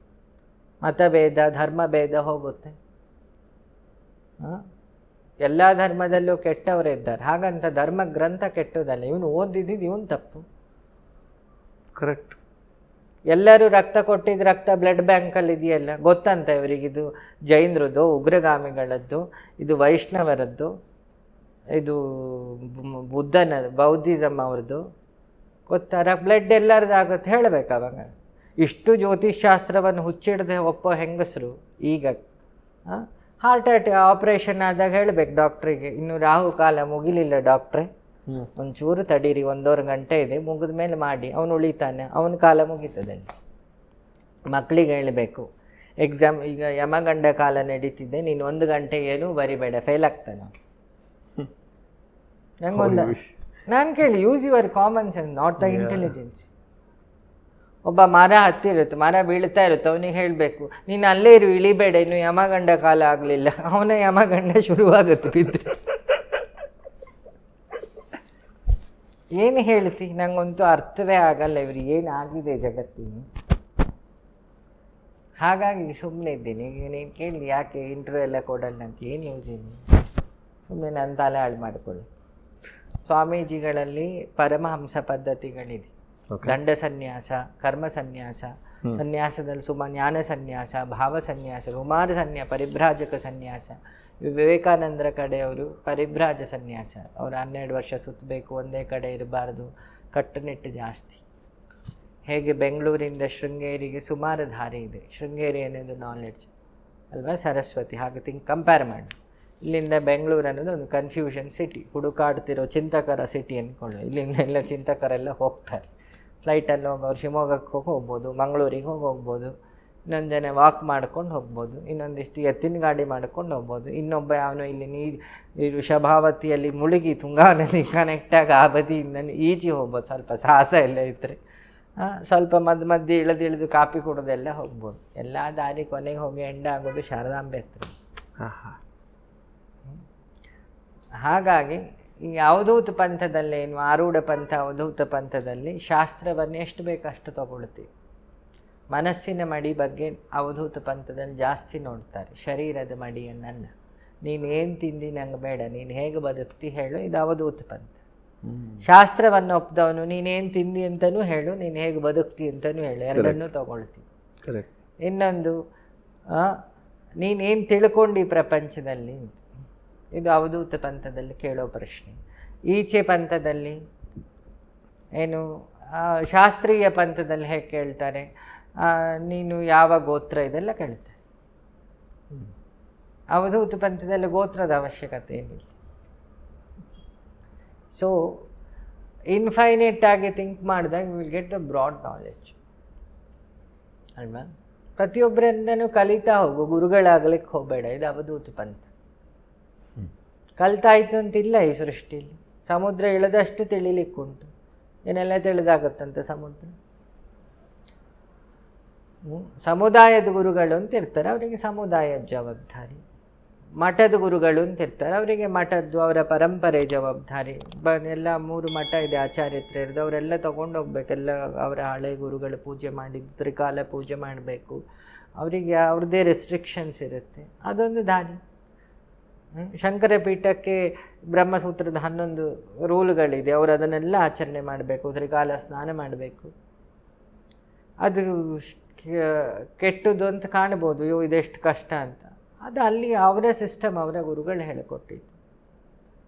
ಮತಭೇದ ಧರ್ಮಭೇದ ಹೋಗುತ್ತೆ. ಎಲ್ಲ ಧರ್ಮದಲ್ಲೂ ಕೆಟ್ಟವರೇ ಇದ್ದಾರೆ, ಹಾಗಂತ ಧರ್ಮ ಗ್ರಂಥ ಕೆಟ್ಟದಲ್ಲ. ಇವನು ಓದಿದ್ದು ಇವನು ತಪ್ಪು. ಕರೆಕ್ಟ್. ಎಲ್ಲರೂ ರಕ್ತ ಕೊಟ್ಟಿದ್ದು ರಕ್ತ ಬ್ಲಡ್ ಬ್ಯಾಂಕಲ್ಲಿ ಇದೆಯಲ್ಲ, ಗೊತ್ತಂತ ಇವರಿಗಿದು ಜೈನರದ್ದು, ಉಗ್ರಗಾಮಿಗಳದ್ದು, ಇದು ವೈಷ್ಣವರದ್ದು, ಇದು ಬುದ್ಧನ ಬೌದ್ಧಿಸಮ್ ಅವ್ರದ್ದು, ಗೊತ್ತಾರ ಬ್ಲಡ್ ಎಲ್ಲರದ್ದು ಆಗುತ್ತೆ ಹೇಳಬೇಕು. ಅವಾಗ ಇಷ್ಟು ಜ್ಯೋತಿಷ್ಶಾಸ್ತ್ರವನ್ನು ಹುಚ್ಚಿಡದೆ ಒಪ್ಪೋ ಹೆಂಗಸರು ಈಗ ಹಾರ್ಟ್ ಆಪ್ರೇಷನ್ ಆದಾಗ ಹೇಳಬೇಕು ಡಾಕ್ಟ್ರಿಗೆ, ಇನ್ನು ರಾಹು ಕಾಲ ಮುಗಿಲಿಲ್ಲ ಡಾಕ್ಟ್ರೆ, ಒಂಚೂರು ತಡೀರಿ, 1.5 ಗಂಟೆ ಇದೆ, ಮುಗಿದ ಮೇಲೆ ಮಾಡಿ, ಅವನು ಉಳಿತಾನೆ, ಅವನ ಕಾಲ ಮುಗೀತದಲ್ಲಿ. ಮಕ್ಕಳಿಗೆ ಹೇಳಬೇಕು, ಎಕ್ಸಾಮ್ ಈಗ ಯಮಗಂಡ ಕಾಲ ನಡೀತಿದ್ದೆ, ನೀನು 1 ಗಂಟೆ ಏನೂ ಬರಿಬೇಡ, ಫೇಲ್ ಆಗ್ತಾನೆ. ನಂಗೊಂದು ನಾನು ಕೇಳಿ, use your common sense, not the intelligence. ಒಬ್ಬ ಮರ ಹತ್ತಿರುತ್ತೆ, ಮರ ಬೀಳ್ತಾ ಇರುತ್ತೆ, ಅವನಿಗೆ ಹೇಳಬೇಕು ನೀನು ಅಲ್ಲೇ ಇರು, ಇಳಿಬೇಡ, ಇನ್ನು ಯಮಗಂಡ ಕಾಲ ಆಗಲಿಲ್ಲ, ಅವನ ಯಮಗಂಡ ಶುರುವಾಗುತ್ತೆ ಬಿದ್ದರೆ. ಏನು ಹೇಳ್ತಿ? ನಂಗಂತೂ ಅರ್ಥವೇ ಆಗಲ್ಲ ಇವ್ರಿಗೆ ಏನಾಗಿದೆ ಜಗತ್ತಿನ. ಹಾಗಾಗಿ ಸುಮ್ಮನೆ ಇದ್ದೀನಿ. ಈಗ ನೀನು ಕೇಳಿ ಯಾಕೆ ಇಂಟರ್ವ್ಯೂ ಎಲ್ಲ ಕೊಡಲ್ಲ ಅಂತ, ಏನು ಯೂಸ್ ಏನು? ಸುಮ್ಮನೆ ನನ್ನ ತಲೆ ಹಾಳು ಮಾಡಿಕೊಳ್ಳಿ. ಸ್ವಾಮೀಜಿಗಳಲ್ಲಿ ಪರಮಹಂಸ ಪದ್ಧತಿಗಳಿದೆ. ದಂಡ ಸನ್ಯಾಸ, ಕರ್ಮ ಸನ್ಯಾಸ, ಸನ್ಯಾಸದಲ್ಲಿ ಜ್ಞಾನ ಸನ್ಯಾಸ, ಭಾವ ಸನ್ಯಾಸ, ಕುಮಾರ ಪರಿಭ್ರಾಜಕ ಸನ್ಯಾಸ. ವಿವೇಕಾನಂದರ ಕಡೆಯವರು ಪರಿಭ್ರಾಜ ಸನ್ಯಾಸ. ಅವರು 12 ವರ್ಷ ಸುತ್ತಬೇಕು, ಒಂದೇ ಕಡೆ ಇರಬಾರ್ದು, ಕಟ್ಟುನಿಟ್ಟು ಜಾಸ್ತಿ. ಹೇಗೆ ಬೆಂಗಳೂರಿಂದ ಶೃಂಗೇರಿಗೆ ಸುಮಾರು ದಾರಿ ಇದೆ. ಶೃಂಗೇರಿ ಅನ್ನೋದು ನಾಲೆಡ್ಜ್ ಅಲ್ವಾ, ಸರಸ್ವತಿ. ಹಾಗೆ ಕಂಪೇರ್ ಮಾಡಿ. ಇಲ್ಲಿಂದ ಬೆಂಗಳೂರು ಅನ್ನೋದು ಒಂದು ಕನ್ಫ್ಯೂಷನ್ ಸಿಟಿ, ಹುಡುಕಾಡ್ತಿರೋ ಚಿಂತಕರ ಸಿಟಿ ಅಂದ್ಕೊಳ್ಳಿ. ಇಲ್ಲಿಂದ ಎಲ್ಲ ಚಿಂತಕರೆಲ್ಲ ಹೋಗ್ತಾರೆ. ಫ್ಲೈಟಲ್ಲಿ ಹೋಗೋರು ಶಿವಮೊಗ್ಗಕ್ಕೆ ಹೋಗ್ಬೋದು, ಮಂಗಳೂರಿಗೆ ಹೋಗ್ಬೋದು, ಇನ್ನೊಂದು ಜನ ವಾಕ್ ಮಾಡ್ಕೊಂಡು ಹೋಗ್ಬೋದು, ಇನ್ನೊಂದಿಷ್ಟು ಎತ್ತಿನ ಗಾಡಿ ಮಾಡ್ಕೊಂಡು ಹೋಗ್ಬೋದು. ಇನ್ನೊಬ್ಬ ಅವನು ಇಲ್ಲಿ ನೀರು ಶಭಾವತಿಯಲ್ಲಿ ಮುಳುಗಿ ತುಂಗಾ ನದಿ ಕನೆಕ್ಟಾಗಿ ಆ ಬದಿಯಿಂದ ಈಜಿ ಹೋಗ್ಬೋದು, ಸ್ವಲ್ಪ ಸಾಹಸ ಎಲ್ಲ ಇದ್ದರೆ. ಸ್ವಲ್ಪ ಮಧ್ಯೆ ಇಳಿದು ಕಾಪಿ ಕುಡೋದೆಲ್ಲ ಹೋಗ್ಬೋದು. ಎಲ್ಲ ದಾರಿ ಕೊನೆಗೆ ಹೋಗಿ ಎಂಡ ಆಗೋದು ಶಾರದಾಂಬೆ ಹತ್ರ. ಹಾಗಾಗಿ ಈ ಅವಧೂತ ಪಂಥದಲ್ಲೇನು, ಆರೂಢ ಪಂಥ, ಅವಧೂತ ಪಂಥದಲ್ಲಿ ಶಾಸ್ತ್ರವನ್ನು ಎಷ್ಟು ಬೇಕು ಅಷ್ಟು ತಗೊಳ್ತೀವಿ. ಮನಸ್ಸಿನ ಮಡಿ ಬಗ್ಗೆ ಅವಧೂತ ಪಂಥದಲ್ಲಿ ಜಾಸ್ತಿ ನೋಡ್ತಾರೆ, ಶರೀರದ ಮಡಿಯನ್ನಲ್ಲ. ನೀನು ಏನು ತಿಂದಿ ನಂಗೆ ಬೇಡ, ನೀನು ಹೇಗೆ ಬದುಕ್ತಿ ಹೇಳು, ಇದು ಅವಧೂತ ಪಂಥ. ಶಾಸ್ತ್ರವನ್ನು ಒಪ್ಪಿದವನು ನೀನೇನು ತಿಂದಿ ಅಂತಲೂ ಹೇಳು, ನೀನು ಹೇಗೆ ಬದುಕ್ತಿ ಅಂತಲೂ ಹೇಳು, ಎರಡನ್ನೂ ತಗೊಳ್ತೀವಿ. ಇನ್ನೊಂದು ನೀನೇನು ತಿಳ್ಕೊಂಡು ಈ ಪ್ರಪಂಚದಲ್ಲಿ, ಇದು ಅವಧೂತ ಪಂಥದಲ್ಲಿ ಕೇಳೋ ಪ್ರಶ್ನೆ. ಈಚೆ ಪಂಥದಲ್ಲಿ ಏನು, ಶಾಸ್ತ್ರೀಯ ಪಂಥದಲ್ಲಿ ಹೇಗೆ ಕೇಳ್ತಾರೆ, ನೀನು ಯಾವ ಗೋತ್ರ, ಇದೆಲ್ಲ ಕೇಳ್ತಾರೆ. ಅವಧೂತ ಪಂಥದಲ್ಲಿ ಗೋತ್ರದ ಅವಶ್ಯಕತೆ ಏನಿಲ್ಲ. ಸೊ ಇನ್ಫೈನೈಟ್ ಆಗಿ ಥಿಂಕ್ ಮಾಡಿದಾಗ will get the broad knowledge ಅಲ್ವಾ. ಪ್ರತಿಯೊಬ್ಬರಿಂದನೂ ಕಲಿತಾ ಹೋಗು, ಗುರುಗಳಾಗಲಿಕ್ಕೆ ಹೋಗಬೇಡ. ಇದು ಅವಧೂತ ಪಂಥ. ಕಲ್ತಾಯಿತು ಅಂತಿಲ್ಲ ಈ ಸೃಷ್ಟಿಯಲ್ಲಿ. ಸಮುದ್ರ ಇಳಿದಷ್ಟು ತಿಳಿಲಿಕ್ಕುಂಟು. ಏನೆಲ್ಲ ತಿಳಿದಾಗುತ್ತಂತೆ ಸಮುದ್ರ. ಸಮುದಾಯದ ಗುರುಗಳು ಅಂತ ಇರ್ತಾರೆ, ಅವರಿಗೆ ಸಮುದಾಯದ ಜವಾಬ್ದಾರಿ. ಮಠದ ಗುರುಗಳು ಅಂತ ಇರ್ತಾರೆ, ಅವರಿಗೆ ಮಠದ್ದು ಅವರ ಪರಂಪರೆ ಜವಾಬ್ದಾರಿ. ಎಲ್ಲ 3 ಮಠ ಇದೆ ಆಚಾರ್ಯತ್ರ ಇರೋದು, ಅವರೆಲ್ಲ ತೊಗೊಂಡೋಗ್ಬೇಕೆಲ್ಲ. ಅವರ ಹಳೆ ಗುರುಗಳು ಪೂಜೆ ಮಾಡಿದ್ದು ತ್ರಿಕಾಲ ಪೂಜೆ ಮಾಡಬೇಕು. ಅವರಿಗೆ ಅವ್ರದ್ದೇ ರೆಸ್ಟ್ರಿಕ್ಷನ್ಸ್ ಇರುತ್ತೆ, ಅದೊಂದು ದಾರಿ. ಶಂಕರ ಪೀಠಕ್ಕೆ ಬ್ರಹ್ಮಸೂತ್ರದ 11 ರೂಲ್ಗಳಿದೆ, ಅವರು ಅದನ್ನೆಲ್ಲ ಆಚರಣೆ ಮಾಡಬೇಕು. ತ್ರಿಕಾಲ ಸ್ನಾನ ಮಾಡಬೇಕು. ಅದು ಕೆಟ್ಟದ್ದು ಅಂತ ಕಾಣ್ಬೋದು, ಅಯ್ಯೋ ಇದೆಷ್ಟು ಕಷ್ಟ ಅಂತ. ಅದು ಅಲ್ಲಿ ಅವರ ಸಿಸ್ಟಮ್, ಅವರ ಗುರುಗಳು ಹೇಳಿಕೊಟ್ಟಿದ್ದು.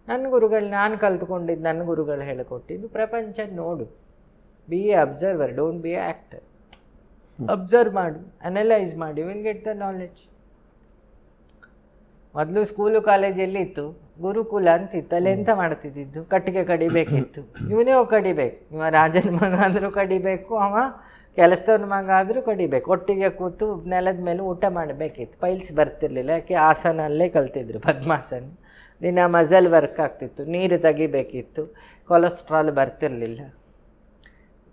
ನನ್ನ ಗುರುಗಳು, ನಾನು ಕಲ್ತ್ಕೊಂಡಿದ್ದು ನನ್ನ ಗುರುಗಳು ಹೇಳಿಕೊಟ್ಟಿದ್ದು. ಪ್ರಪಂಚ ನೋಡು, B A observer, don't be A actor. Observe ಮಾಡು, ಅನಲೈಸ್ ಮಾಡಿ, ವಿಲ್ ಗೆಟ್ ದ ನಾಲೆಡ್ಜ್. ಮೊದಲು ಸ್ಕೂಲು ಕಾಲೇಜಲ್ಲಿ ಇತ್ತು ಗುರುಕುಲ ಅಂತಿತ್ತು, ಅಲ್ಲಿ ಎಂತ ಮಾಡ್ತಿದ್ದು, ಕಟ್ಟಿಗೆ ಕಡಿಬೇಕಿತ್ತು. ಇವನೇ ಕಡಿಬೇಕು, ಇವ ರಾಜನ ಮಗ ಆದರೂ ಕಡಿಬೇಕು, ಅವ ಕೆಲಸದವ್ರ ಮಗ ಆದರೂ ಕಡಿಬೇಕು. ಒಟ್ಟಿಗೆ ಕೂತು ನೆಲದ ಮೇಲೆ ಊಟ ಮಾಡಬೇಕಿತ್ತು. ಪೈಲ್ಸ್ ಬರ್ತಿರ್ಲಿಲ್ಲ, ಯಾಕೆ ಆಸನ ಅಲ್ಲೇ ಕಲ್ತಿದ್ರು, ಪದ್ಮಾಸನ. ದಿನ ಮಜಲ್ ವರ್ಕ್ ಆಗ್ತಿತ್ತು, ನೀರು ತೆಗಿಬೇಕಿತ್ತು, ಕೊಲೆಸ್ಟ್ರಾಲ್ ಬರ್ತಿರಲಿಲ್ಲ.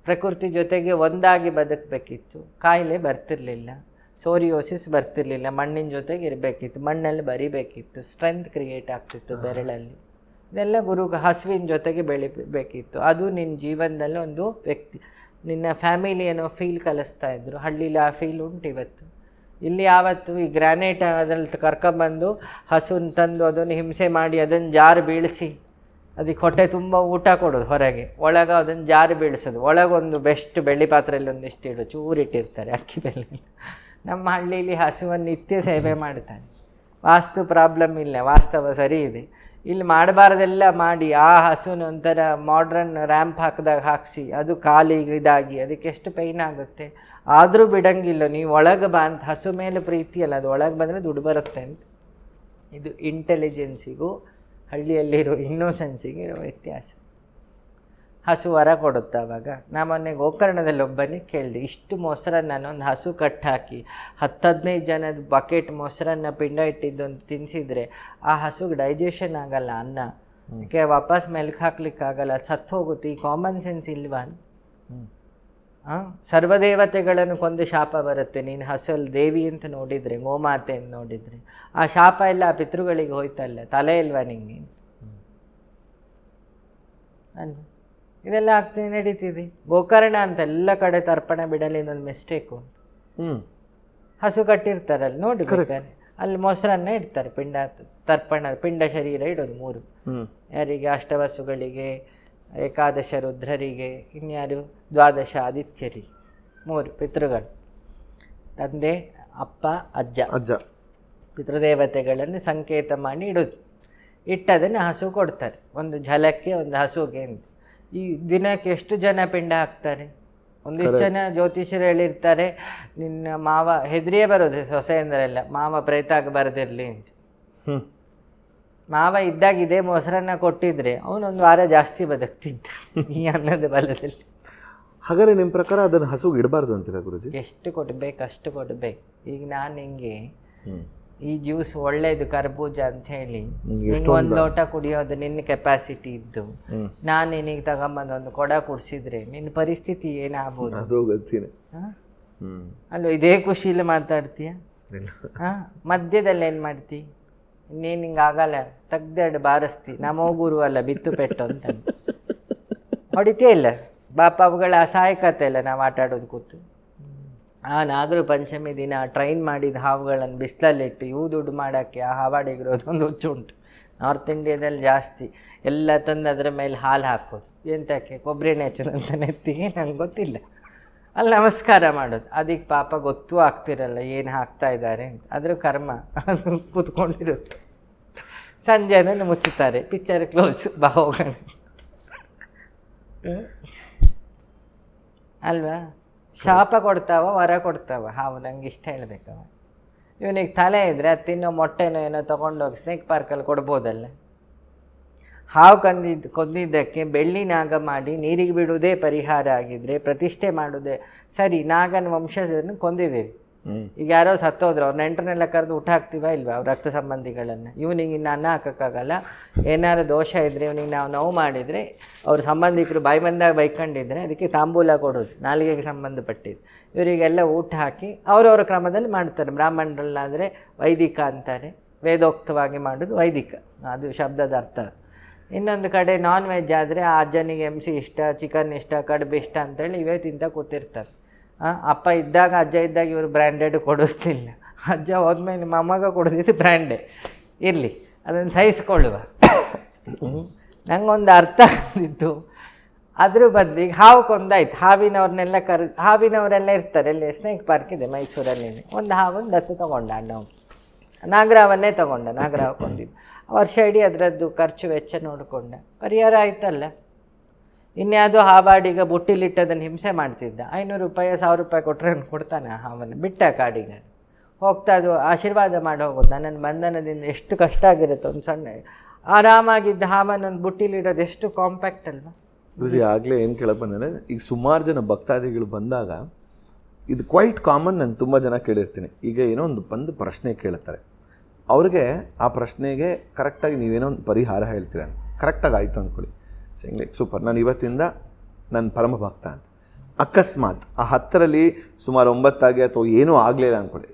ಪ್ರಕೃತಿ ಜೊತೆಗೆ ಒಂದಾಗಿ ಬದುಕಬೇಕಿತ್ತು, ಕಾಯಿಲೆ ಬರ್ತಿರಲಿಲ್ಲ, ಸೋರಿಯೋಸಿಸ್ ಬರ್ತಿರ್ಲಿಲ್ಲ, ಮಣ್ಣಿನ ಜೊತೆಗೆ ಇರಬೇಕಿತ್ತು, ಮಣ್ಣಲ್ಲಿ ಬರಿಬೇಕಿತ್ತು, ಸ್ಟ್ರೆಂತ್ ಕ್ರಿಯೇಟ್ ಆಗ್ತಿತ್ತು ಬೆರಳಲ್ಲಿ. ಇದೆಲ್ಲ ಹಸುವಿನ ಜೊತೆಗೆ ಬೆಳಿಬೇಕಿತ್ತು. ಅದು ನಿನ್ನ ಜೀವನದಲ್ಲಿ ಒಂದು ವ್ಯಕ್ತಿ, ನಿನ್ನ ಫ್ಯಾಮಿಲಿ ಅನ್ನೋ ಫೀಲ್ ಕಲಿಸ್ತಾ ಇದ್ರು. ಹಳ್ಳಿಲಿ ಆ ಫೀಲ್ ಉಂಟು ಇವತ್ತು. ಇಲ್ಲಿ ಯಾವತ್ತು ಈ ಗ್ರಾನೈಟ್ ಅದ್ರಲ್ಲಿ ಕರ್ಕೊಂಬಂದು ಹಸುನ ತಂದು ಅದನ್ನು ಹಿಂಸೆ ಮಾಡಿ ಅದನ್ನು ಜಾರು ಬೀಳಿಸಿ ಅದಕ್ಕೆ ಹೊಟ್ಟೆ ತುಂಬ ಊಟ ಕೊಡೋದು ಹೊರಗೆ, ಒಳಗೆ ಅದನ್ನು ಜಾರು ಬೀಳಿಸೋದು, ಒಳಗೊಂದು ಬೆಸ್ಟ್ ಬೆಳ್ಳಿ ಪಾತ್ರೆಯಲ್ಲಿ ಒಂದಿಷ್ಟು ಇಡು ಚೂರಿಟ್ಟಿರ್ತಾರೆ ಅಕ್ಕಿ ಬೆಲೆ. ನಮ್ಮ ಹಳ್ಳಿಲಿ ಹಸುವನ್ನು ನಿತ್ಯ ಸೇವೆ ಮಾಡ್ತಾರೆ. ವಾಸ್ತು ಪ್ರಾಬ್ಲಮ್ ಇಲ್ಲ, ವಾಸ್ತವ ಸರಿ ಇದೆ. ಇಲ್ಲಿ ಮಾಡಬಾರ್ದೆಲ್ಲ ಮಾಡಿ ಆ ಹಸುನ ಒಂಥರ ಮಾಡ್ರನ್ ರ್ಯಾಂಪ್ ಹಾಕಿದಾಗ ಹಾಕಿಸಿ ಅದು ಕಾಲಿಗೆ ಇದಾಗಿ ಅದಕ್ಕೆ ಎಷ್ಟು ಪೈನ್ ಆಗುತ್ತೆ. ಆದರೂ ಬಿಡಂಗಿಲ್ಲ, ನೀವು ಒಳಗೆ ಬಾ ಅಂತ. ಹಸು ಮೇಲೆ ಪ್ರೀತಿ ಅಲ್ಲ, ಅದು ಒಳಗೆ ಬಂದರೆ ದುಡ್ಡು ಬರುತ್ತೆ ಅಂತ. ಇದು ಇಂಟೆಲಿಜೆನ್ಸಿಗೂ ಹಳ್ಳಿಯಲ್ಲಿರೋ ಇನ್ನೋಸೆನ್ಸಿಗೆ ಇರೋ ವ್ಯತ್ಯಾಸ. ಹಸು ವರ ಕೊಡುತ್ತೆ. ಅವಾಗ ನಾ ಮೊನ್ನೆ ಗೋಕರ್ಣದಲ್ಲಿ ಒಬ್ಬನಿಗೆ ಕೇಳಿದೆ, ಇಷ್ಟು ಮೊಸರನ್ನ ಒಂದು ಹಸು ಕಟ್ಟಾಕಿ 10-15 ಜನದ ಬಕೆಟ್ ಮೊಸರನ್ನ ಪಿಂಡ ಇಟ್ಟಿದ್ದೊಂದು ತಿನ್ನಿಸಿದ್ರೆ ಆ ಹಸುಗೆ ಡೈಜೆಷನ್ ಆಗಲ್ಲ, ಅನ್ನ ಯಾಕೆ ವಾಪಸ್ ಮೆಲ್ಕು ಹಾಕ್ಲಿಕ್ಕಾಗಲ್ಲ, ಸತ್ತು ಹೋಗುತ್ತೆ. ಈ ಕಾಮನ್ ಸೆನ್ಸ್ ಇಲ್ವಾ? ಸರ್ವದೇವತೆಗಳನ್ನು ಕೊಂದು ಶಾಪ ಬರುತ್ತೆ. ನೀನು ಹಸುವಲ್ಲಿ ದೇವಿ ಅಂತ ನೋಡಿದರೆ, ಗೋಮಾತೆ ಅಂತ ನೋಡಿದರೆ, ಆ ಶಾಪ ಎಲ್ಲ ಆ ಪಿತೃಗಳಿಗೆ ಹೋಯ್ತಲ್ಲ, ತಲೆ ಇಲ್ವಾ ನಿಂಗೆ? ಅಲ್ವ? ಇದೆಲ್ಲ ಆಗ್ತದೆ, ನಡೀತಿದೆ. ಗೋಕರ್ಣ ಅಂತ ಎಲ್ಲ ಕಡೆ ತರ್ಪಣ ಬಿಡಲಿ ಇನ್ನೊಂದು ಮಿಸ್ಟೇಕ್ ಉಂಟು. ಹಸು ಕಟ್ಟಿರ್ತಾರಲ್ಲ ನೋಡಿರ್ತಾರೆ, ಅಲ್ಲಿ ಮೊಸರನ್ನ ಇಡ್ತಾರೆ. ತರ್ಪಣ ಪಿಂಡ ಶರೀರ ಇಡೋದು 3 ಯಾರಿಗೆ? ಅಷ್ಟವಸುಗಳಿಗೆ, ಏಕಾದಶ ರುದ್ರರಿಗೆ, ಇನ್ಯಾರು 12 ಆದಿತ್ಯರಿಗೆ, 3 ಪಿತೃಗಳು, ತಂದೆ, ಅಪ್ಪ, ಅಜ್ಜ ಪಿತೃದೇವತೆಗಳನ್ನು ಸಂಕೇತ ಮಾಡಿ ಇಡೋದು. ಇಟ್ಟದನ್ನು ಹಸು ಕೊಡ್ತಾರೆ, ಒಂದು ಝಲಕ್ಕೆ ಒಂದು ಹಸುಗೆ ಅಂತ. ಈ ದಿನಕ್ಕೆ ಎಷ್ಟು ಜನ ಪಿಂಡ ಹಾಕ್ತಾರೆ? ಒಂದಿಷ್ಟು ಜನ ಜ್ಯೋತಿಷರು ಹೇಳಿರ್ತಾರೆ, ನಿನ್ನ ಮಾವ ಹೆದರಿಯೇ ಬರೋದು ಸೊಸೆ ಅಂದರೆಲ್ಲ, ಮಾವ ಪ್ರೇತ ಆಗಬಾರ್ದಿರಲಿ ಅಂತ. ಮಾವ ಇದ್ದಾಗ ಇದೇ ಮೊಸರನ್ನ ಕೊಟ್ಟಿದ್ರೆ ಅವನೊಂದು ವಾರ ಜಾಸ್ತಿ ಬದುಕ್ತಿದ್ದ ಈ ಅನ್ನದ ಬಲದಲ್ಲಿ. ಹಾಗಾದ್ರೆ ನಿಮ್ಮ ಪ್ರಕಾರ ಅದನ್ನು ಹಸುಗೆ ಇಡಬಾರ್ದು ಅಂತೀರಾ ಗುರುಜಿ? ಎಷ್ಟು ಕೊಡ್ಬೇಕು ಅಷ್ಟು ಕೊಡ್ಬೇಕು. ಈಗ ನಾನು ಹಿಂಗೆ ಈ ಜ್ಯೂಸ್ ಒಳ್ಳೇದು ಕರ್ಬೂಜ ಅಂತ ಹೇಳಿ ಒಂದು ಲೋಟ ಕುಡಿಯೋದು ನಿನ್ನ ಕೆಪಾಸಿಟಿ ಇದ್ದು ನಾನು ನಿನಗೆ ತಗೊಂಬಂದು ಒಂದು ಕೊಡ ಕುಡಿಸಿದ್ರೆ ನಿನ್ನ ಪರಿಸ್ಥಿತಿ ಏನಾಗ್ಬೋದು? ಅದು ಗೊತ್ತಿದೆ ಅಲ್ವ? ಇದೇ ಖುಷಿಲಿ ಮಾತಾಡ್ತೀಯ, ಮಧ್ಯದಲ್ಲಿ ಏನು ಮಾಡ್ತಿ? ಇನ್ನೇನು ಹಿಂಗೆ ಆಗಲ್ಲ, ತೆಗ್ದೆರಡು ಬಾರಿಸ್ತಿ. ನಮೋ ಗುರು ಅಲ್ಲ ಬಿತ್ತು ಪೆಟ್ಟು ಅಂತ ಹೊಡಿತೇ ಇಲ್ಲ. ಬಾಪ ಅವುಗಳ ಅಸಹಾಯಕತೆ ಇಲ್ಲ ನಾವು ಆಟ ಆಡೋದು ಕೂತು. ಆ ನಾಗರ ಪಂಚಮಿ ದಿನ ಟ್ರೈನ್ ಮಾಡಿದ ಹಾವುಗಳನ್ನು ಬಿಸಿಲಲ್ಲಿಟ್ಟು ಇವು ದುಡ್ಡು ಮಾಡೋಕ್ಕೆ ಆ ಹಾವಾಡಿಗಿರೋದೊಂದು ಹುಚ್ಚು ಉಂಟು. ನಾರ್ತ್ ಇಂಡಿಯಾದಲ್ಲಿ ಜಾಸ್ತಿ ಎಲ್ಲ ತಂದು ಅದರ ಮೇಲೆ ಹಾಲು ಹಾಕೋದು. ಎಂತಕ್ಕೆ? ಕೊಬ್ಬರಿ ನೆಚ್ಚದಂತ ನೆತ್ತಿಗೆ, ನಂಗೆ ಗೊತ್ತಿಲ್ಲ. ಅಲ್ಲಿ ನಮಸ್ಕಾರ ಮಾಡೋದು. ಅದಕ್ಕೆ ಪಾಪ ಗೊತ್ತೂ ಆಗ್ತಿರಲ್ಲ ಏನು ಹಾಕ್ತಾ ಇದ್ದಾರೆ ಅಂತ. ಅದ್ರ ಕರ್ಮ ಅದು ಕೂತ್ಕೊಂಡಿರುತ್ತೆ. ಸಂಜೆ ಮುಚ್ಚುತ್ತಾರೆ, ಪಿಕ್ಚರ್ ಕ್ಲೋಸ್, ಬಾ ಹೋಗೋಣ ಅಲ್ವಾ? ಶಾಪ ಕೊಡ್ತಾವ, ವರ ಕೊಡ್ತಾವ ಹಾವು. ನಂಗೆ ಇಷ್ಟ ಹೇಳ್ಬೇಕವ. ಇವನಿಗೆ ತಲೆ ಇದ್ದರೆ ಅದು ತಿನ್ನೋ ಮೊಟ್ಟೆನೋ ಏನೋ ತೊಗೊಂಡೋಗಿ ಸ್ನೇಕ್ ಪಾರ್ಕಲ್ಲಿ ಕೊಡ್ಬೋದಲ್ಲ. ಹಾವು ಕೊಂದಿದ್ದಕ್ಕೆ ಬೆಳ್ಳಿ ನಾಗ ಮಾಡಿ ನೀರಿಗೆ ಬಿಡುವುದೇ ಪರಿಹಾರ ಆಗಿದ್ದರೆ ಪ್ರತಿಷ್ಠೆ ಮಾಡೋದೇ ಸರಿ. ನಾಗನ ವಂಶಜನ್ನು ಕೊಂದಿದ್ದೀವಿ. ಈಗ ಯಾರೋ ಸತ್ತೋದ್ರು, ಅವ್ರ ನೆಂಟರನ್ನೆಲ್ಲ ಕರೆದು ಊಟ ಹಾಕ್ತೀವ ಇಲ್ವಾ? ಅವ್ರ ರಕ್ತ ಸಂಬಂಧಿಗಳನ್ನು. ಇವನಿಗೆ ಇನ್ನು ಅನ್ನ ಹಾಕೋಕ್ಕಾಗಲ್ಲ. ಏನಾರು ದೋಷ ಇದ್ದರೆ ಇವನಿಗೆ ನಾವು ನೋವು ಮಾಡಿದರೆ ಅವ್ರ ಸಂಬಂಧಿಕರು ಬಾಯಿ ಬಂದಾಗ ಬೈಕೊಂಡಿದ್ರೆ ಅದಕ್ಕೆ ತಾಂಬೂಲ ಕೊಡೋದು, ನಾಲಿಗೆಗೆ ಸಂಬಂಧಪಟ್ಟಿದ್ದು. ಇವರಿಗೆಲ್ಲ ಊಟ ಹಾಕಿ ಅವರವರ ಕ್ರಮದಲ್ಲಿ ಮಾಡ್ತಾರೆ. ಬ್ರಾಹ್ಮಣರಲ್ಲಾದರೆ ವೈದಿಕ ಅಂತಾರೆ, ವೇದೋಕ್ತವಾಗಿ ಮಾಡೋದು ವೈದಿಕ, ಅದು ಶಬ್ದದ ಅರ್ಥ. ಇನ್ನೊಂದು ಕಡೆ ನಾನ್ ವೆಜ್ ಆದರೆ ಆ ಅಜ್ಜನಿಗೆ MC ಇಷ್ಟ, ಚಿಕನ್ ಇಷ್ಟ, ಕಡುಬು ಇಷ್ಟ ಅಂತೇಳಿ ಇವೇ ತಿಂತ ಕೂತಿರ್ತಾರೆ. ಅಪ್ಪ ಇದ್ದಾಗ, ಅಜ್ಜ ಇದ್ದಾಗ ಇವರು ಬ್ರ್ಯಾಂಡೆಡ್ ಕೊಡಿಸ್ತಿಲ್ಲ. ಅಜ್ಜ ಹೋದ್ಮೇಲೆ ಮೊಮ್ಮಗ ಕೊಡಿಸಿದ್ದು ಬ್ರ್ಯಾಂಡೆ. ಇರಲಿ, ಅದನ್ನು ಸಹಿಸ್ಕೊಳ್ಳುವ. ನಂಗೊಂದು ಅರ್ಥ ಆಗಿದ್ದು, ಅದ್ರ ಬದಲಿಗೆ ಹಾವು ಕೊಂದಾಯ್ತು. ಹಾವಿನವರೆಲ್ಲ ಇರ್ತಾರೆ. ಅಲ್ಲಿ ಸ್ನೇಕ್ ಪಾರ್ಕ್ ಇದೆ ಮೈಸೂರಲ್ಲಿ. ಒಂದು ಹಾವನ್ನು ದತ್ತು ತೊಗೊಂಡ ಅಣ್ಣ, ನಾಗರಾವನ್ನೇ ತೊಗೊಂಡ. ನಾಗರಾವ ಕೊಂದಿದ್ದು ವರ್ಷ ಇಡೀ ಅದರದ್ದು ಖರ್ಚು ವೆಚ್ಚ ನೋಡಿಕೊಂಡ. ಪರಿಹಾರ ಆಯ್ತಲ್ಲ. ಇನ್ಯಾವುದೋ ಹಾವಾಡಿಗ ಬುಟ್ಟಿಲಿಟ್ಟದನ್ನು ಹಿಂಸೆ ಮಾಡ್ತಿದ್ದ. 500 ರೂಪಾಯಿ 1000 ರೂಪಾಯಿ ಕೊಟ್ಟರೆ ಕೊಡ್ತಾನೆ ಆ ಹಾವನ್ನು. ಬಿಟ್ಟ ಕಾಡಿಗೆ ಹೋಗ್ತಾ ಅದು ಆಶೀರ್ವಾದ ಮಾಡಿ ಹೋಗೋದು. ನನ್ನನ್ನು ಬಂಧನದಿಂದ ಎಷ್ಟು ಕಷ್ಟ ಆಗಿರುತ್ತೆ. ಒಂದು ಸಣ್ಣ ಆರಾಮಾಗಿದ್ದ ಹಾವನ್ನೊಂದು ಬುಟ್ಟಿಲಿಡೋದು ಎಷ್ಟು ಕಾಂಪ್ಯಾಕ್ಟ್ ಅಲ್ವಾ? ಗುರುಜಿ ಆಗಲೇ ಏನು ಕೇಳಕ್ಕೆ ಬಂದರೆ, ಈಗ ಸುಮಾರು ಜನ ಭಕ್ತಾದಿಗಳು ಬಂದಾಗ ಇದು ಕ್ವೈಟ್ ಕಾಮನ್. ನಾನು ತುಂಬ ಜನ ಕೇಳಿರ್ತೀನಿ. ಈಗ ಏನೋ ಒಂದು ಪ್ರಶ್ನೆ ಕೇಳ್ತಾರೆ, ಅವ್ರಿಗೆ ಆ ಪ್ರಶ್ನೆಗೆ ಕರೆಕ್ಟಾಗಿ ನೀವೇನೋ ಒಂದು ಪರಿಹಾರ ಹೇಳ್ತೀರ. ಕರೆಕ್ಟಾಗಿ ಆಯಿತು ಅಂದ್ಕೊಳ್ಳಿ, ಸಿಂಗ್ ಲೈಕ್ ಸೂಪರ್, ನಾನು ಇವತ್ತಿಂದ ನನ್ನ ಪರಮ ಭಕ್ತ ಅಂತ. ಅಕಸ್ಮಾತ್ ಆ 10ರಲ್ಲಿ ಸುಮಾರು 9 ಅಥವಾ ಏನೂ ಆಗಲಿಲ್ಲ ಅಂದ್ಕೊಳ್ಳಿ.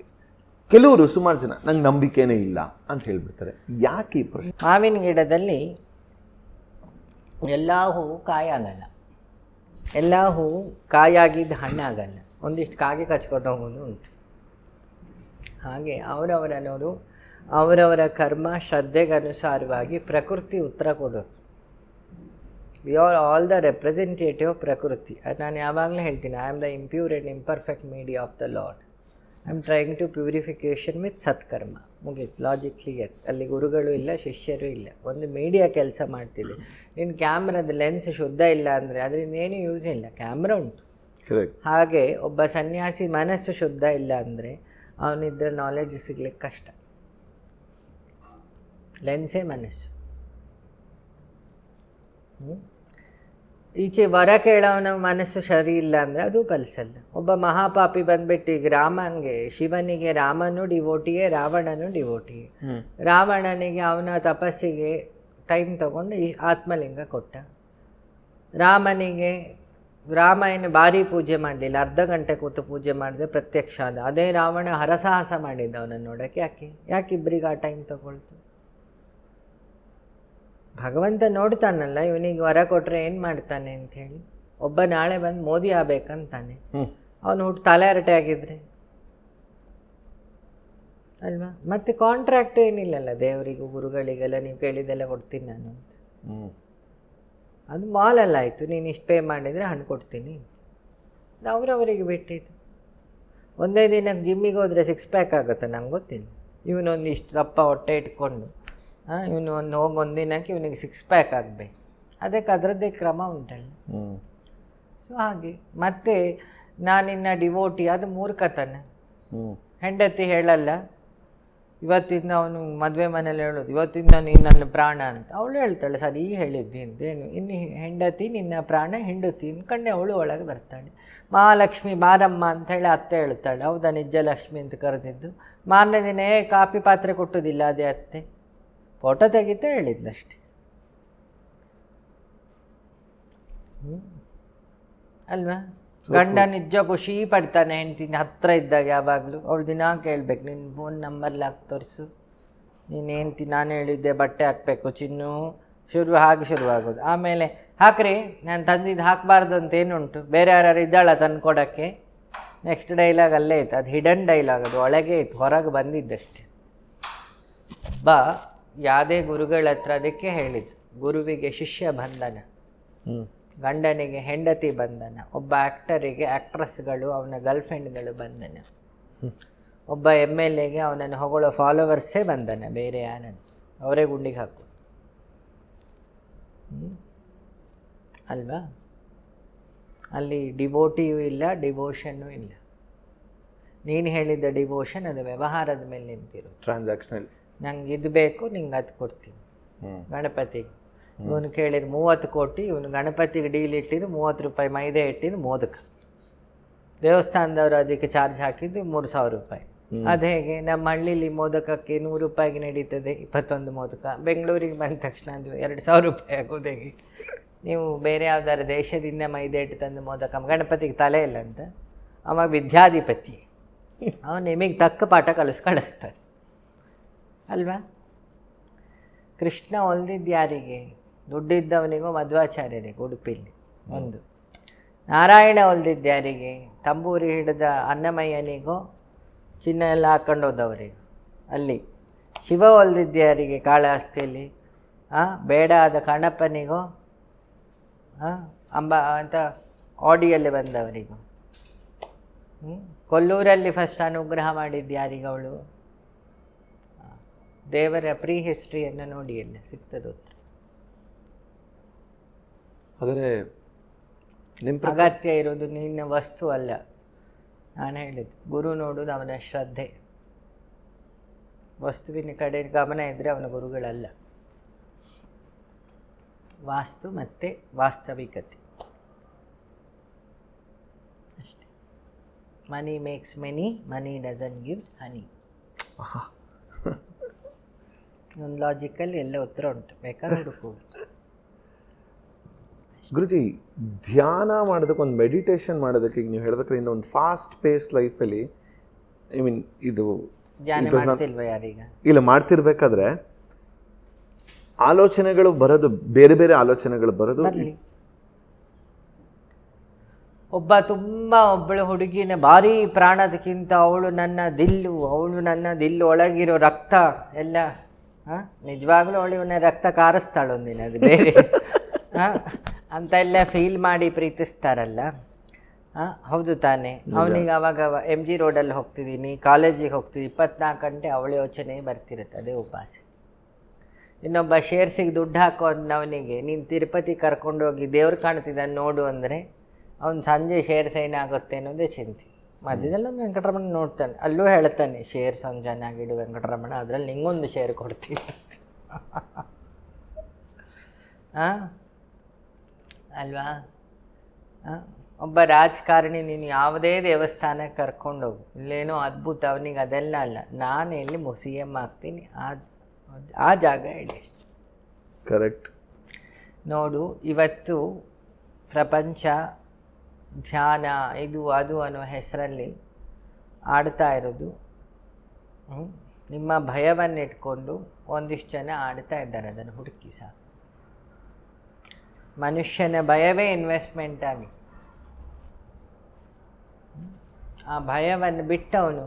ಕೆಲವರು ಸುಮಾರು ಜನ ನಂಗೆ ನಂಬಿಕೆನೇ ಇಲ್ಲ ಅಂತ ಹೇಳ್ಬಿಡ್ತಾರೆ. ಯಾಕೆ ಈ ಪ್ರಶ್ನೆ? ಮಾವಿನ ಗಿಡದಲ್ಲಿ ಎಲ್ಲ ಹೂವು ಕಾಯಾಗಲ್ಲ, ಎಲ್ಲ ಹೂವು ಕಾಯಾಗಿದ್ದು ಹಣ್ಣಾಗಲ್ಲ. ಒಂದಿಷ್ಟು ಕಾಗೆ ಕಚ್ಕೊಂಡು ಹೋಗೋದು ಉಂಟು. ಹಾಗೆ ಅವರವರ ಕರ್ಮ ಶ್ರದ್ಧೆಗನುಸಾರವಾಗಿ ಪ್ರಕೃತಿ ಉತ್ತರ ಕೊಡೋದು. We are all the representative of prakriti. ಅದು ನಾನು ಯಾವಾಗಲೂ ಹೇಳ್ತೀನಿ, I am the impure and imperfect media of the lord. I am trying to purification with satkarma. ಮುಗೀತು, ಲಾಜಿಕ್ ಕ್ಲಿಯರ್. ಅಲ್ಲಿ ಗುರುಗಳು ಇಲ್ಲ, ಶಿಷ್ಯರು ಇಲ್ಲ, ಒಂದು ಮೀಡಿಯಾ ಕೆಲಸ ಮಾಡ್ತಿದೆ. ನಿನ್ನ ಕ್ಯಾಮ್ರಾದ ಲೆನ್ಸ್ ಶುದ್ಧ ಇಲ್ಲ ಅಂದರೆ ಅದರಿಂದ ಏನೂ ಯೂಸ್ ಇಲ್ಲ. ಕ್ಯಾಮ್ರಾ ಉಂಟು. ಹಾಗೆ ಒಬ್ಬ ಸನ್ಯಾಸಿ ಮನಸ್ಸು ಶುದ್ಧ ಇಲ್ಲ ಅಂದರೆ ಅವನಿದ್ದರೆ ನಾಲೆಡ್ಜ್ ಸಿಗ್ಲಿಕ್ಕೆ ಕಷ್ಟ. ಲೆನ್ಸೇ ಮನಸ್ಸು. ಈಚೆ ವರ ಕೇಳೋನ ಮನಸ್ಸು ಸರಿ ಇಲ್ಲ ಅಂದರೆ ಅದು ಕಲಿಸಲ್ಲ. ಒಬ್ಬ ಮಹಾಪಾಪಿ ಬಂದ್ಬಿಟ್ಟು ಈಗ ಶಿವನಿಗೆ ರಾಮನು ಡಿವೋಟಿಯೇ, ರಾವಣನು ಡಿವೋಟಿಯೇ. ರಾವಣನಿಗೆ ಅವನ ತಪಸ್ಸಿಗೆ ಟೈಮ್ ತಗೊಂಡು ಈ ಆತ್ಮಲಿಂಗ ಕೊಟ್ಟ. ರಾಮ ಏನು ಭಾರಿ ಪೂಜೆ ಮಾಡಲಿಲ್ಲ, ಅರ್ಧ ಗಂಟೆ ಕೂತು ಪೂಜೆ ಮಾಡಿದೆ, ಪ್ರತ್ಯಕ್ಷ ಆದ. ಅದೇ ರಾವಣ ಹರಸಾಹಸ ಮಾಡಿದ್ದ ಅವನನ್ನು ನೋಡೋಕ್ಕೆ. ಯಾಕೆ ಇಬ್ಬರಿಗೆ ಆ ಟೈಮ್ ತಗೊಳ್ತು? ಭಗವಂತ ನೋಡ್ತಾನಲ್ಲ, ಇವನಿಗೆ ವರ ಕೊಟ್ಟರೆ ಏನು ಮಾಡ್ತಾನೆ ಅಂಥೇಳಿ. ಒಬ್ಬ ನಾಳೆ ಬಂದು ಮೋದಿ ಆಗ್ಬೇಕಂತಾನೆ, ಅವನು ತಲೆ ಹರಟೆ ಆಗಿದ್ರೆ ಅಲ್ವಾ? ಮತ್ತು ಕಾಂಟ್ರಾಕ್ಟ್ ಏನಿಲ್ಲಲ್ಲ ದೇವರಿಗೂ ಗುರುಗಳಿಗೆಲ್ಲ, ನೀವು ಕೇಳಿದ್ದೆಲ್ಲ ಕೊಡ್ತೀನಿ ನಾನು ಅಂತ. ಅದು ಮಾಲಲ್ಲ ಆಯಿತು, ನೀನು ಇಷ್ಟು ಪೇ ಮಾಡಿದರೆ ಹಣ್ಣು ಕೊಡ್ತೀನಿ. ಅವರವರಿಗೆ ಬಿಟ್ಟಿದ್ದು. ಒಂದೇ ದಿನಕ್ಕೆ ಜಿಮ್ಮಿಗೆ ಹೋದರೆ 6 ಪ್ಯಾಕ್ ಆಗುತ್ತೆ, ನಂಗೆ ಗೊತ್ತಿಲ್ಲ. ಇವನೊಂದು ಇಷ್ಟು ದಪ್ಪ ಹೊಟ್ಟೆ ಇಟ್ಕೊಂಡು ಇವನು ಒಂದು ದಿನಕ್ಕೆ ಇವನಿಗೆ 6 ಪ್ಯಾಕ್ ಆಗಬೇಕು. ಅದಕ್ಕೆ ಅದರದ್ದೇ ಕ್ರಮ ಉಂಟಲ್ಲ. ಸೊ ಹಾಗೆ ಮತ್ತೆ ನಾನಿನ್ನ ಡಿವೋಟಿ, ಅದು ಮೂರ್ಖತನ. ಹೆಂಡತಿ ಹೇಳಲ್ಲ, ಇವತ್ತಿಂದ ಅವನು ಮದುವೆ ಮನೇಲಿ ಹೇಳೋದು, ಇವತ್ತಿಂದ ನೀನು ನನ್ನ ಪ್ರಾಣ ಅಂತ. ಅವಳು ಹೇಳ್ತಾಳೆ, ಸರಿ ಹೇಳಿದ್ದಿ ಅಂತೇನು. ಇನ್ನು ಹೆಂಡತಿ ನಿನ್ನ ಪ್ರಾಣ ಹಿಂಡತಿ ಅಂದ್ಕೊಂಡೆ ಅವಳು ಒಳಗೆ ಬರ್ತಾಳೆ. ಮಹಾಲಕ್ಷ್ಮಿ ಬಾರಮ್ಮ ಅಂಥೇಳಿ ಅತ್ತೆ ಹೇಳ್ತಾಳೆ. ಹೌದಾ, ನಿಜ ಲಕ್ಷ್ಮಿ ಅಂತ ಕರೆದಿದ್ದು. ಮಾರನೇ ದಿನ ಕಾಪಿ ಪಾತ್ರೆ ಕೊಟ್ಟೋದಿಲ್ಲ ಅದೇ ಅತ್ತೆ, ಫೋಟೋ ತೆಗಿತಾ ಹೇಳಿದ್ಲಷ್ಟೆ. ಅಲ್ವಾ? ಗಂಡ ನಿಜ ಖುಷಿ ಪಡ್ತಾನೆ ಹೆಂಡ್ತಿನ ಹತ್ರ ಇದ್ದಾಗ. ಯಾವಾಗಲೂ ಅವಳು ದಿನ ಕೇಳಬೇಕು, ನಿನ್ನ ಫೋನ್ ನಂಬರ್ಲಿ ಹಾಕಿ ತೋರಿಸು, ನೀನು ಹೆಂಡ್ತಿ ನಾನು ಹೇಳಿದ್ದೆ ಬಟ್ಟೆ ಹಾಕಬೇಕು ಚಿನ್ನು, ಶುರುವಾಗೋದು. ಆಮೇಲೆ ಹಾಕ್ರಿ, ನಾನು ತಂದಿದ್ದು ಹಾಕಬಾರ್ದು ಅಂತ ಏನುಂಟು, ಬೇರೆ ಯಾರು ಇದ್ದಾಳ ತಂದು ಕೊಡೋಕ್ಕೆ. ನೆಕ್ಸ್ಟ್ ಡೈಲಾಗ್ ಅಲ್ಲೇ ಇತ್ತು, ಅದು ಹಿಡನ್ ಡೈಲಾಗ್, ಅದು ಒಳಗೆ ಇತ್ತು, ಹೊರಗೆ ಬಂದಿದ್ದಷ್ಟೆ. ಯಾವುದೇ ಗುರುಗಳ ಹತ್ರ ಅದಕ್ಕೆ ಹೇಳಿದ್ದು, ಗುರುವಿಗೆ ಶಿಷ್ಯ ಬಂಧನ, ಗಂಡನಿಗೆ ಹೆಂಡತಿ ಬಂಧನ, ಒಬ್ಬ ಆ್ಯಕ್ಟರಿಗೆ ಆ್ಯಕ್ಟ್ರೆಸ್ಗಳು ಅವನ ಗರ್ಲ್ಫ್ರೆಂಡ್ಗಳು ಬಂಧನ, ಒಬ್ಬ MLAಗೆ ಅವನನ್ನು ಹೊಗಳೋ ಫಾಲೋವರ್ಸೇ ಬಂಧನ, ಬೇರೆ ಯಾರನ್ನು ಅವರೇ ಗುಂಡಿಗೆ ಹಾಕು. ಅಲ್ವಾ? ಅಲ್ಲಿ ಡಿವೋಟಿಯೂ ಇಲ್ಲ, ಡಿವೋಷನ್ನೂ ಇಲ್ಲ. ನೀನು ಹೇಳಿದ್ದ ಡಿವೋಷನ್ ಅದು ವ್ಯವಹಾರದ ಮೇಲೆ ನಿಂತಿರೋ, ಟ್ರಾನ್ಸಾಕ್ಷನಲ್. ನಂಗೆ ಇದು ಬೇಕು, ನಿಂಗೆ ಅದು ಕೊಡ್ತೀನಿ. ಗಣಪತಿಗೆ ಇವನು ಕೇಳಿದ 30 ಕೋಟಿ, ಇವನು ಗಣಪತಿಗೆ ಡೀಲ್ ಇಟ್ಟಿದ್ದು 30 ರೂಪಾಯಿ ಮೈದೆ ಇಟ್ಟಿದ್ದು ಮೋದಕ. ದೇವಸ್ಥಾನದವರು ಅದಕ್ಕೆ ಚಾರ್ಜ್ ಹಾಕಿದ್ದು 3000 ರೂಪಾಯಿ. ಅದು ಹೇಗೆ? ನಮ್ಮ ಹಳ್ಳಿಲಿ ಮೋದಕಕ್ಕೆ 100 ರೂಪಾಯಿಗೆ ನಡೀತದೆ 21 ಮೋದಕ. ಬೆಂಗಳೂರಿಗೆ ಬಂದ ತಕ್ಷಣ ಅದು 2000 ರೂಪಾಯಿ ಆಗೋದು ಹೇಗೆ? ನೀವು ಬೇರೆ ಯಾವ್ದಾರು ದೇಶದಿಂದ ಮೈದೆ ಇಟ್ಟು ತಂದು ಮೋದಕ, ಗಣಪತಿಗೆ ತಲೆ ಇಲ್ಲ ಅಂತ, ಅವ ವಿದ್ಯಾಧಿಪತಿ, ಅವನು ನಿಮಗೆ ತಕ್ಕ ಪಾಠ ಕಳಿಸ್ತಾರೆ ಅಲ್ವಾ? ಕೃಷ್ಣ ಹೊಲ್ದಿದ್ದು ಯಾರಿಗೆ? ದುಡ್ಡಿದ್ದವನಿಗೂ ಮಧ್ವಾಚಾರ್ಯರಿಗೆ ಉಡುಪಿಲಿ ಒಂದು. ನಾರಾಯಣ ಹೊಲ್ದಿದ್ದು ಯಾರಿಗೆ? ತಂಬೂರಿ ಹಿಡಿದ ಅನ್ನಮಯ್ಯನಿಗೋ ಚಿನ್ನ ಎಲ್ಲ ಹಾಕ್ಕೊಂಡು ಹೋದವರಿಗೆ ಅಲ್ಲಿ. ಶಿವ ಹೊಲ್ದಿದ್ದು ಯಾರಿಗೆ? ಕಾಳಹಸ್ತಿಯಲ್ಲಿ ಬೇಡ ಆದ ಕಣ್ಣಪ್ಪನಿಗೋ ಅಂತ ಆಡಿಯಲ್ಲಿ ಬಂದವರಿಗೂ. ಕೊಲ್ಲೂರಲ್ಲಿ ಫಸ್ಟ್ ಅನುಗ್ರಹ ಮಾಡಿದ್ದು ಯಾರಿಗೆ ಅವಳು? ದೇವರ ಪ್ರೀ ಹಿಸ್ಟ್ರಿಯನ್ನು ನೋಡಿ ಎಲ್ಲ ಸಿಗ್ತದೆ ಉತ್ತರ. ಆದರೆ ಅಗತ್ಯ ಇರೋದು ನಿನ್ನ ವಸ್ತು ಅಲ್ಲ. ನಾನು ಹೇಳಿದ್ದು ಗುರು ನೋಡೋದು ಅವನ ಶ್ರದ್ಧೆ. ವಸ್ತುವಿನ ಕಡೆ ಗಮನ ಇದ್ದರೆ ಅವನ ಗುರುಗಳಲ್ಲ. ವಾಸ್ತು ಮತ್ತು ವಾಸ್ತವಿಕತೆ ಅಷ್ಟೇ. Money makes many, money doesn't gives honey. ಒಂದು ಲಾಜಿಕಲ್ಲಿ ಎಲ್ಲ ಉತ್ತರ ಉಂಟು, ಬೇಕಾದ್ರೆ ಹುಡುಕೋದು. ಗುರುಜಿ, ಧ್ಯಾನ ಮಾಡೋದಕ್ಕೆ, ಒಂದು ಮೆಡಿಟೇಷನ್ ಮಾಡೋದಕ್ಕೆ ಈಗ ನೀವು ಹೇಳ್ಬೇಕಾದ್ರೆ ಇನ್ನು ಒಂದು ಫಾಸ್ಟ್ ಪೇಸ್ ಲೈಫಲ್ಲಿ, ಐ ಮೀನ್ ಇದು ಧ್ಯಾನ ಮಾಡ್ತಿಲ್ವ ಯಾರೀಗ? ಇಲ್ಲ, ಮಾಡ್ತಿರ್ಬೇಕಾದ್ರೆ ಆಲೋಚನೆಗಳು ಬರೋದು, ಬೇರೆ ಬೇರೆ ಆಲೋಚನೆಗಳು ಬರೋದು. ಒಬ್ಬಳು ಹುಡುಗಿನ ಭಾರಿ ಪ್ರಾಣದಕ್ಕಿಂತ ಅವಳು ನನ್ನ ದಿಲ್ಲು ಒಳಗಿರೋ ರಕ್ತ ಎಲ್ಲ ನಿಜವಾಗ್ಲೂ ಅವಳು ಇವನ ರಕ್ತ ಕಾರಿಸ್ತಾಳು ಒಂದಿನ, ಅದು ಬೇರೆ ಅಂತ ಎಲ್ಲ ಫೀಲ್ ಮಾಡಿ ಪ್ರೀತಿಸ್ತಾರಲ್ಲ. ಹೌದು ತಾನೇ. ಅವನಿಗೆ ಅವಾಗ MG ರೋಡಲ್ಲಿ ಹೋಗ್ತಿದ್ದೀನಿ, ಕಾಲೇಜಿಗೆ ಹೋಗ್ತಿದ್ದೀನಿ, 24 ಗಂಟೆ ಅವಳ ಯೋಚನೆ ಬರ್ತಿರುತ್ತೆ, ಅದೇ ಉಪವಾಸ. ಇನ್ನೊಬ್ಬ ಶೇರ್ಸಿಗೆ ದುಡ್ಡು ಹಾಕೋನವನಿಗೆ ನೀನು ತಿರುಪತಿ ಕರ್ಕೊಂಡೋಗಿ ದೇವ್ರು ಕಾಣ್ತಿದ್ದಾನೆ ನೋಡು ಅಂದರೆ ಅವ್ನು ಸಂಜೆ ಶೇರ್ಸ್ ಏನಾಗುತ್ತೆ ಅನ್ನೋದೇ ಚಿಂತೆ. ಮಧ್ಯದಲ್ಲಿ ಒಂದು ವೆಂಕಟರಮಣ ನೋಡ್ತಾನೆ, ಅಲ್ಲೂ ಹೇಳ್ತಾನೆ ಶೇರ್ಸ್ ಒಂದು ಚೆನ್ನಾಗಿಡು ವೆಂಕಟರಮಣ, ಅದರಲ್ಲಿ ನಿಂಗೊಂದು ಶೇರ್ ಕೊಡ್ತೀನಿ. ಅಲ್ವಾ? ಒಬ್ಬ ರಾಜಕಾರಣಿ ನೀನು ಯಾವುದೇ ದೇವಸ್ಥಾನಕ್ಕೆ ಕರ್ಕೊಂಡೋಗು, ಇಲ್ಲೇನೋ ಅದ್ಭುತ, ಅವನಿಗೆ ಅದೆಲ್ಲ ಅಲ್ಲ, ನಾನು ಎಲ್ಲಿ CM ಆಗ್ತೀನಿ ಆ ಜಾಗ ಹೇಳಿ. ಕರೆಕ್ಟ್. ನೋಡು, ಇವತ್ತು ಪ್ರಪಂಚ ಧ್ಯಾನ ಇದು ಅದು ಅನ್ನೋ ಹೆಸರಲ್ಲಿ ಆಡ್ತಾ ಇರೋದು. ನಿಮ್ಮ ಭಯವನ್ನಿಟ್ಕೊಂಡು ಒಂದಿಷ್ಟು ಜನ ಆಡ್ತಾ ಇದ್ದಾರೆ, ಅದನ್ನು ಹುಡುಕಿ ಸಾಕು. ಮನುಷ್ಯನ ಭಯವೇ ಇನ್ವೆಸ್ಟ್ಮೆಂಟ್ ಆಗಿ, ಆ ಭಯವನ್ನು ಬಿಟ್ಟವನು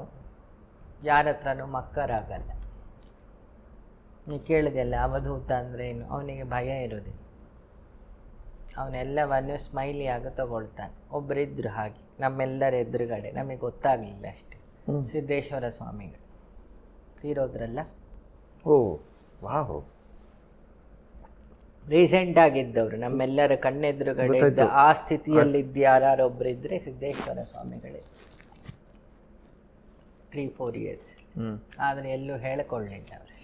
ಯಾರ ಹತ್ರನೂ ಮಕ್ಕರಾಗಲ್ಲ. ನೀ ಕೇಳಿದೆಲ್ಲ ಅವಧೂತ ಅಂದರೆ ಏನು? ಅವನಿಗೆ ಭಯ ಇರೋದಿಲ್ಲ, ಅವನೆಲ್ಲವನ್ನು ಸ್ಮೈಲಿಯಾಗಿ ತಗೊಳ್ತಾನೆ. ಒಬ್ಬರಿದ್ರು ಹಾಗೆ ನಮ್ಮೆಲ್ಲರ ಎದುರುಗಡೆ, ನಮಗೆ ಗೊತ್ತಾಗಲಿಲ್ಲ ಅಷ್ಟೇ, ಸಿದ್ದೇಶ್ವರ ಸ್ವಾಮಿಗಳು ತೀರೋದ್ರಲ್ಲ. ಓ ವಾಹ್, ರೀಸೆಂಟ್ ಆಗಿದ್ದವರು ನಮ್ಮೆಲ್ಲರ ಕಣ್ಣೆದುರುಗಡೆ ಇದ್ದ ಆ ಸ್ಥಿತಿಯಲ್ಲಿದ್ದು ಯಾರೊಬ್ಬರಿದ್ದರೆ ಸಿದ್ದೇಶ್ವರ ಸ್ವಾಮಿಗಳೇ. 3-4 years. ಆದರೆ ಎಲ್ಲೂ ಹೇಳಿಕೊಳ್ಳಿಲ್ಲ ಅವರು.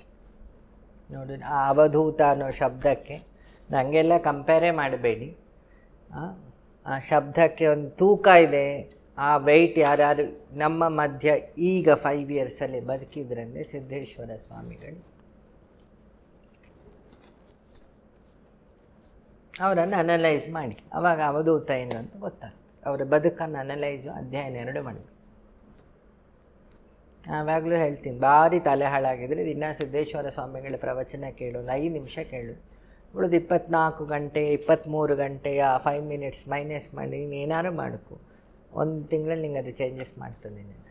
ನೋಡಿ, ಆ ಅವಧೂತ ಅನ್ನೋ ಶಬ್ದಕ್ಕೆ ನನಗೆಲ್ಲ ಕಂಪೇರೇ ಮಾಡಬೇಡಿ. ಆ ಶಬ್ದಕ್ಕೆ ಒಂದು ತೂಕ ಇದೆ. ಆ ವೆಯ್ಟ್ ಯಾರು ನಮ್ಮ ಮಧ್ಯ ಈಗ 5 yearsಲ್ಲಿ ಬದುಕಿದ್ರಂದರೆ ಸಿದ್ದೇಶ್ವರ ಸ್ವಾಮಿಗಳು. ಅವರನ್ನು ಅನಲೈಸ್ ಮಾಡಿ, ಆವಾಗ ಅವಧೂತ ಏನು ಅಂತ ಗೊತ್ತಾಗ್ತದೆ. ಅವರ ಬದುಕನ್ನು ಅನಲೈಸು ಅಧ್ಯಯನ 2 ಮಾಡಿ. ಆವಾಗಲೂ ಹೇಳ್ತೀನಿ, ಭಾರಿ ತಲೆ ಹಾಳಾಗಿದ್ರೆ ದಿನ ಸಿದ್ದೇಶ್ವರ ಸ್ವಾಮಿಗಳ ಪ್ರವಚನ ಕೇಳು, ಒಂದು 5 ನಿಮಿಷ ಕೇಳು. ಉಳಿದು 24 ಗಂಟೆ 23 ಗಂಟೆಯ 5 minutes ಮೈನಸ್ ಮಾಡಿ ನೀನು ಏನಾರು ಮಾಡ್ಕೊ, 1 ತಿಂಗಳಲ್ಲಿ ನಿಂಗೆ ಅದು ಚೇಂಜಸ್ ಮಾಡ್ತದೆ. ನಿನ್ನ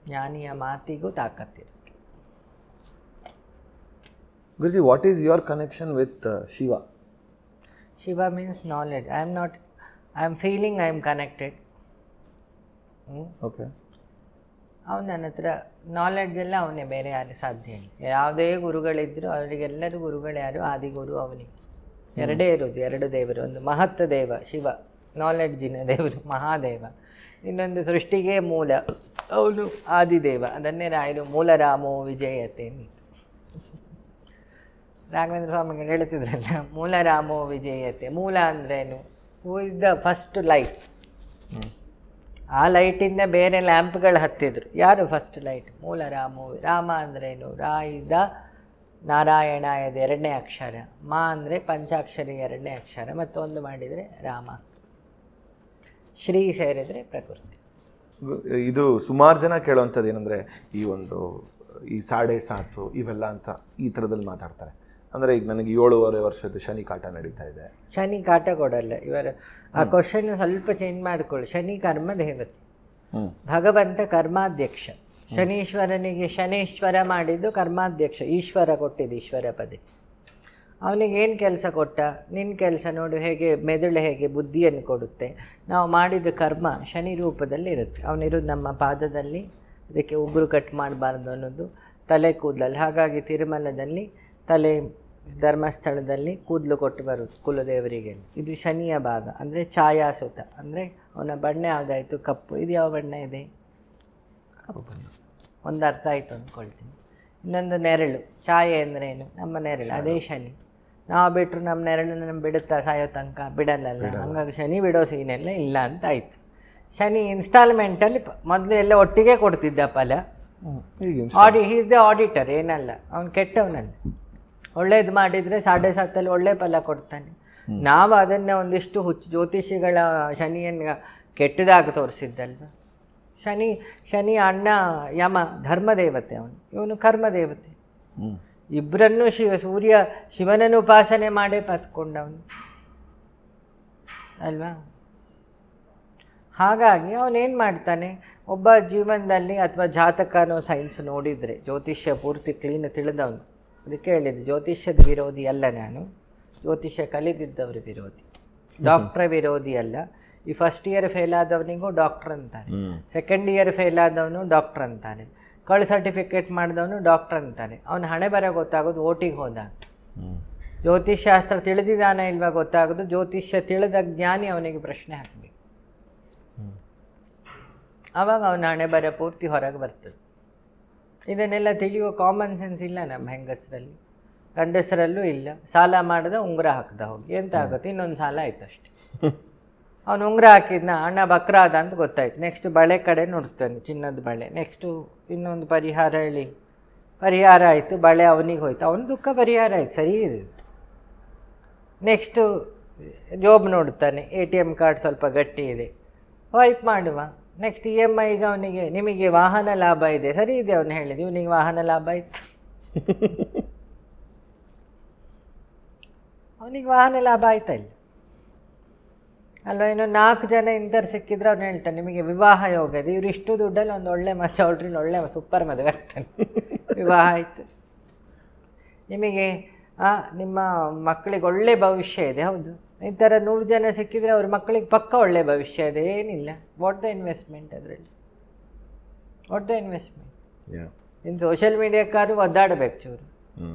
ಜ್ಞಾನಿಯ ಮಾತಿಗೂ ತಾಕತ್ತಿರುತ್ತೆ. Guruji, what is your connection with Shiva? Shiva means knowledge. I am feeling I am connected. Okay. ಅವನು ನನ್ನ ಹತ್ರ ನಾಲೆಡ್ಜೆಲ್ಲ ಅವನೇ, ಬೇರೆ ಯಾರು ಸಾಧ್ಯ ಇಲ್ಲ. ಯಾವುದೇ ಗುರುಗಳಿದ್ದರೂ ಅವರಿಗೆಲ್ಲರೂ ಗುರುಗಳು ಯಾರು? ಆದಿಗುರು ಅವನಿಗೆ. 2 ಇರೋದು, 2 ದೇವರು. ಒಂದು ಮಹತ್ವ ದೇವ ಶಿವ, ನಾಲೆಡ್ಜಿನ ದೇವರು ಮಹಾದೇವ. ಇನ್ನೊಂದು ಸೃಷ್ಟಿಗೆ ಮೂಲ, ಅವನು ಆದಿದೇವ. ಅದನ್ನೇ ರಾಯರು ಮೂಲ ರಾಮೋ ವಿಜಯತೆ ಅಂತ ರಾಘವೇಂದ್ರ ಸ್ವಾಮಿಗಳು ಹೇಳ್ತಿದ್ರಲ್ಲ, ಮೂಲ ರಾಮೋ ವಿಜಯತೆ. ಮೂಲ ಅಂದ್ರೇನು? Who is the first light. ಆ ಲೈಟಿಂದ ಬೇರೆ ಲ್ಯಾಂಪ್ಗಳು ಹತ್ತಿದ್ರು. ಯಾರು ಫಸ್ಟ್ ಲೈಟ್? ಮೂಲ ರಾಮೋ. ರಾಮ ಅಂದ್ರೇನು? ರಾ ಇಸ್ ದ ನಾರಾಯಣಾಯದ 2ನೇ ಅಕ್ಷರ. ಮಾ ಅಂದರೆ ಪಂಚಾಕ್ಷರಿ 2ನೇ ಅಕ್ಷರ. ಮತ್ತೊಂದು ಮಾಡಿದರೆ ರಾಮ. ಶ್ರೀ ಸೇರಿದರೆ ಪ್ರಕೃತಿ. ಇದು ಸುಮಾರು ಜನ ಕೇಳೋವಂಥದ್ದು ಏನಂದರೆ, ಈ 7.5 ಇವೆಲ್ಲ ಅಂತ ಈ ಥರದಲ್ಲಿ ಮಾತಾಡ್ತಾರೆ. ಅಂದರೆ ಈಗ ನನಗೆ 7.5 ವರ್ಷದ ಶನಿ ಕಾಟ ನಡೀತಾ ಇದೆ. ಶನಿ ಕಾಟ ಕೊಡಲ್ಲ ಇವರು. ಆ ಕ್ವಶನ್ ಸ್ವಲ್ಪ ಚೇಂಜ್ ಮಾಡಿಕೊಳ್ಳಿ. ಶನಿ ಕರ್ಮದೇವತೆ, ಭಗವಂತ ಕರ್ಮಾಧ್ಯಕ್ಷ. ಶನೀಶ್ವರನಿಗೆ ಶನೇಶ್ವರ ಮಾಡಿದ್ದು ಕರ್ಮಾಧ್ಯಕ್ಷ. ಈಶ್ವರ ಕೊಟ್ಟಿದ್ದು ಈಶ್ವರ ಪದೇ. ಅವನಿಗೇನು ಕೆಲಸ ಕೊಟ್ಟ? ನಿನ್ನ ಕೆಲಸ ನೋಡು, ಹೇಗೆ ಮೆದುಳು ಹೇಗೆ ಬುದ್ಧಿಯನ್ನು ಕೊಡುತ್ತೆ. ನಾವು ಮಾಡಿದ ಕರ್ಮ ಶನಿ ರೂಪದಲ್ಲಿ ಇರುತ್ತೆ. ಅವನಿರೋದು ನಮ್ಮ ಪಾದದಲ್ಲಿ. ಇದಕ್ಕೆ ಉಗುರು ಕಟ್ ಮಾಡಬಾರ್ದು ಅನ್ನೋದು ತಲೆ ಕೂದಲಲ್ಲಿ. ಹಾಗಾಗಿ ತಿರುಮಲದಲ್ಲಿ ತಲೆ, ಧರ್ಮಸ್ಥಳದಲ್ಲಿ ಕೂದಲು ಕೊಟ್ಟು ಬರೋದು ಕುಲದೇವರಿಗೆ. ಇದು ಶನಿಯ ಭಾಗ. ಅಂದರೆ ಛಾಯಾಸುತ. ಅಂದರೆ ಅವನ ಬಣ್ಣ ಯಾವುದಾಯಿತು? ಕಪ್ಪು. ಇದು ಯಾವ ಬಣ್ಣ ಇದೆ? ಕಪ್ಪು ಬಣ್ಣ. ಒಂದು ಅರ್ಥ ಆಯಿತು ಅಂದ್ಕೊಳ್ತೀನಿ. ಇನ್ನೊಂದು ನೆರಳು. ಛಾಯೆ ಅಂದ್ರೇನು? ನಮ್ಮ ನೆರಳು, ಅದೇ ಶನಿ. ನಾವು ಬಿಟ್ಟರು ನಮ್ಮ ನೆರಳನ್ನು ನಮ್ಮ ಬಿಡುತ್ತಾ ಸಾಯೋ ತನಕ? ಬಿಡಲ್ಲಲ್ಲ. ಹಾಗಾಗಿ ಶನಿ ಬಿಡೋ ಸೀನೆಲ್ಲ ಇಲ್ಲ ಅಂತ ಆಯಿತು. ಶನಿ ಇನ್ಸ್ಟಾಲ್ಮೆಂಟಲ್ಲಿ ಮೊದಲು ಎಲ್ಲ ಒಟ್ಟಿಗೆ ಕೊಡ್ತಿದ್ದ ಫಲ. Is the auditor. ಏನಲ್ಲ, ಅವ್ನು ಕೆಟ್ಟವನಲ್ಲ. ಒಳ್ಳೇದು ಮಾಡಿದರೆ 7.5 ಒಳ್ಳೆ ಫಲ ಕೊಡ್ತಾನೆ. ನಾವು ಅದನ್ನು ಒಂದಿಷ್ಟು ಜ್ಯೋತಿಷಿಗಳ ಶನಿಯನ್ನು ಕೆಟ್ಟದಾಗಿ ತೋರಿಸಿದ್ದಲ್ವ. ಶನಿ ಅಣ್ಣ ಯಮ ಧರ್ಮದೇವತೆ, ಇವನು ಕರ್ಮದೇವತೆ. ಇಬ್ಬರನ್ನೂ ಶಿವನನ್ನು ಉಪಾಸನೆ ಮಾಡೇ ಪತ್ಕೊಂಡವನು. ಅಲ್ವಾ? ಹಾಗಾಗಿ ಅವನೇನು ಮಾಡ್ತಾನೆ, ಒಬ್ಬ ಜೀವನದಲ್ಲಿ ಅಥವಾ ಜಾತಕನೋ ಸೈನ್ಸ್ ನೋಡಿದರೆ, ಜ್ಯೋತಿಷ್ಯ ಪೂರ್ತಿ ಕ್ಲೀನ್ ತಿಳಿದವನು, ಅದಕ್ಕೆ ಹೇಳಿದ್ದು ಜ್ಯೋತಿಷ್ಯದ ವಿರೋಧಿ ಅಲ್ಲ ನಾನು, ಜ್ಯೋತಿಷ್ಯ ಕಲಿದಿದ್ದವ್ರ ವಿರೋಧಿ, ಡಾಕ್ಟ್ರ ವಿರೋಧಿ ಅಲ್ಲ. ಈ ಫಸ್ಟ್ ಇಯರ್ ಫೇಲ್ ಆದವನಿಗೂ ಡಾಕ್ಟ್ರ್ ಅಂತಾನೆ, ಸೆಕೆಂಡ್ ಇಯರ್ ಫೇಲ್ ಆದವನು ಡಾಕ್ಟ್ರ್ ಅಂತಾನೆ, ಕಳ್ ಸರ್ಟಿಫಿಕೇಟ್ ಮಾಡಿದವನು ಡಾಕ್ಟ್ರ್ ಅಂತಾನೆ. ಅವನ ಹಣೆ ಬರ ಗೊತ್ತಾಗೋದು ಓಟಿಗೆ ಹೋದಾಗ. ಜ್ಯೋತಿಷ್ಶಾಸ್ತ್ರ ತಿಳಿದಿದ್ದಾನೆ ಇಲ್ವಾ ಗೊತ್ತಾಗೋದು ಜ್ಯೋತಿಷ್ಯ ತಿಳಿದ ಜ್ಞಾನಿ ಅವನಿಗೆ ಪ್ರಶ್ನೆ ಹಾಕಬೇಕು. ಆವಾಗ ಅವನ ಹಣೆ ಬರ ಪೂರ್ತಿ ಹೊರಗೆ ಬರ್ತದೆ. ಇದನ್ನೆಲ್ಲ ತಿಳಿಯುವ ಕಾಮನ್ ಸೆನ್ಸ್ ಇಲ್ಲ ನಮ್ಮ ಹೆಂಗಸರಲ್ಲಿ, ಗಂಡಸರಲ್ಲೂ ಇಲ್ಲ. ಸಾಲ ಮಾಡಿದ ಉಂಗುರ ಹಾಕ್ದ ಹೋಗಿ ಎಂತ ಆಗುತ್ತೆ, ಇನ್ನೊಂದು ಸಾಲ ಆಯ್ತು ಅಷ್ಟೆ. ಅವನು ಉಂಗುರ ಹಾಕಿದ್ನ ಅಣ್ಣ ಬಕ್ರ ಆದ ಅಂತ ಗೊತ್ತಾಯ್ತು, ನೆಕ್ಸ್ಟ್ ಬಳೆ ಕಡೆ ನೋಡ್ತಾನೆ, ಚಿನ್ನದ ಬಳೆ. ನೆಕ್ಸ್ಟು ಇನ್ನೊಂದು ಪರಿಹಾರ ಹೇಳಿ, ಪರಿಹಾರ ಆಯಿತು, ಬಳೆ ಅವನಿಗೆ ಹೋಯ್ತು, ಅವನ ದುಃಖ ಪರಿಹಾರ ಆಯ್ತು, ಸರಿ ಇದೆ. ನೆಕ್ಸ್ಟು ಜಾಬ್ ನೋಡ್ತಾನೆ, ATM ಕಾರ್ಡ್ ಸ್ವಲ್ಪ ಗಟ್ಟಿ ಇದೆ, ವೈಪ್ ಮಾಡುವ. ನೆಕ್ಸ್ಟ್ EMIಗೆ ಅವನಿಗೆ, ನಿಮಗೆ ವಾಹನ ಲಾಭ ಇದೆ, ಸರಿ ಇದೆ, ಅವನು ಹೇಳಿದ ಇವನಿಗೆ ವಾಹನ ಲಾಭ ಆಯಿತು, ಅವನಿಗೆ ವಾಹನ ಲಾಭ ಆಯ್ತಾ ಇಲ್ಲ ಅಲ್ವಾ? ಇನ್ನು 4 ಜನ ಇಂಥವ್ರು ಸಿಕ್ಕಿದ್ರೆ ಅವ್ನು ಹೇಳ್ತಾನೆ ನಿಮಗೆ ವಿವಾಹ ಯೋಗ ಇದೆ, ಇವ್ರು ಇಷ್ಟು ದುಡ್ಡಲ್ಲಿ ಒಂದು ಒಳ್ಳೆ ಚೌಲ್ಟ್ರಿನ ಒಳ್ಳೆ ಸೂಪರ್ ಮದುವೆ ಆಗ್ತಾನೆ, ವಿವಾಹ ಆಯಿತು. ನಿಮಗೆ ನಿಮ್ಮ ಮಕ್ಕಳಿಗೆ ಒಳ್ಳೆ ಭವಿಷ್ಯ ಇದೆ, ಹೌದು. ಈ ಥರ 100 ಜನ ಸಿಕ್ಕಿದರೆ ಅವ್ರ ಮಕ್ಕಳಿಗೆ ಪಕ್ಕ ಒಳ್ಳೆ ಭವಿಷ್ಯ ಇದೆ, ಏನಿಲ್ಲ. ವಾಟ್ ದ ಇನ್ವೆಸ್ಟ್ಮೆಂಟ್ ಅದರಲ್ಲಿ, ವಾಟ್ ದ ಇನ್ವೆಸ್ಟ್ಮೆಂಟ್? ಇನ್ನು ಸೋಷಿಯಲ್ ಮೀಡಿಯಾಕ್ಕಾದ್ರೂ ಒದ್ದಾಡಬೇಕು ಚೂರು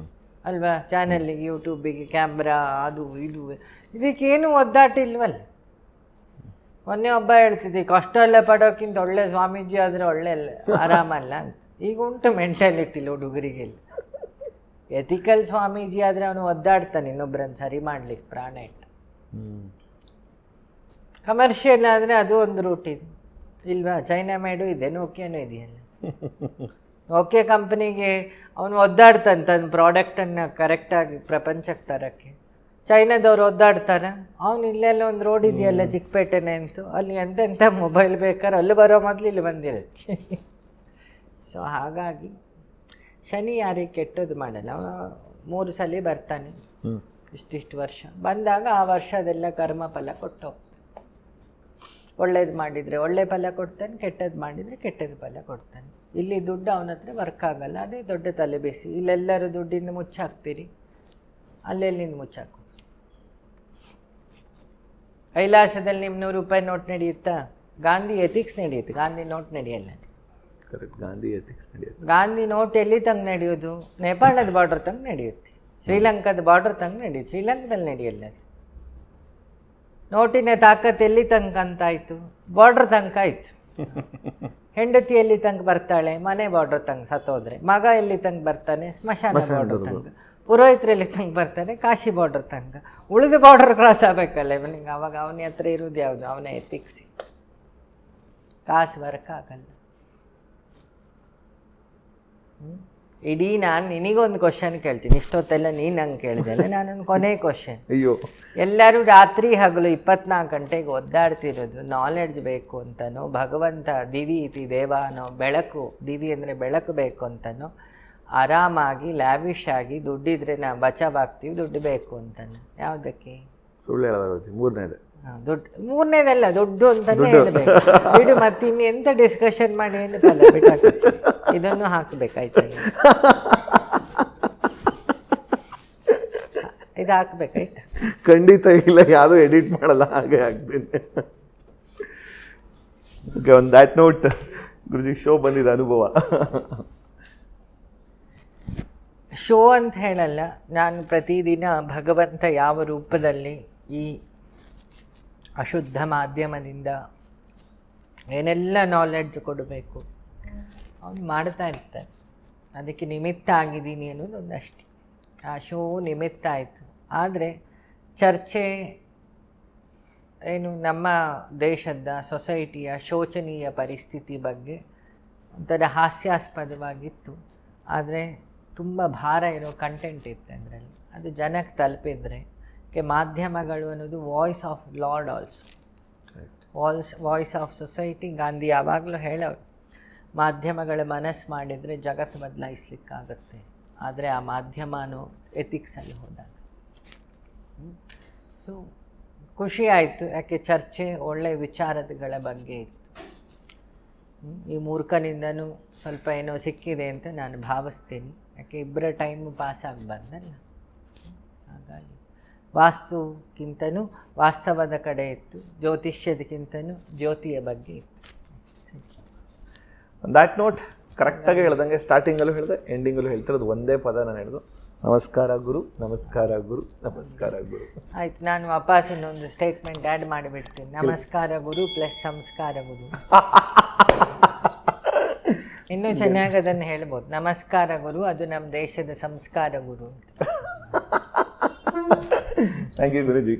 ಅಲ್ವಾ? ಚಾನಲ್ಲಿಗೆ, ಯೂಟ್ಯೂಬಿಗೆ, ಕ್ಯಾಮ್ರಾ, ಅದು ಇದು, ಇದಕ್ಕೇನು ಒದ್ದಾಟ ಇಲ್ವಲ್ಲ. ಮೊನ್ನೆ ಒಬ್ಬ ಹೇಳ್ತಿದ್ದೆ, ಕಷ್ಟ ಎಲ್ಲ ಪಡೋಕ್ಕಿಂತ ಒಳ್ಳೆ ಸ್ವಾಮೀಜಿ ಆದರೆ ಒಳ್ಳೆ ಆರಾಮಲ್ಲ ಅಂತ. ಈಗ ಉಂಟು ಮೆಂಟಾಲಿಟಿಲಿ ಹುಡುಗರಿಗೆಲ್ಲ. ಎಥಿಕಲ್ ಸ್ವಾಮೀಜಿ ಆದರೆ ಅವನು ಒದ್ದಾಡ್ತಾನೆ ಇನ್ನೊಬ್ಬರನ್ನು ಸರಿ ಮಾಡಲಿಕ್ಕೆ ಪ್ರಾಣ ಇಟ್ಟು. ಕಮರ್ಷಿಯಲ್ ಆದರೆ ಅದು ಒಂದು ರೂಟ್ ಇದೆ ಇಲ್ವಾ? ಚೈನಾ ಮೇಡು ಇದೆ, ನೋಕಿಯಾನೂ ಇದೆಯಲ್ಲ. ನೋಕಿಯಾ ಕಂಪ್ನಿಗೆ ಅವನು ಒದ್ದಾಡ್ತಾನೆ ತನ್ನ ಪ್ರಾಡಕ್ಟನ್ನು ಕರೆಕ್ಟಾಗಿ ಪ್ರಪಂಚಕ್ಕೆ ತರೋಕ್ಕೆ. ಚೈನಾದವ್ರು ಒದ್ದಾಡ್ತಾರೆ, ಅವನು ಇಲ್ಲೆಲ್ಲ ಒಂದು ರೋಡ್ ಇದೆಯಲ್ಲ ಚಿಕ್ಕಪೇಟೆನೆ ಅಂತೂ, ಅಲ್ಲಿ ಎಂತೆಂಥ ಮೊಬೈಲ್ ಬೇಕಾದ್ರೆ ಅಲ್ಲಿ ಬರೋ ಮೊದಲು ಇಲ್ಲಿ ಬಂದಿರುತ್ತೆ. ಸೊ ಹಾಗಾಗಿ ಶನಿ ಯಾರಿಗೆ ಕೆಟ್ಟದ್ದು ಮಾಡಲ್ಲ. 3 ಸಲ ಬರ್ತಾನೆ ಇಷ್ಟಿಷ್ಟು ವರ್ಷ, ಬಂದಾಗ ಆ ವರ್ಷದೆಲ್ಲ ಕರ್ಮ ಫಲ ಕೊಟ್ಟು ಹೋಗ್ತಾನೆ. ಒಳ್ಳೇದು ಮಾಡಿದರೆ ಒಳ್ಳೆ ಫಲ ಕೊಡ್ತಾನೆ, ಕೆಟ್ಟದ್ದು ಮಾಡಿದರೆ ಕೆಟ್ಟದ್ದು ಫಲ ಕೊಡ್ತಾನೆ. ಇಲ್ಲಿ ದುಡ್ಡು ಅವನ ಹತ್ರ ವರ್ಕ್ ಆಗಲ್ಲ, ಅದೇ ದೊಡ್ಡ ತಲೆ ಬೇಸಿ. ಇಲ್ಲೆಲ್ಲರೂ ದುಡ್ಡಿಂದ ಮುಚ್ಚಾಕ್ತೀರಿ, ಅಲ್ಲೆಲ್ಲಿಂದ ಮುಚ್ಚಾಕು. ಕೈಲಾಸದಲ್ಲಿ ನಿಮ್ಮ 100 ರೂಪಾಯಿ ನೋಟ್ ನಡೆಯುತ್ತಾ? ಗಾಂಧಿ ಎಥಿಕ್ಸ್ ನಡೆಯುತ್ತೆ, ಗಾಂಧಿ ನೋಟ್ ನಡೆಯಲ್ಲ. ಕರೆಕ್ಟ್, ಗಾಂಧಿ ಎಥಿಕ್ಸ್ ನಡೆಯುತ್ತೆ. ಗಾಂಧಿ ನೋಟ್ ಎಲ್ಲಿ ತಂಗ ನಡೆಯೋದು? ನೇಪಾಳದ ಬಾರ್ಡರ್ ತಂಗ ನಡೆಯುತ್ತೆ, ಶ್ರೀಲಂಕಾದ ಬಾರ್ಡರ್ ತಂಗ ನಡೆಯುತ್ತೆ, ಶ್ರೀಲಂಕಾದಲ್ಲಿ ನಡೆಯಲ್ಲ. ನೋಟಿನ ತಾಕತ್ತು ಎಲ್ಲಿ ತನಕ ಅಂತಾಯಿತು? ಬಾರ್ಡ್ರ್ ತನಕ ಆಯಿತು. ಹೆಂಡತಿ ಎಲ್ಲಿ ತನಕ ಬರ್ತಾಳೆ? ಮನೆ ಬಾರ್ಡ್ರ್ ತನಕ ಸತ್ತೋದ್ರೆ. ಮಗ ಎಲ್ಲಿ ತನಕ ಬರ್ತಾನೆ? ಸ್ಮಶಾನ ಬಾರ್ಡ್ರ್ ತನಕ. ಪುರೋಹಿತರು ಎಲ್ಲಿ ತನಕ ಬರ್ತಾನೆ? ಕಾಶಿ ಬಾರ್ಡ್ರ್ ತನಕ. ಉಳಿದ ಬಾರ್ಡರ್ ಕ್ರಾಸ್ ಆಗಬೇಕಲ್ಲ ಇವನಿಗೆ. ಅವಾಗ ಅವನ ಹತ್ರ ಇರೋದು ಯಾವುದು? ಅವನೇ ಎಥಿಕ್ಸಿ. ಕಾಸು ವರ್ಕ್ ಆಗಲ್ಲ. ಇಡೀ ನಾನು ನಿನಗೊಂದು ಕ್ವಶನ್ ಕೇಳ್ತೀನಿ, ಇಷ್ಟೊತ್ತೆಲ್ಲ ನೀನು ನಂಗೆ ಕೇಳಿದೆಲ್ಲ, ನಾನೊಂದು ಕೊನೆ ಕ್ವಶನ್. ಅಯ್ಯೋ, ಎಲ್ಲರೂ ರಾತ್ರಿ ಹಗಲು 24 ಗಂಟೆಗೆ ಒದ್ದಾಡ್ತಿರೋದು ನಾಲೆಡ್ಜ್ ಬೇಕು ಅಂತನೋ, ಭಗವಂತ ದಿವಿ ಇತಿ ದೇವಾನೋ, ಬೆಳಕು, ದಿವಿ ಅಂದರೆ ಬೆಳಕು ಬೇಕು ಅಂತನೋ, ಆರಾಮಾಗಿ ಲ್ಯಾವಿಶ್ ಆಗಿ ದುಡ್ಡಿದ್ರೆ ನಾವು ಬಚಾವಾಗ್ತೀವಿ, ದುಡ್ಡು ಬೇಕು ಅಂತನೋ, ಯಾವುದಕ್ಕೆ? ಸುಳ್ಳು ಹೇಳೋದು ಮೂರನೇದು. ದುಡ್ಡು ಮೂರನೇದಲ್ಲ, ದುಡ್ಡು ಅಂತಲೇ ಹೇಳಬೇಕು. ಬಿಡು, ಮತ್ತೆ ಇನ್ನು ಎಂತ ಡಿಸ್ಕಷನ್ ಮಾಡಿ ಏನು ಫಲ, ಬಿಟ್ಟು ಇದನ್ನು ಹಾಕಬೇಕಾಯ್ತಾ? ಇದು ಹಾಕ್ಬೇಕಾಯ್ತಾ? ಖಂಡಿತ ಇಲ್ಲ, ಯಾವುದೂ ಎಡಿಟ್ ಮಾಡಲ್ಲ, ಹಾಗೆ ಹಾಕ್ತೀನಿ. Okay, on that note Guruji, show ಬಂದಿದೆ ಅನುಭವ. ಶೋ ಅಂತ ಹೇಳಲ್ಲ ನಾನು. ಪ್ರತಿದಿನ ಭಗವಂತ ಯಾವ ರೂಪದಲ್ಲಿ ಈ ಅಶುದ್ಧ ಮಾಧ್ಯಮದಿಂದ ಏನೆಲ್ಲ ನಾಲೆಡ್ಜ್ ಕೊಡಬೇಕು ಅವನು ಮಾಡ್ತಾ ಇರ್ತಾನೆ. ಅದಕ್ಕೆ ನಿಮಿತ್ತ ಆಗಿದ್ದೀನಿ ಅನ್ನೋದು ಒಂದಷ್ಟೇ. ಆ ಶೋ ನಿಮಿತ್ತ ಆಯಿತು. ಆದರೆ ಚರ್ಚೆ ಏನು, ನಮ್ಮ ದೇಶದ ಸೊಸೈಟಿಯ ಶೋಚನೀಯ ಪರಿಸ್ಥಿತಿ ಬಗ್ಗೆ ಒಂಥರ ಹಾಸ್ಯಾಸ್ಪದವಾಗಿತ್ತು. ಆದರೆ ತುಂಬ ಭಾರ ಇರೋ ಕಂಟೆಂಟ್ ಇತ್ತು ಅದರಲ್ಲಿ. ಅದು ಜನಕ್ಕೆ ತಲುಪಿದ್ರೆ, ಮಾಧ್ಯಮಗಳು ಅನ್ನೋದು voice of lord also, voice of society. Gandhi ಯಾವಾಗಲೂ ಹೇಳೋರು, ಮಾಧ್ಯಮಗಳ ಮನಸ್ಸು ಮಾಡಿದರೆ ಜಗತ್ತು ಬದಲಾಯಿಸ್ಲಿಕ್ಕಾಗತ್ತೆ. ಆದರೆ ಆ ಮಾಧ್ಯಮನೂ ಎಥಿಕ್ಸಲ್ಲಿ ಹೋದಾಗ. ಸೊ ಖುಷಿ ಆಯಿತು, ಯಾಕೆ ಚರ್ಚೆ ಒಳ್ಳೆ ವಿಚಾರಗಳ ಬಗ್ಗೆ ಇತ್ತು. ಈ ಮೂರ್ಖನಿಂದನೂ ಸ್ವಲ್ಪ ಏನೋ ಸಿಕ್ಕಿದೆ ಅಂತ ನಾನು ಭಾವಿಸ್ತೀನಿ, ಯಾಕೆ ಇಬ್ಬರ ಟೈಮು ಪಾಸ್ ಆಗಿ ಬಂದಲ್ಲ. ಹಾಗಾಗಿ ವಾಸ್ತುಕ್ಕಿಂತನೂ ವಾಸ್ತವದ ಕಡೆ ಇತ್ತು, ಜ್ಯೋತಿಷ್ಯದಕ್ಕಿಂತನೂ ಜ್ಯೋತಿಯ ಬಗ್ಗೆ ಇತ್ತು. ದ್ಯಾಟ್ ನೋಟ್ ಕರೆಕ್ಟಾಗಿ ಹೇಳ್ದಂಗೆ ಸ್ಟಾರ್ಟಿಂಗಲ್ಲೂ ಹೇಳಿದೆ, ಎಂಡಿಂಗಲ್ಲೂ ಹೇಳ್ತಿರೋದು ಒಂದೇ ಪದ ನಾನು ಹೇಳಿದ್ದು, ನಮಸ್ಕಾರ ಗುರು, ನಮಸ್ಕಾರ ಗುರು, ನಮಸ್ಕಾರ ಗುರು. ಆಯ್ತು, ನಾನು ವಾಪಸ್ ಇನ್ನೊಂದು ಸ್ಟೇಟ್ಮೆಂಟ್ ಆ್ಯಡ್ ಮಾಡಿಬಿಡ್ತೀನಿ, ನಮಸ್ಕಾರ ಗುರು ಪ್ಲಸ್ ಸಂಸ್ಕಾರ ಗುರು. ಇನ್ನೂ ಚೆನ್ನಾಗಿ ಅದನ್ನು ಹೇಳ್ಬೋದು, ನಮಸ್ಕಾರ ಗುರು, ಅದು ನಮ್ಮ ದೇಶದ ಸಂಸ್ಕಾರ ಗುರು. Thank you Guruji.